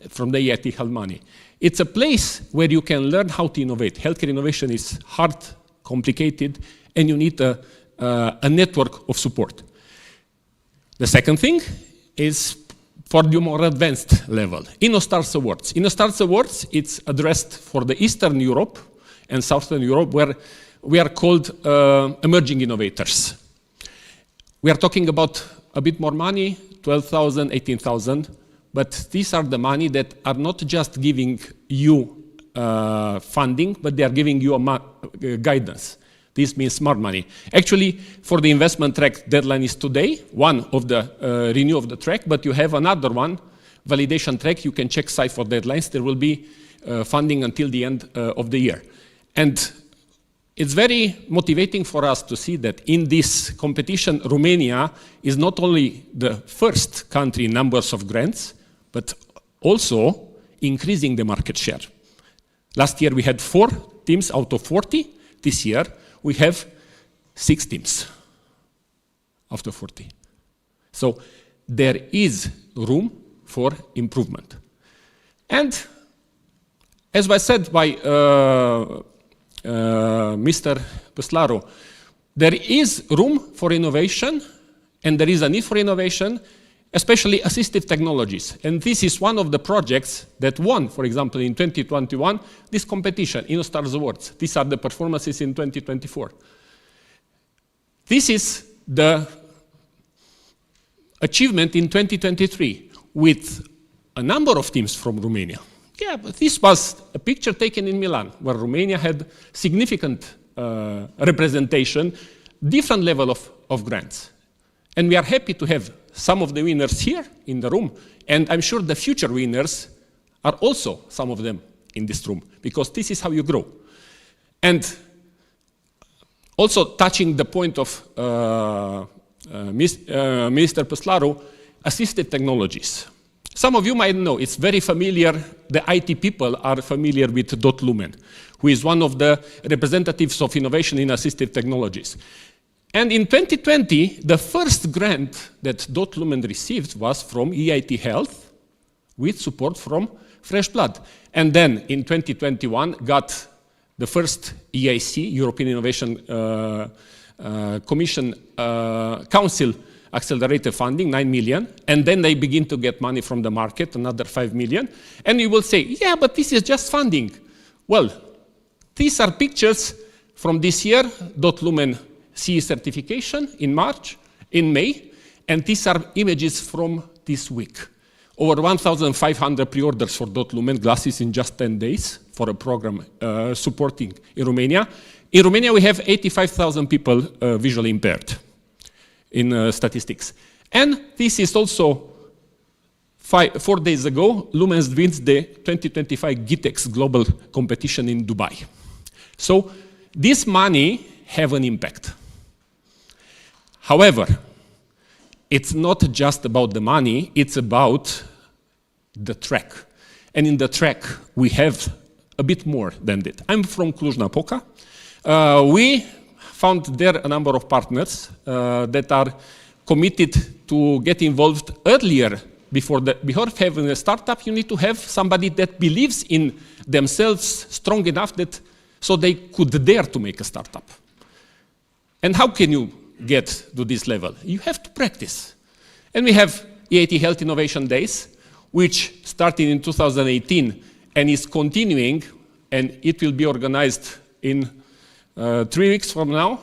EIT Health money. It's a place where you can learn how to innovate. Healthcare innovation is hard, complicated, and you need a network of support. The second thing is for the more advanced level. InnoStars Awards. InnoStars Awards, it's addressed for the Eastern Europe and Southern Europe, where we are called emerging innovators. We are talking about a bit more money, 12,000, 18,000, but these are the money that are not just giving you funding, but they are giving you guidance. This means smart money. Actually, for the investment track, deadline is today, one of the renew of the track, but you have another one, validation track. You can check site for deadlines. There will be funding until the end of the year. And it's very motivating for us to see that in this competition, Romania is not only the first country in numbers of grants, but also increasing the market share. Last year we had 4 teams out of 40. This year we have 6 teams out of 40. So there is room for improvement. And as was said by Mr. Păslaru, there is room for innovation and there is a need for innovation, especially assistive technologies. And this is one of the projects that won, for example, in 2021, this competition, InnoStars Awards. These are the performances in 2024. This is the achievement in 2023 with a number of teams from Romania. Yeah, but this was a picture taken in Milan, where Romania had significant representation, different level of grants. And we are happy to have some of the winners here in the room, and I'm sure the future winners are also some of them in this room, because this is how you grow. And also touching the point of Minister Păslaru, assistive technologies. Some of you might know, it's very familiar, the IT people are familiar with Dot Lumen, who is one of the representatives of innovation in assistive technologies. And in 2020, the first grant that Dot Lumen received was from EIT Health, with support from Fresh Blood. And then in 2021, got the first EIC, European Innovation Commission Council accelerator funding, 9 million, and then they begin to get money from the market, another 5 million, and you will say, yeah, but this is just funding. Well, these are pictures from this year, Dot Lumen CE certification in May, and these are images from this week. Over 1,500 pre-orders for Dot Lumen glasses in just 10 days for a program supporting in Romania. In Romania, we have 85,000 people visually impaired in statistics. And this is also 4 days ago, Lumens wins the 2025 GITEX global competition in Dubai. So this money have an impact. However, it's not just about the money, it's about the track. And in the track, we have a bit more than that. I'm from Cluj-Napoca. We found there a number of partners that are committed to get involved earlier. Before having a startup, you need to have somebody that believes in themselves strong enough that so they could dare to make a startup. And how can you get to this level? You have to practice. And we have EIT Health Innovation Days, which started in 2018 and is continuing, and it will be organized in 3 weeks from now.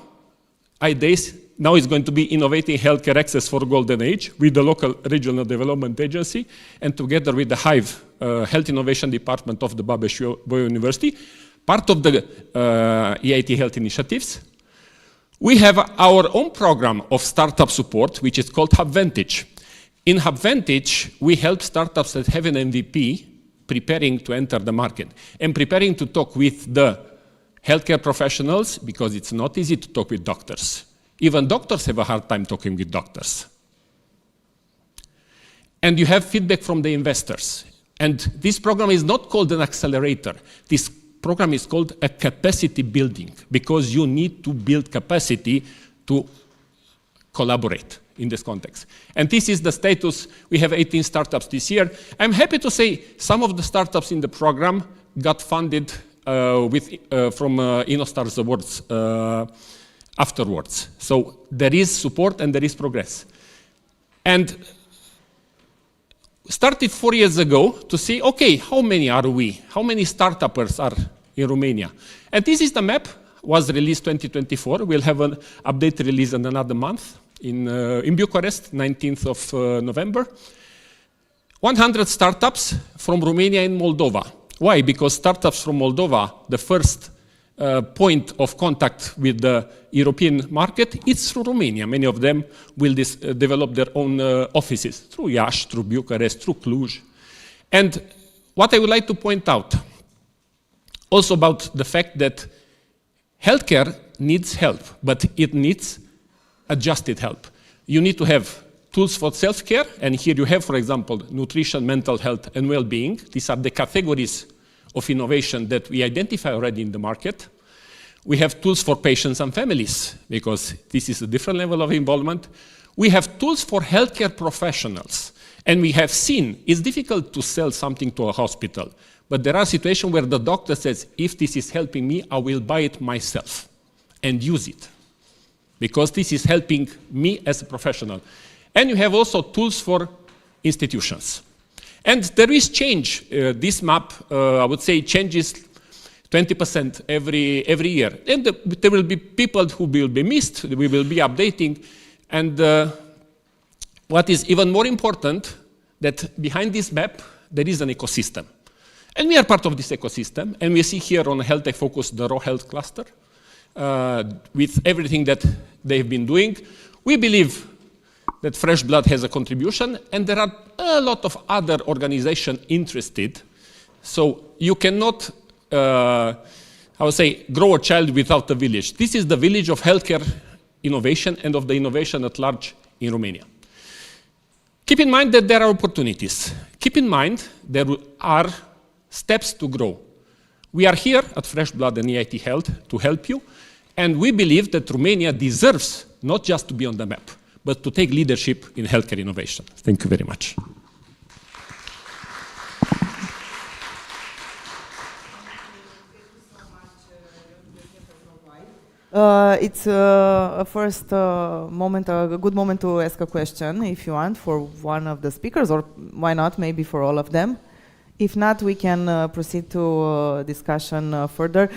iDays. Now it's going to be Innovating Healthcare Access for Golden Age with the local regional development agency and together with the HIVE Health Innovation Department of the Babeș-Bolyai University, part of the EIT Health initiatives. We have our own program of startup support, which is called HubVantage. In HubVantage, we help startups that have an MVP preparing to enter the market and preparing to talk with the healthcare professionals, because it's not easy to talk with doctors. Even doctors have a hard time talking with doctors. And you have feedback from the investors. And this program is not called an accelerator. This program is called a capacity building, because you need to build capacity to collaborate in this context. And this is the status. We have 18 startups this year. I'm happy to say some of the startups in the program got funded from InnoStars Awards afterwards. So there is support and there is progress. And started 4 years ago to see, okay, how many are we? How many startuppers are in Romania? And this is the map was released 2024. We'll have an update release in another month in Bucharest, 19th of November. 100 startups from Romania and Moldova. Why? Because startups from Moldova, the first point of contact with the European market, it's through Romania. Many of them will develop their own offices through Iași, through Bucharest, through Cluj. And what I would like to point out also about the fact that healthcare needs help, but it needs adjusted help. You need to have tools for self-care, and here you have, for example, nutrition, mental health, and well-being. These are the categories of innovation that we identify already in the market. We have tools for patients and families, because this is a different level of involvement. We have tools for healthcare professionals, and we have seen it's difficult to sell something to a hospital, but there are situations where the doctor says, if this is helping me, I will buy it myself and use it, because this is helping me as a professional. And you have also tools for institutions. And there is change. This map, I would say, changes 20% every year. And there will be people who will be missed, we will be updating. And what is even more important, that behind this map, there is an ecosystem. And we are part of this ecosystem, and we see here on Health Tech Focus the ROHEALTH-Cluster, with everything that they've been doing. We believe that Fresh Blood has a contribution, and there are a lot of other organizations interested. So you cannot, I would say, grow a child without a village. This is the village of healthcare innovation and of the innovation at large in Romania. Keep in mind that there are opportunities. Keep in mind there are steps to grow. We are here at Fresh Blood and EIT Health to help you, and we believe that Romania deserves not just to be on the map, but to take leadership in healthcare innovation. Thank you very much. It's a first moment, a good moment to ask a question, if you want, for one of the speakers, or why not, maybe for all of them. If not, we can proceed to discussion further.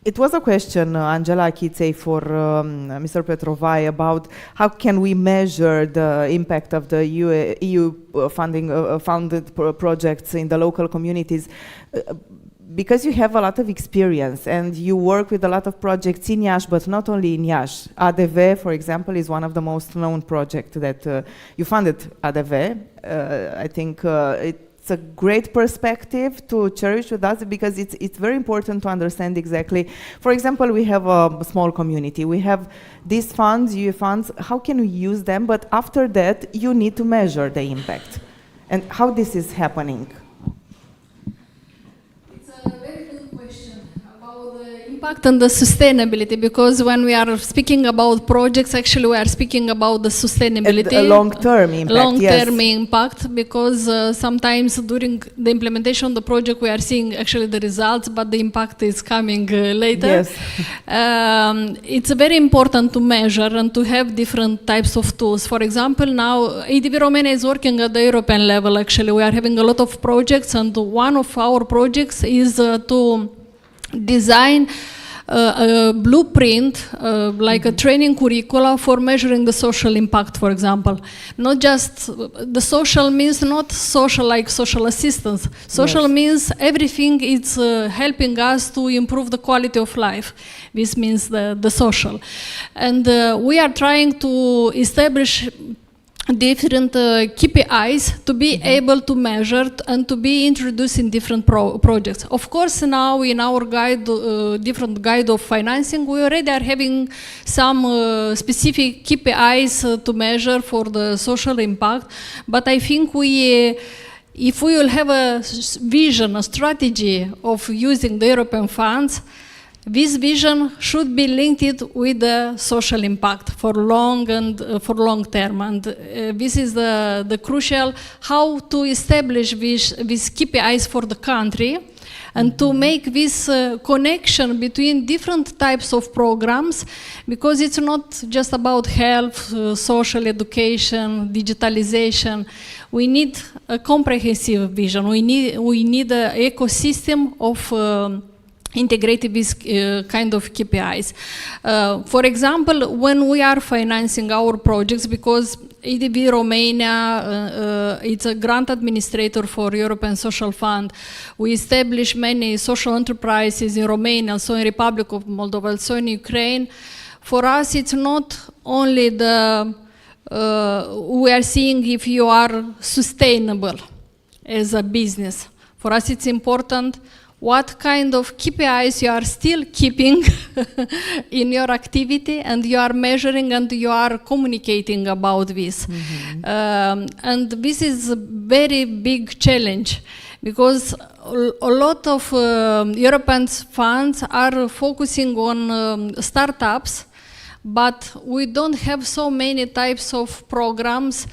It was a question, Angela Achitei, for Mr. Petrovai, about how can we measure the impact of the EU funded projects in the local communities. Because you have a lot of experience and you work with a lot of projects in Iași, but not only in Iași. ADV, for example, is one of the most known projects that you funded. ADV. I think it's a great perspective to cherish with us, because it's very important to understand exactly. For example, we have a small community. We have these funds, EU funds. How can we use them? But after that, you need to measure the impact and how this is happening. Impact and the sustainability, because when we are speaking about projects, actually we are speaking about the sustainability. Long-term impact, long-term impact, because sometimes during the implementation of the project we are seeing actually the results, but the impact is coming later. Yes. It's very important to measure and to have different types of tools. For example, now ADV Romania is working at the European level. Actually, we are having a lot of projects, and one of our projects is to design a blueprint, like a training curricula for measuring the social impact, for example. Not just the social means not social like social assistance. Social means everything is helping us to improve the quality of life. This means the social. And we are trying to establish different KPIs to be able to measure and to be introduced in different projects. Of course, now in our guide, different guide of financing, we already are having some specific KPIs to measure for the social impact. But I think if we will have a vision, a strategy of using the European funds, this vision should be linked with the social impact for long term, and this is the crucial how to establish these KPIs for the country, and to make this connection between different types of programs, because it's not just about health, social education, digitalization. We need a comprehensive vision. We need an ecosystem of integrated with kind of KPIs. For example, when we are financing our projects, because EDB Romania, it's a grant administrator for European Social Fund. We establish many social enterprises in Romania, also in Republic of Moldova, also in Ukraine. For us, it's not only we are seeing if you are sustainable as a business. For us, it's important what kind of KPIs you are still keeping in your activity, and you are measuring and you are communicating about this. And this is a very big challenge, because a lot of European funds are focusing on startups, but we don't have so many types of programs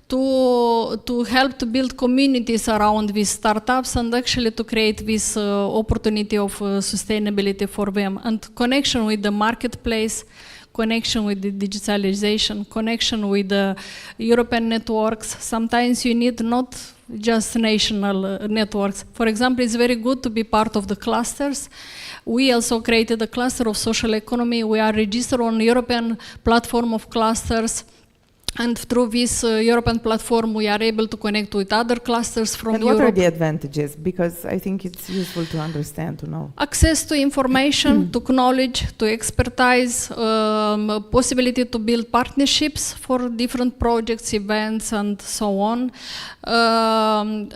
to help to build communities around these startups and actually to create this opportunity of sustainability for them, and connection with the marketplace, connection with the digitalization, connection with the European networks. Sometimes you need not just national networks. For example, it's very good to be part of the clusters. We also created a cluster of social economy. We are registered on European platform of clusters. And through this European platform, we are able to connect with other clusters from Europe. And what are the advantages? Because I think it's useful to understand, to know. Access to information, to knowledge, to expertise, possibility to build partnerships for different projects, events, and so on.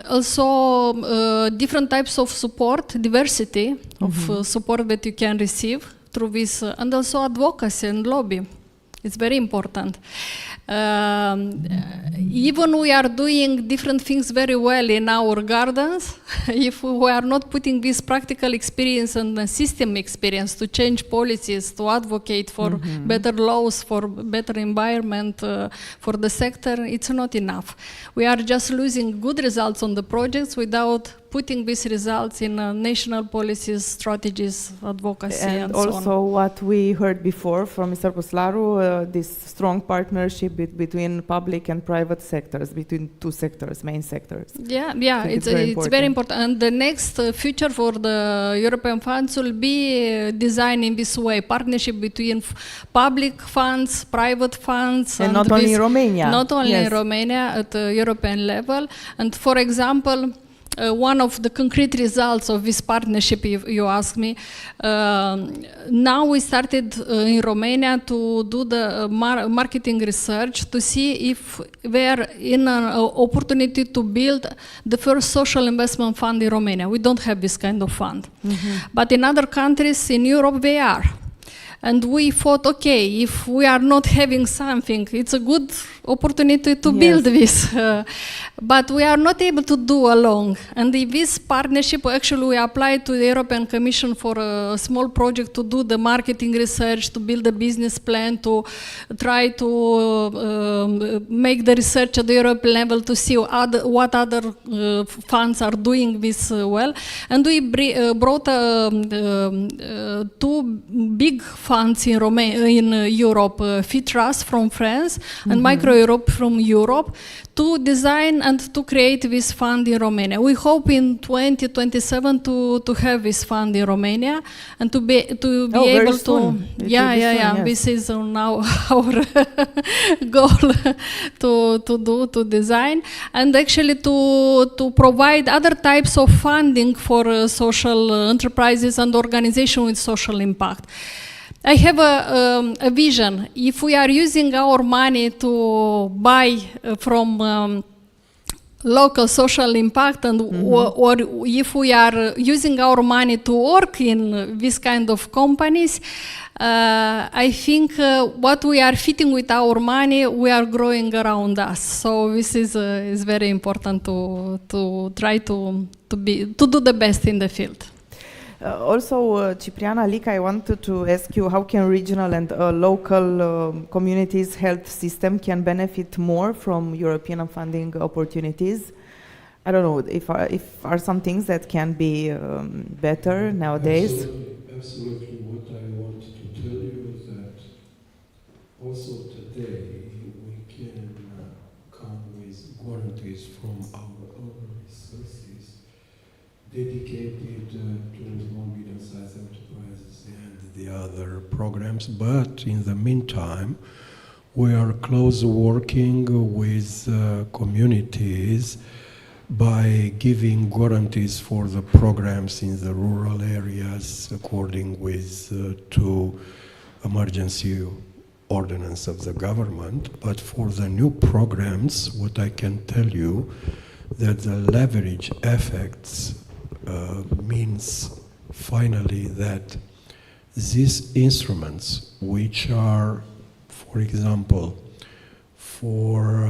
Also, different types of support, diversity of support that you can receive through this, and also advocacy and lobby. It's very important. Even we are doing different things very well in our gardens, if we are not putting this practical experience and system experience to change policies, to advocate for better laws, for better environment for the sector, it's not enough. We are just losing good results on the projects without putting these results in national policies, strategies, advocacy, and so on. And also what we heard before from Mr. Puslaru, this strong partnership between public and private sectors, between two sectors, main sectors. Yeah, it's very important. And the next future for the European funds will be designed in this way, partnership between public funds, private funds. And not only in Romania. Not only in Romania, at the European level. And for example, one of the concrete results of this partnership, you ask me, now we started in Romania to do the marketing research to see if we are in an opportunity to build the first social investment fund in Romania. We don't have this kind of fund. But in other countries in Europe, they are. And we thought, okay, if we are not having something, it's a good opportunity to build this. But we are not able to do alone. And in this partnership, actually, we applied to the European Commission for a small project to do the marketing research, to build a business plan, to try to make the research at the European level to see what other funds are doing this well. And we brought two big funds in Europe, FITRAS from France and Micro Europe from Europe, to design and to create this fund in Romania. We hope in 2027 to have this fund in Romania and to be able to. This is now our goal to design and actually to provide other types of funding for social enterprises and organizations with social impact. I have a vision. If we are using our money to buy from local social impact, and or if we are using our money to work in this kind of companies, I think what we are fitting with our money, we are growing around us. So this is very important to try to do the best in the field. Also, Cipriana, Lika, I wanted to ask you, how can regional and local communities' health system can benefit more from European funding opportunities? I don't know if are some things that can be better nowadays. Absolutely. What I wanted to tell you is that also today we can come with guarantees from our own resources dedicated to small, medium-sized the other programs, but in the meantime, we are close working with communities by giving guarantees for the programs in the rural areas according with to emergency ordinance of the government. But for the new programs, what I can tell you that the leverage effects means finally that these instruments, which are, for example, for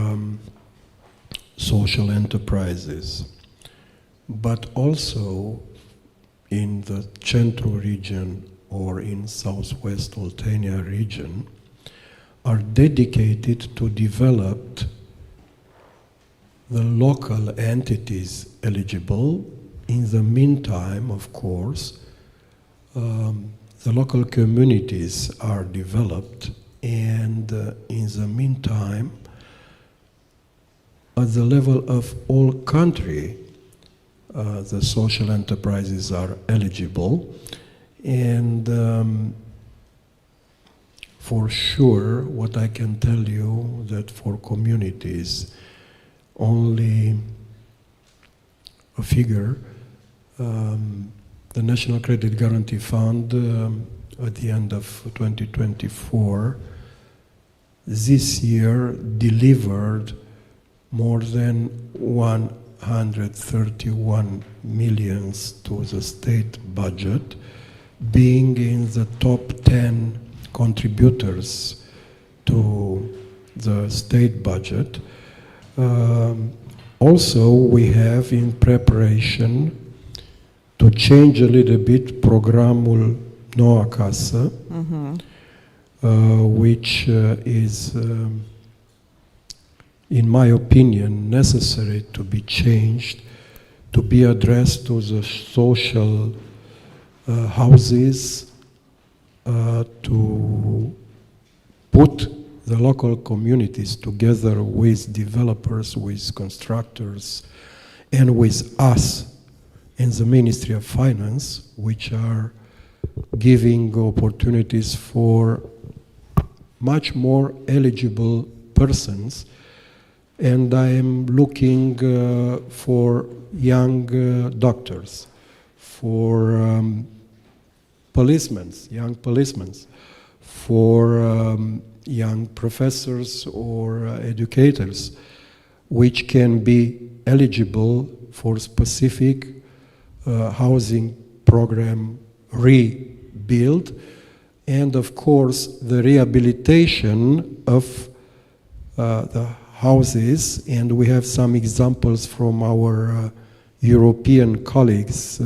social enterprises, but also in the Central region or in Southwest Oltenia region, are dedicated to develop the local entities eligible. In the meantime, of course, the local communities are developed, and in the meantime, at the level of all country, the social enterprises are eligible, and for sure, what I can tell you that for communities, only a figure, the National Credit Guarantee Fund at the end of 2024, this year delivered more than 131 million to the state budget, being in the top 10 contributors to the state budget. Also, we have in preparation to change a little bit programul Noua Casă, which is, in my opinion, necessary to be changed, to be addressed to the social houses, to put the local communities together with developers, with constructors, and with us in the Ministry of Finance, which are giving opportunities for much more eligible persons. And I am looking for young doctors, for young policemen, for young professors or educators, which can be eligible for specific housing program rebuild, and of course the rehabilitation of the houses. And we have some examples from our European colleagues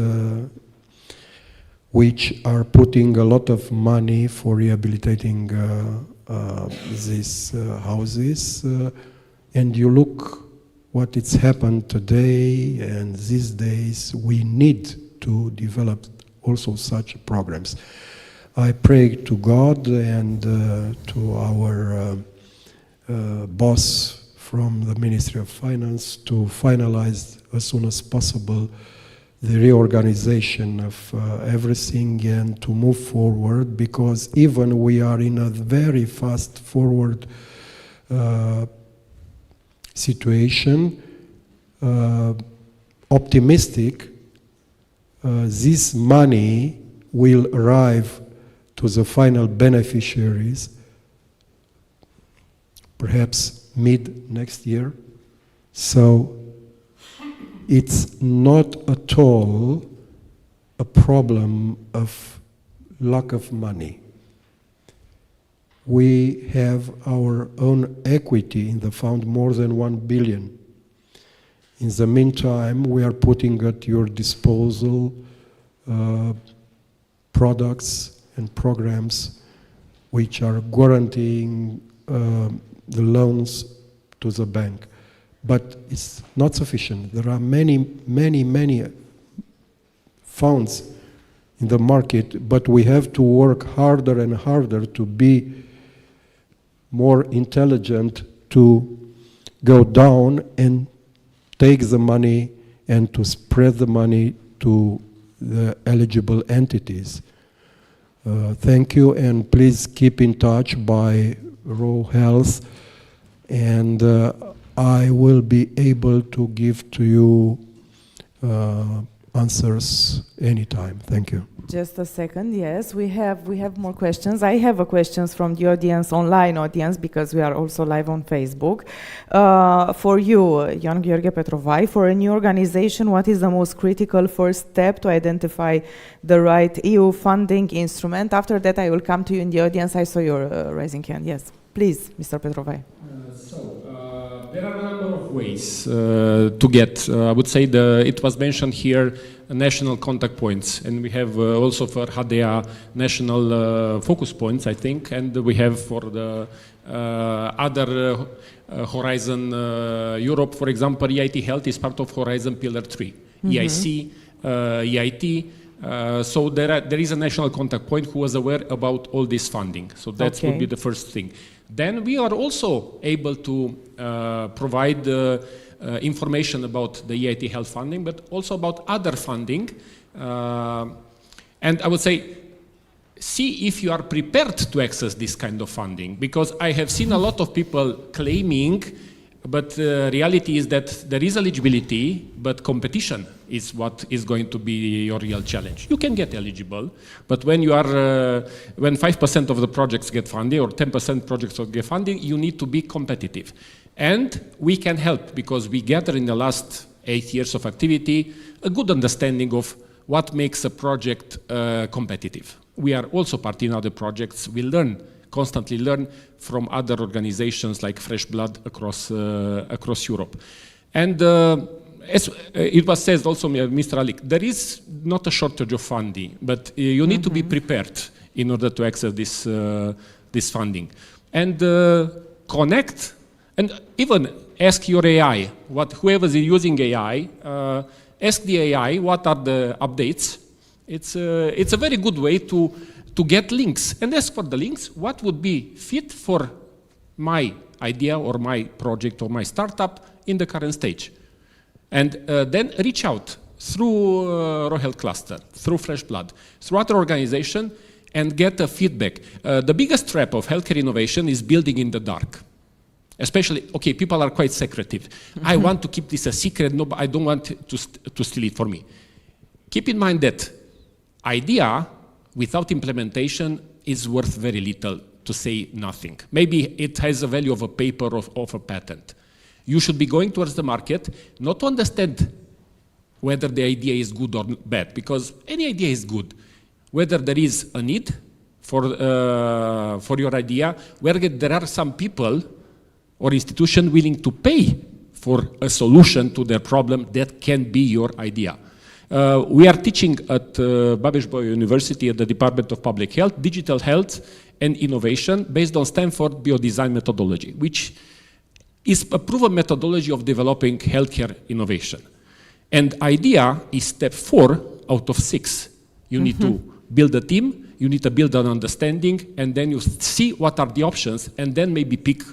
which are putting a lot of money for rehabilitating these houses. And you look what it's happened today and these days, we need to develop also such programs. I pray to God and to our boss from the Ministry of Finance to finalize as soon as possible the reorganization of everything and to move forward, because even we are in a very fast forward situation, optimistic, this money will arrive to the final beneficiaries perhaps mid next year. So it's not at all a problem of lack of money. We have our own equity in the fund, more than 1 billion. In the meantime, we are putting at your disposal products and programs which are guaranteeing the loans to the bank. But it's not sufficient. There are many funds in the market, but we have to work harder and harder to be more intelligent, to go down and take the money and to spread the money to the eligible entities. Thank you, and please keep in touch by ROHEALTH, and I will be able to give to you answers anytime. Thank you. Just a second. Yes, we have more questions. I have questions from the audience, online audience, because we are also live on Facebook. For you, Ioan Gheorghe Petrovai, for a new organization, what is the most critical first step to identify the right EU funding instrument? After that, I will come to you in the audience. I saw your raising hand. Yes, please, Mr. Petrovai. There are a number of ways to get, I would say, it was mentioned here, national contact points, and we have also for HDA national focus points, I think, and we have for the other Horizon Europe, for example, EIT Health is part of Horizon Pillar 3, EIC, EIT, so there is a national contact point who was aware about all this funding, so that would be the first thing. Then we are also able to provide information about the EIT Health funding, but also about other funding. And I would say, see if you are prepared to access this kind of funding, because I have seen a lot of people claiming, but reality is that there is eligibility, but competition is what is going to be your real challenge. You can get eligible, but when you are, when 5% of the projects get funding or 10% projects get funding, you need to be competitive. And we can help because we gather in the last 8 years of activity a good understanding of what makes a project competitive. We are also part in other projects. We constantly learn from other organizations like Fresh Blood across Europe. And as it was said also, Mr. Alic, there is not a shortage of funding, but you need to be prepared in order to access this funding. And connect, and even ask your AI, whoever is using AI, ask the AI what are the updates. It's a very good way to get links, and ask for the links, what would be fit for my idea or my project or my startup in the current stage. And then reach out through ROHEALTH-Cluster, through Fresh Blood, through other organization, and get a feedback. The biggest trap of healthcare innovation is building in the dark. Especially, okay, people are quite secretive. I want to keep this a secret, no, but I don't want to steal it for me. Keep in mind that idea without implementation is worth very little, to say nothing. Maybe it has a value of a paper or of a patent. You should be going towards the market, not to understand whether the idea is good or bad, because any idea is good. Whether there is a need for your idea, whether there are some people or institutions willing to pay for a solution to their problem that can be your idea. We are teaching at Babeș-Bolyai University at the Department of Public Health, Digital Health and Innovation based on Stanford Biodesign methodology, which is a proven methodology of developing healthcare innovation. And idea is step 4 out of 6. You need to build a team, you need to build an understanding, and then you see what are the options, and then maybe pick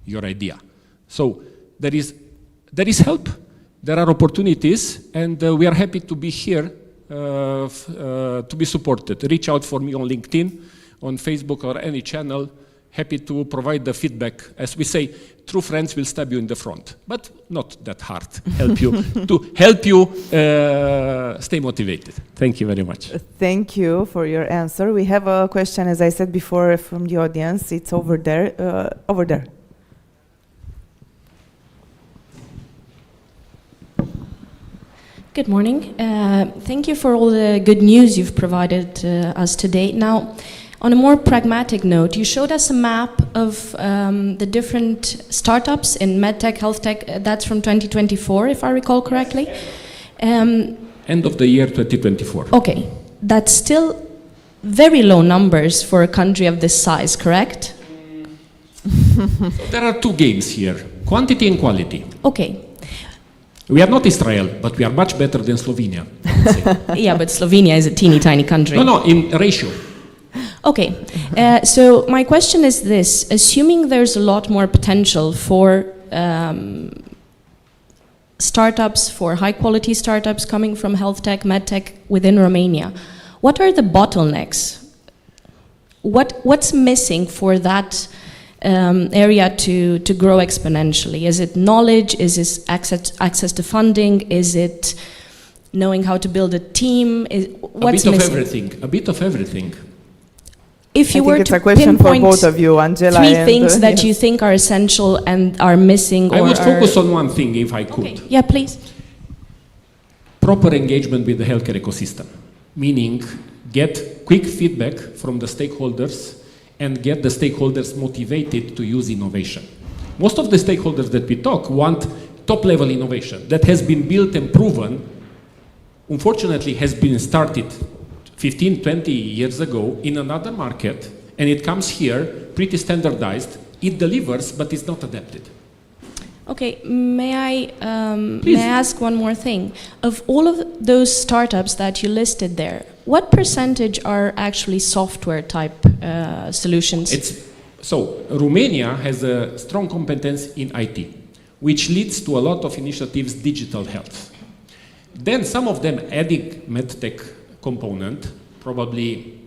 your idea. So there is help. There are opportunities, and we are happy to be here to be supported. Reach out for me on LinkedIn, on Facebook, or any channel. Happy to provide the feedback. As we say, true friends will stab you in the front, but not that hard. Help you to help you stay motivated. Thank you very much. Thank you for your answer. We have a question, as I said before, from the audience. It's over there. Over there. Good morning. Thank you for all the good news you've provided us today. Now, on a more pragmatic note, you showed us a map of the different startups in medtech, health tech. That's from 2024, if I recall correctly. End of the year 2024. Okay. That's still very low numbers for a country of this size, correct? There are two games here, quantity and quality. Okay. We are not Israel, but we are much better than Slovenia. Yeah, but Slovenia is a teeny tiny country. No, in ratio. Okay, so my question is this: assuming there's a lot more potential for startups, for high quality startups coming from health tech, med tech within Romania, what are the bottlenecks what's missing for that area to grow exponentially? Is it knowledge? Is it access to funding? Is it knowing how to build a team? What's a bit missing? of everything. A bit of everything. If you I were think it's to a question for pinpoint both of you, Angela three and, things that yes. you think are essential and are missing, I or would are... focus on one thing, if I could. Okay. Yeah, please. Proper engagement with the healthcare ecosystem, meaning get quick feedback from the stakeholders and get the stakeholders motivated to use innovation. Most of the stakeholders that we talk want top-level innovation that has been built and proven, unfortunately has been started 15, 20 years ago in another market, and it comes here pretty standardized, it delivers, but it's not adapted. Okay, may I ask one more thing? Of all of those startups that you listed there, what percentage are actually software type solutions? So Romania has a strong competence in IT, which leads to a lot of initiatives digital health. Then some of them adding medtech component, probably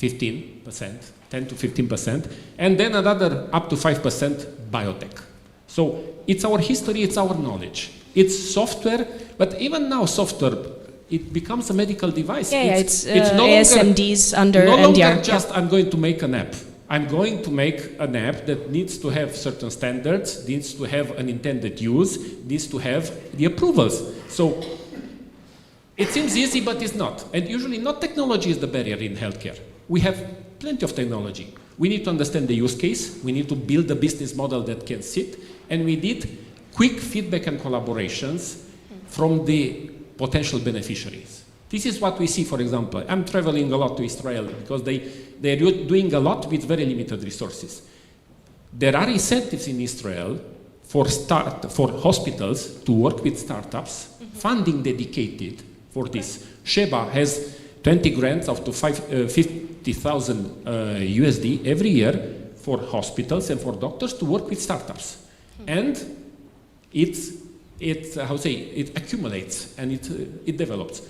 15%, 10 to 15%, and then another up to 5% biotech. So it's our history, it's our knowledge. It's software, but even now software, it becomes a medical device. It's no ASMDs under no longer NDR. just I'm going to make an app. I'm going to make an app that needs to have certain standards, needs to have an intended use, needs to have the approvals. So it seems easy, but it's not. And usually not technology is the barrier in healthcare. We have plenty of technology. We need to understand the use case. We need to build a business model that can sit. And we need quick feedback and collaborations from the potential beneficiaries. This is what we see, for example. I'm traveling a lot to Israel because they're doing a lot with very limited resources. There are incentives in Israel for hospitals to work with startups, funding dedicated for this. Sheba has 20 grants up to 50,000 USD every year for hospitals and for doctors to work with startups. And it accumulates and it develops.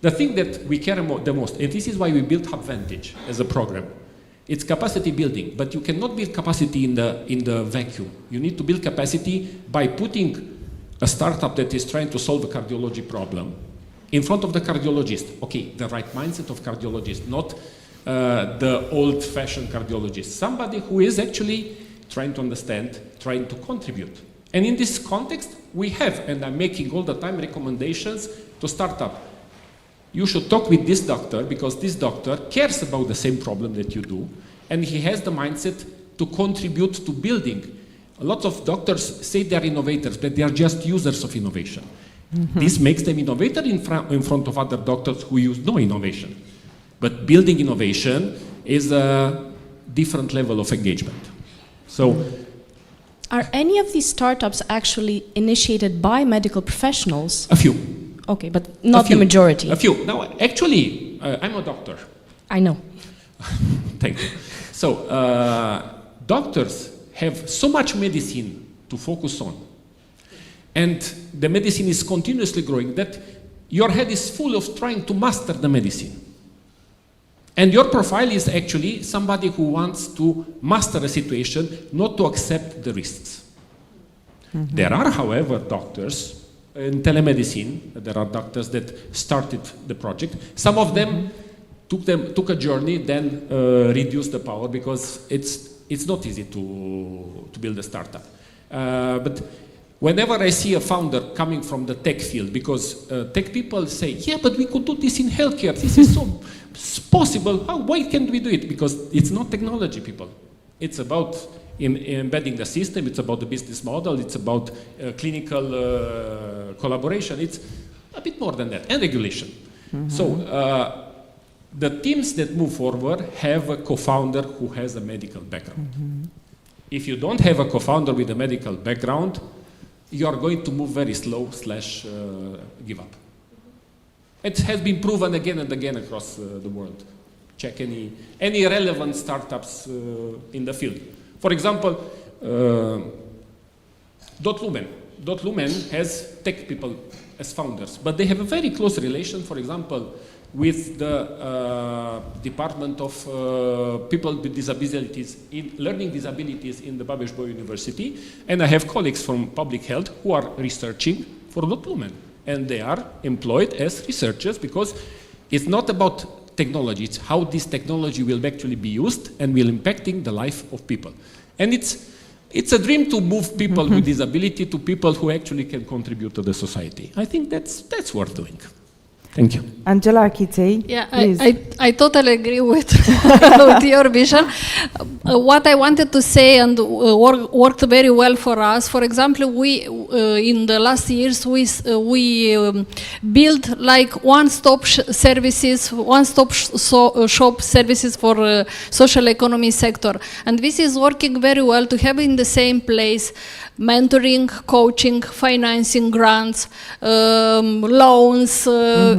The thing that we care the most, and this is why we built Hubvantage as a program, it's capacity building, but you cannot build capacity in the vacuum. You need to build capacity by putting a startup that is trying to solve a cardiology problem in front of the cardiologist. Okay, the right mindset of cardiologist, not the old-fashioned cardiologist. Somebody who is actually trying to understand, trying to contribute. And in this context, we have, and I'm making all the time recommendations to startup. You should talk with this doctor because this doctor cares about the same problem that you do, and he has the mindset to contribute to building. A lot of doctors say they're innovators, but they are just users of innovation. Mm-hmm. This makes them innovator in front of other doctors who use no innovation. But building innovation is a different level of engagement. So, are any of these startups actually initiated by medical professionals? A few. Okay, but not the majority. A few. Now, actually, I'm a doctor. I know. Thank you. So, doctors have so much medicine to focus on, and the medicine is continuously growing that your head is full of trying to master the medicine. And your profile is actually somebody who wants to master a situation, not to accept the risks. Mm-hmm. There are, however, doctors in telemedicine, there are doctors that started the project. Some of them took a journey, then reduced the power because it's not easy to build a startup. But whenever I see a founder coming from the tech field, because tech people say, yeah, but we could do this in healthcare. This is so possible. Why can't we do it? Because it's not technology, people. It's about embedding the system. It's about the business model. It's about clinical collaboration. It's a bit more than that, and regulation. Mm-hmm. So the teams that move forward have a co-founder who has a medical background. Mm-hmm. If you don't have a co-founder with a medical background, you are going to move very slow / give up. It has been proven again and again across the world. Check any relevant startups in the field. For example, .Lumen. .Lumen has tech people as founders, but they have a very close relation, for example, with the Department of People with Disabilities, Learning Disabilities in the Babes-Bolyai University, and I have colleagues from public health who are researching for Lot Lumen, and they are employed as researchers because it's not about technology, it's how this technology will actually be used and will impacting the life of people. And it's a dream to move people with disability to people who actually can contribute to the society. I think that's worth doing. Thank you. Angela Achitei, yeah, please. I totally agree with, with your vision. What I wanted to say and worked very well for us, for example, we in the last years we built like one-stop services, one-stop shop services for social economy sector, and this is working very well to have in the same place mentoring, coaching, financing, grants, loans,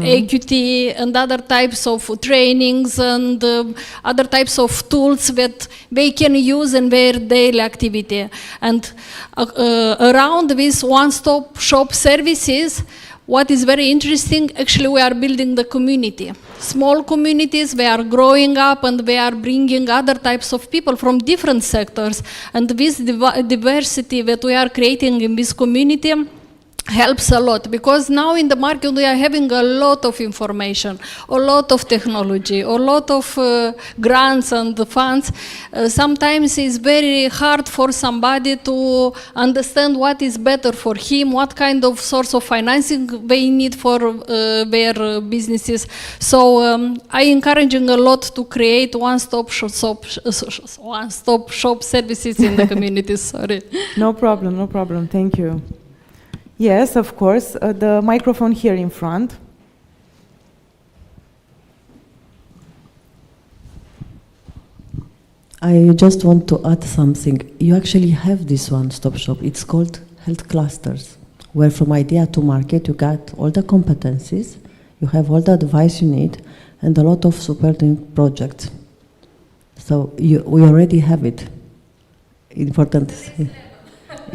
equity, and other types of trainings and other types of tools that they can use in their daily activity. And around these one-stop shop services, what is very interesting, actually we are building the community. Small communities, they are growing up and they are bringing other types of people from different sectors. And this diversity that we are creating in this community helps a lot, because now in the market we are having a lot of information, a lot of technology, a lot of grants and funds. Sometimes it's very hard for somebody to understand what is better for him, what kind of source of financing they need for their businesses. So I encouraging a lot to create one-stop shop services in the communities. Sorry. No problem, no problem. Thank you. Yes, of course. The microphone here in front. I just want to add something. You actually have this one-stop shop. It's called health clusters, where from idea to market you got all the competencies, you have all the advice you need, and a lot of supporting projects. So we already have it. Important.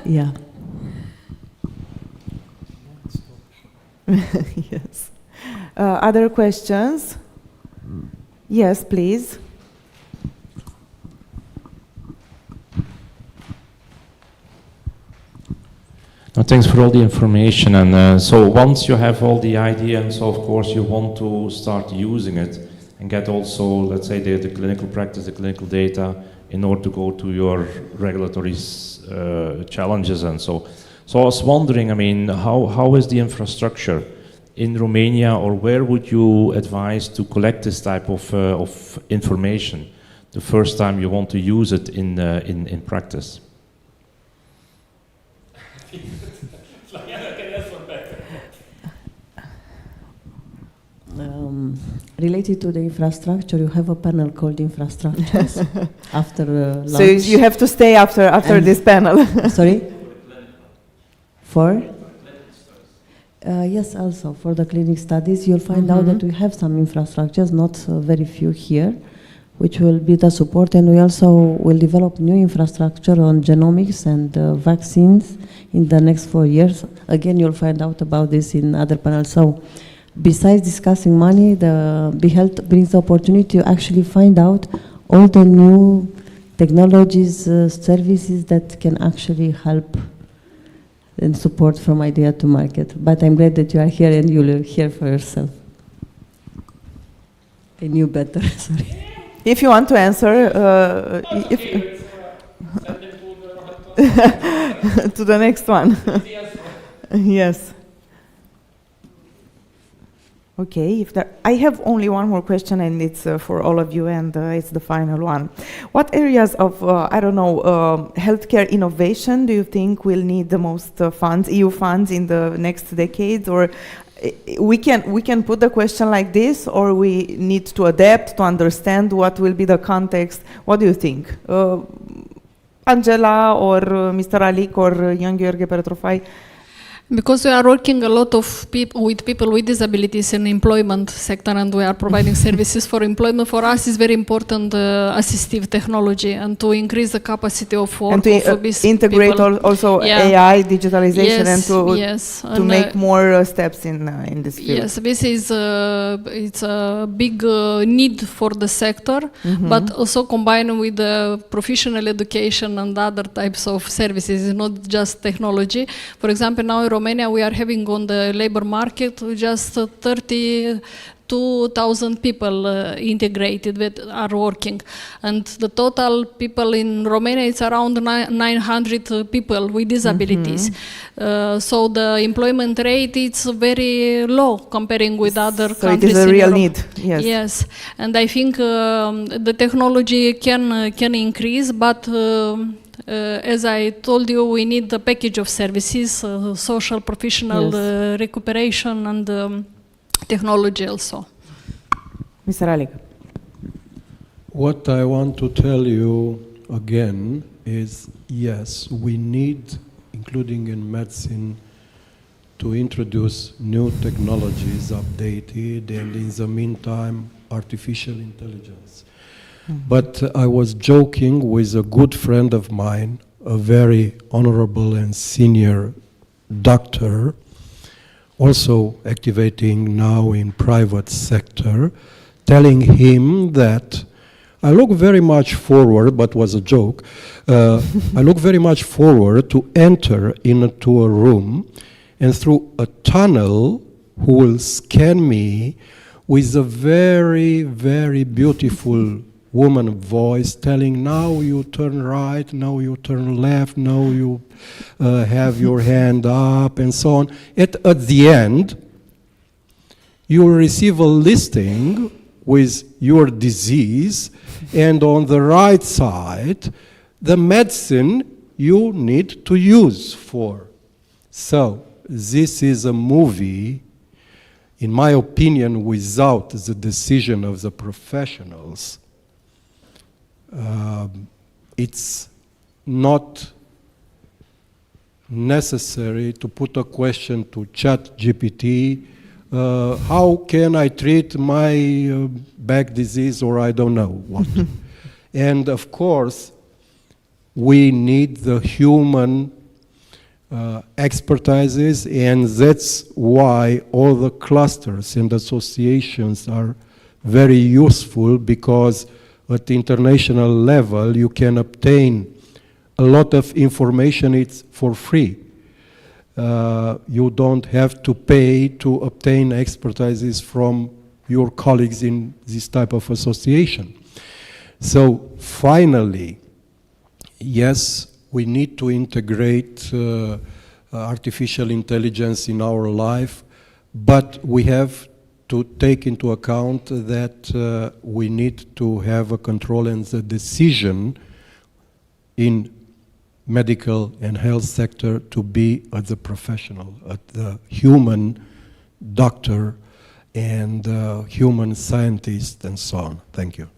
Yeah. Yes. Other questions? Yes, please. Thanks for all the information. And so once you have all the idea, and so of course you want to start using it and get also, let's say, the clinical practice, the clinical data, in order to go to your regulatory challenges and so. So I was wondering, I mean, how is the infrastructure in Romania, or where would you advise to collect this type of information the first time you want to use it in practice? Related to the infrastructure, you have a panel called infrastructures after lunch. So you have to stay after this panel. Sorry? For? Yes, also for the clinic studies, you'll find out that we have some infrastructures, not very few here, which will be the support, and we also will develop new infrastructure on genomics and vaccines in the next 4 years. Again, you'll find out about this in other panels. So, besides discussing money, the BEHEALTH brings the opportunity to actually find out all the new technologies, services that can actually help and support from idea to market. But I'm glad that you are here and you'll hear for yourself. I knew better, sorry. If you want to answer, to the next one. Yes. Okay, I have only one more question, and it's for all of you, and it's the final one. What areas of, healthcare innovation do you think will need the most funds, EU funds, in the next decades? Or we can put the question like this, or we need to adapt to understand what will be the context? What do you think? Angela or Mr. Alic or Jan Gheorghe Petrofai? Because we are working a lot of with people with disabilities in employment sector, and we are providing services for employment. For us, is very important assistive technology and to increase the capacity of work and to integrate also AI, digitalization, and to make more steps in this field. Yes, this is it's a big need for the sector, but also combined with the professional education and other types of services. It's not just technology. For example, now in Romania, we are having on the labor market just 32,000 people integrated that are working, and the total people in Romania is around 900 people with disabilities. So the employment rate is very low comparing with other countries. So it is a real need. Yes. Yes, and I think the technology can increase, but. As I told you, we need a package of services, social, professional recuperation, and technology also. Mr. Alic. What I want to tell you again is, yes, we need, including in medicine, to introduce new technologies, updated, and in the meantime, artificial intelligence. But I was joking with a good friend of mine, a very honorable and senior doctor, also activating now in private sector, telling him that I look very much forward, but was a joke, I look very much forward to enter into a room and through a tunnel who will scan me with a very, very beautiful woman voice telling, now you turn right, now you turn left, now you have your hand up, and so on. At the end, you will receive a listing with your disease, and on the right side, the medicine you need to use for. So, this is a movie, in my opinion, without the decision of the professionals. It's not necessary to put a question to ChatGPT, how can I treat my back disease, or I don't know what. And of course, we need the human expertises, and that's why all the clusters and associations are very useful, because at the international level, you can obtain a lot of information. It's for free. You don't have to pay to obtain expertises from your colleagues in this type of association. So finally, yes, we need to integrate artificial intelligence in our life, but we have to take into account that we need to have a control and the decision in medical and health sector to be at the professional, at the human doctor and human scientist and so on. Thank you.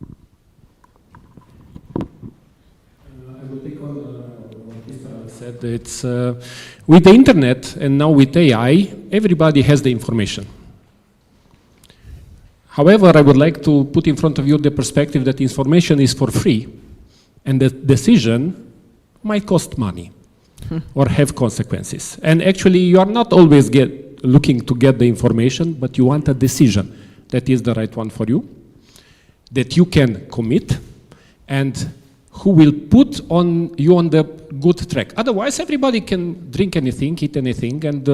I will take on what Mr. said. It's with the internet and now with AI, everybody has the information. However, I would like to put in front of you the perspective that information is for free, and the decision might cost money or have consequences. And actually, you are not always looking to get the information, but you want a decision that is the right one for you, that you can commit, and who will put you on the good track. Otherwise, everybody can drink anything, eat anything, and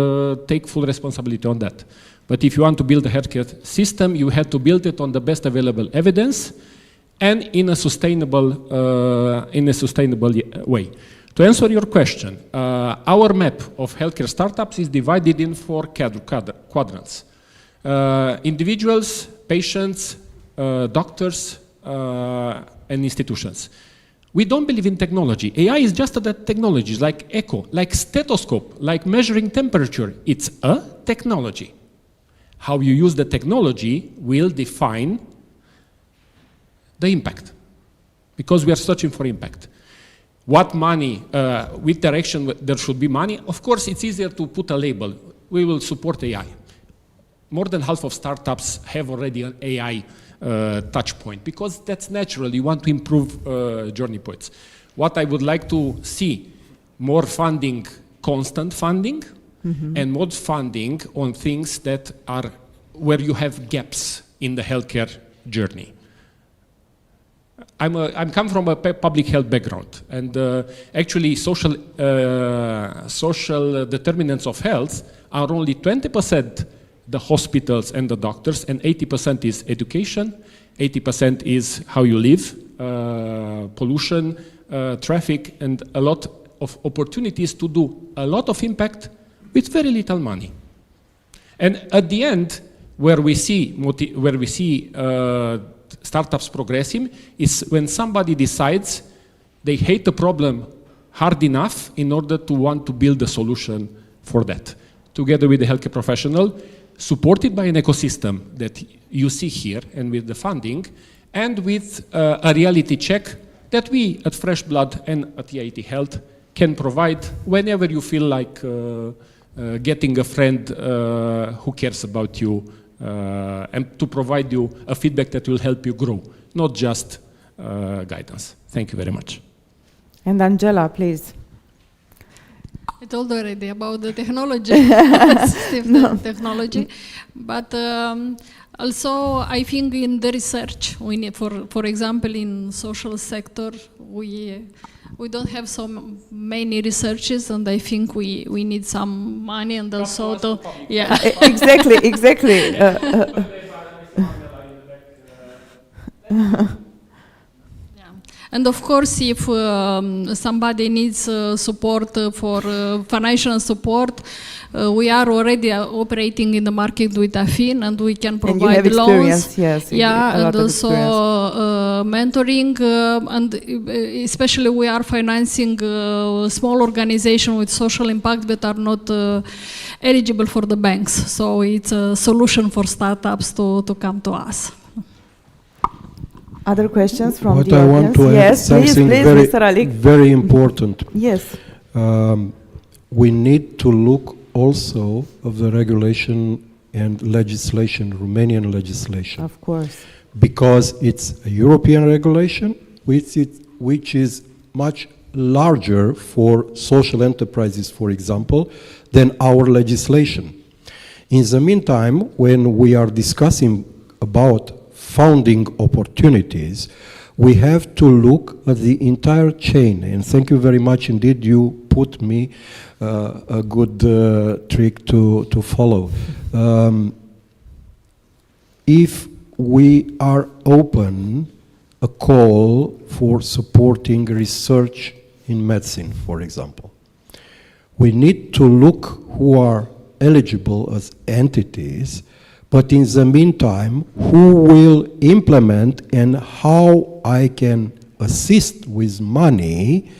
take full responsibility on that. But if you want to build a healthcare system, you have to build it on the best available evidence and in a sustainable way. To answer your question, our map of healthcare startups is divided in 4 quadrants. Individuals, patients, doctors, and institutions. We don't believe in technology. AI is just a technology, like echo, like stethoscope, like measuring temperature. It's a technology. How you use the technology will define the impact, because we are searching for impact. what money, which direction there should be money, of course it's easier to put a label. We will support AI. More than half of startups have already an AI touch point, because that's natural. You want to improve journey points. What I would like to see, more funding, constant funding, and more funding on things that are where you have gaps in the healthcare journey. I'm come from a public health background, and actually social determinants of health are only 20% the hospitals and the doctors, and 80% is education, 80% is how you live, pollution, traffic, and a lot of opportunities to do a lot of impact with very little money. And at the end, where we see startups progressing is when somebody decides they hate the problem hard enough in order to want to build a solution for that, together with the healthcare professional, supported by an ecosystem that you see here, and with the funding, and with a reality check that we at Fresh Blood and at EIT Health can provide whenever you feel like getting a friend who cares about you, and to provide you a feedback that will help you grow, not just guidance. Thank you very much. And Angela, please. I told already about the technology, the technology, but also I think in the research we need, for example, in social sector we don't have so many researches, and I think we need some money, and also to, yeah. Exactly. And of course, if somebody needs support for financial support, we are already operating in the market with AFIN, and we can provide loans. Yes, yeah, and also mentoring, and especially we are financing small organizations with social impact that are not eligible for the banks. So it's a solution for startups to come to us. Other questions from what the I audience? want to add Yes, something please, very, Mr. Alic. very important. Yes. We need to look also of the regulation and legislation, Romanian legislation. Of course. Because it's a European regulation, which is much larger for social enterprises, for example, than our legislation. In the meantime, when we are discussing about funding opportunities, we have to look at the entire chain. And thank you very much indeed, you put me a good trick to follow. If we are open a call for supporting research in medicine, for example, we need to look who are eligible as entities, but in the meantime, who will implement and how I can assist with money,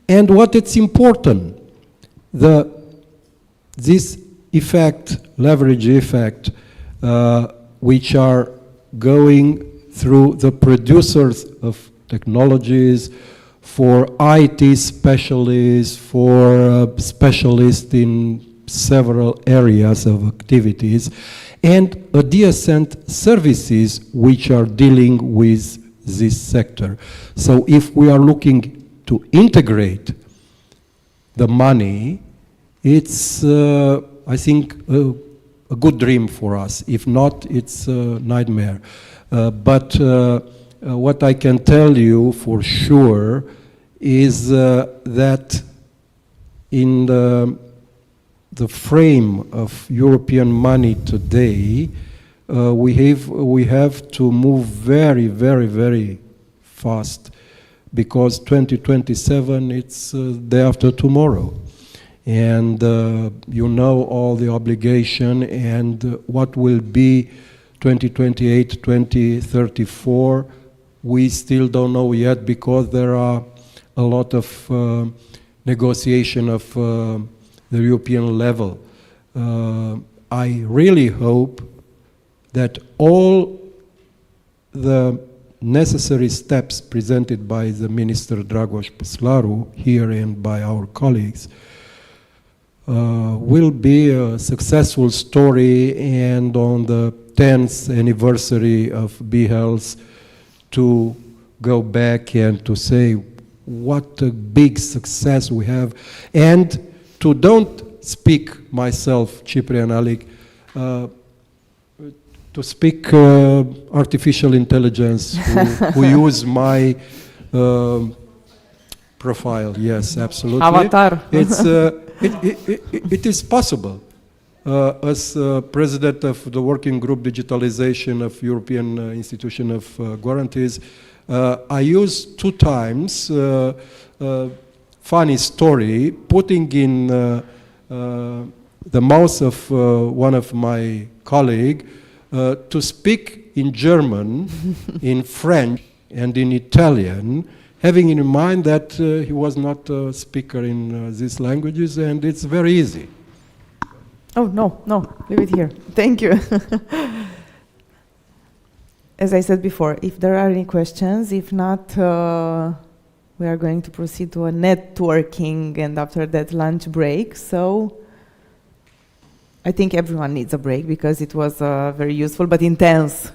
and what it's important, this effect, leverage effect, which are going through the producers of technologies, for IT specialists, for specialists in several areas of activities, and adjacent services which are dealing with this sector. So if we are looking to integrate the money, it's, I think, a good dream for us. If not, it's a nightmare. But what I can tell you for sure is that in the frame of European money today, we have to move very, very, very fast, because 2027, it's day after tomorrow. And you know all the obligation, and what will be 2028, 2034, we still don't know yet, because there are a lot of negotiation of the European level. I really hope that all the necessary steps presented by the Minister Dragoș Păslaru here and by our colleagues will be a successful story, and on the 10th anniversary of BEHEALTH to go back and to say what a big success we have, and to don't speak myself, Ciprian Alic, to speak artificial intelligence, who use my profile. Yes, absolutely. Avatar. It is possible. As president of the working group digitalization of European Institution of Guarantees, I used 2 times funny story, putting in the mouth of one of my colleagues to speak in German, in French, and in Italian, having in mind that he was not a speaker in these languages, and it's very easy. Oh, no, leave it here. Thank you. As I said before, if there are any questions, if not, we are going to proceed to a networking and after that lunch break. So I think everyone needs a break because it was very useful but intense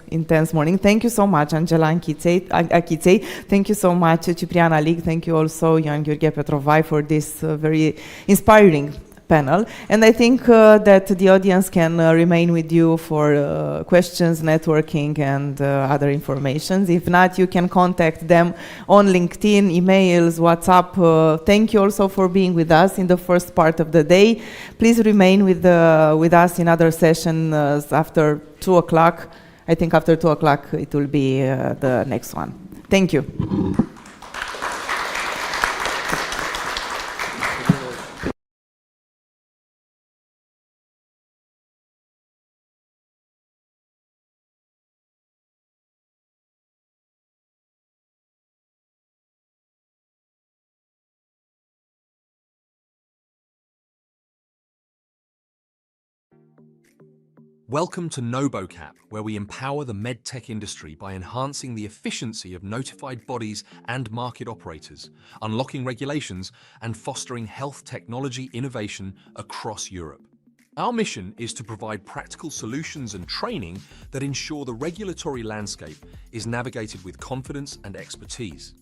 morning. Thank you so much, Angela Achiței. Thank you so much, Ciprian Alic. Thank you also, Ioan Gheorghe Petrovai, for this very inspiring panel. And I think that the audience can remain with you for questions, networking, and other information. If not, you can contact them on LinkedIn, emails, WhatsApp. Thank you also for being with us in the first part of the day. Please remain with us in other sessions after 2 o'clock. I think after 2 o'clock it will be the next one. Thank you. Welcome to NoboCap, where we empower the medtech industry by enhancing the efficiency of notified bodies and market operators, unlocking regulations, and fostering health technology innovation across Europe. Our mission is to provide practical solutions and training that ensure the regulatory landscape is navigated with confidence and expertise.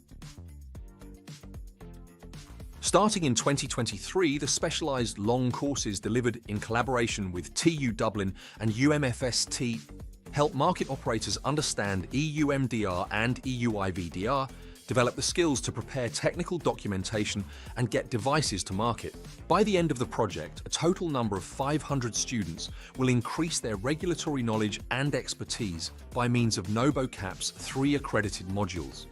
Starting in 2023, the specialised long courses delivered in collaboration with TU Dublin and UMFST help market operators understand EU MDR and EU IVDR, develop the skills to prepare technical documentation and get devices to market. By the end of the project, a total number of 500 students will increase their regulatory knowledge and expertise by means of NoboCap's 3 accredited modules.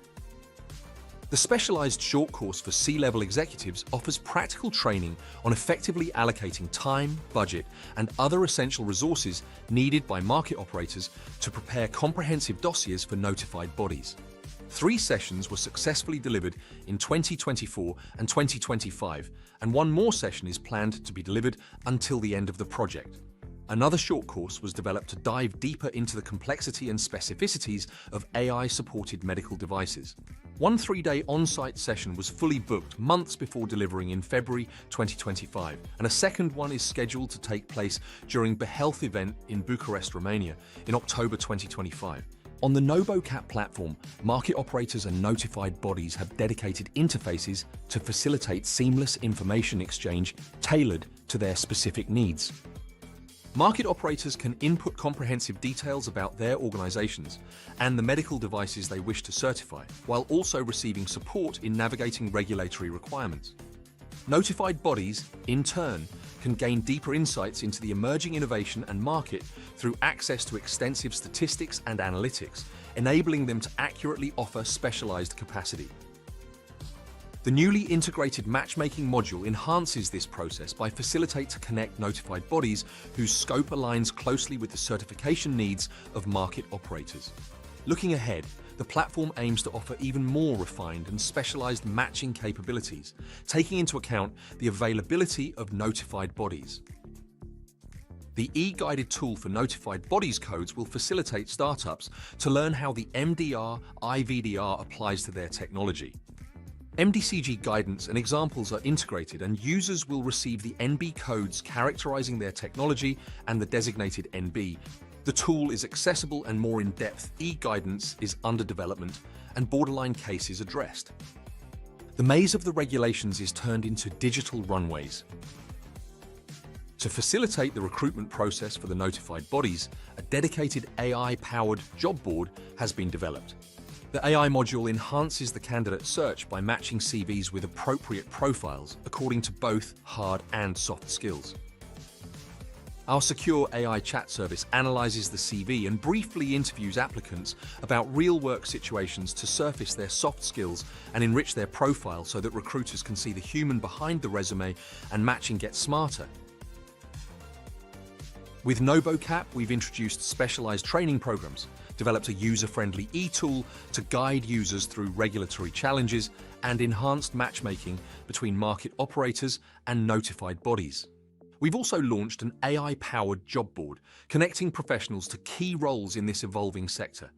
The specialised short course for C-level executives offers practical training on effectively allocating time, budget, and other essential resources needed by market operators to prepare comprehensive dossiers for notified bodies. 3 sessions were successfully delivered in 2024 and 2025, and 1 more session is planned to be delivered until the end of the project. Another short course was developed to dive deeper into the complexity and specificities of AI-supported medical devices. 1 3-day on-site session was fully booked months before delivering in February 2025, and a second one is scheduled to take place during BEHEALTH event in Bucharest, Romania, in October 2025. On the NoboCap platform, market operators and notified bodies have dedicated interfaces to facilitate seamless information exchange tailored to their specific needs. Market operators can input comprehensive details about their organizations and the medical devices they wish to certify, while also receiving support in navigating regulatory requirements. Notified bodies, in turn, can gain deeper insights into the emerging innovation and market through access to extensive statistics and analytics, enabling them to accurately offer specialized capacity. The newly integrated matchmaking module enhances this process by facilitating to connect notified bodies whose scope aligns closely with the certification needs of market operators. Looking ahead, the platform aims to offer even more refined and specialized matching capabilities, taking into account the availability of notified bodies. The e-guided tool for notified bodies codes will facilitate startups to learn how the MDR IVDR applies to their technology. MDCG guidance and examples are integrated, and users will receive the NB codes characterizing their technology and the designated NB. The tool is accessible and more in-depth e-guidance is under development and borderline cases addressed. The maze of the regulations is turned into digital runways. To facilitate the recruitment process for the notified bodies, a dedicated AI-powered job board has been developed. The AI module enhances the candidate search by matching CVs with appropriate profiles according to both hard and soft skills. Our secure AI chat service analyzes the CV and briefly interviews applicants about real-work situations to surface their soft skills and enrich their profile so that recruiters can see the human behind the resume and matching gets smarter. With NoboCap, we've introduced specialized training programs, developed a user-friendly e-tool to guide users through regulatory challenges, and enhanced matchmaking between market operators and notified bodies. We've also launched an AI-powered job board, connecting professionals to key roles in this evolving sector.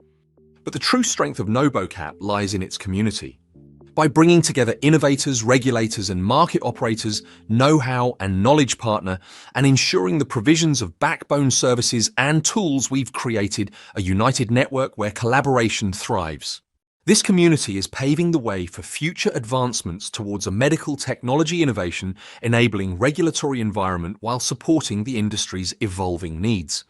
But the true strength of NoboCap lies in its community. By bringing together innovators, regulators, and market operators, know-how and knowledge partner, and ensuring the provisions of backbone services and tools, we've created a united network where collaboration thrives. This community is paving the way for future advancements towards a medical technology innovation, enabling regulatory environment while supporting the industry's evolving needs.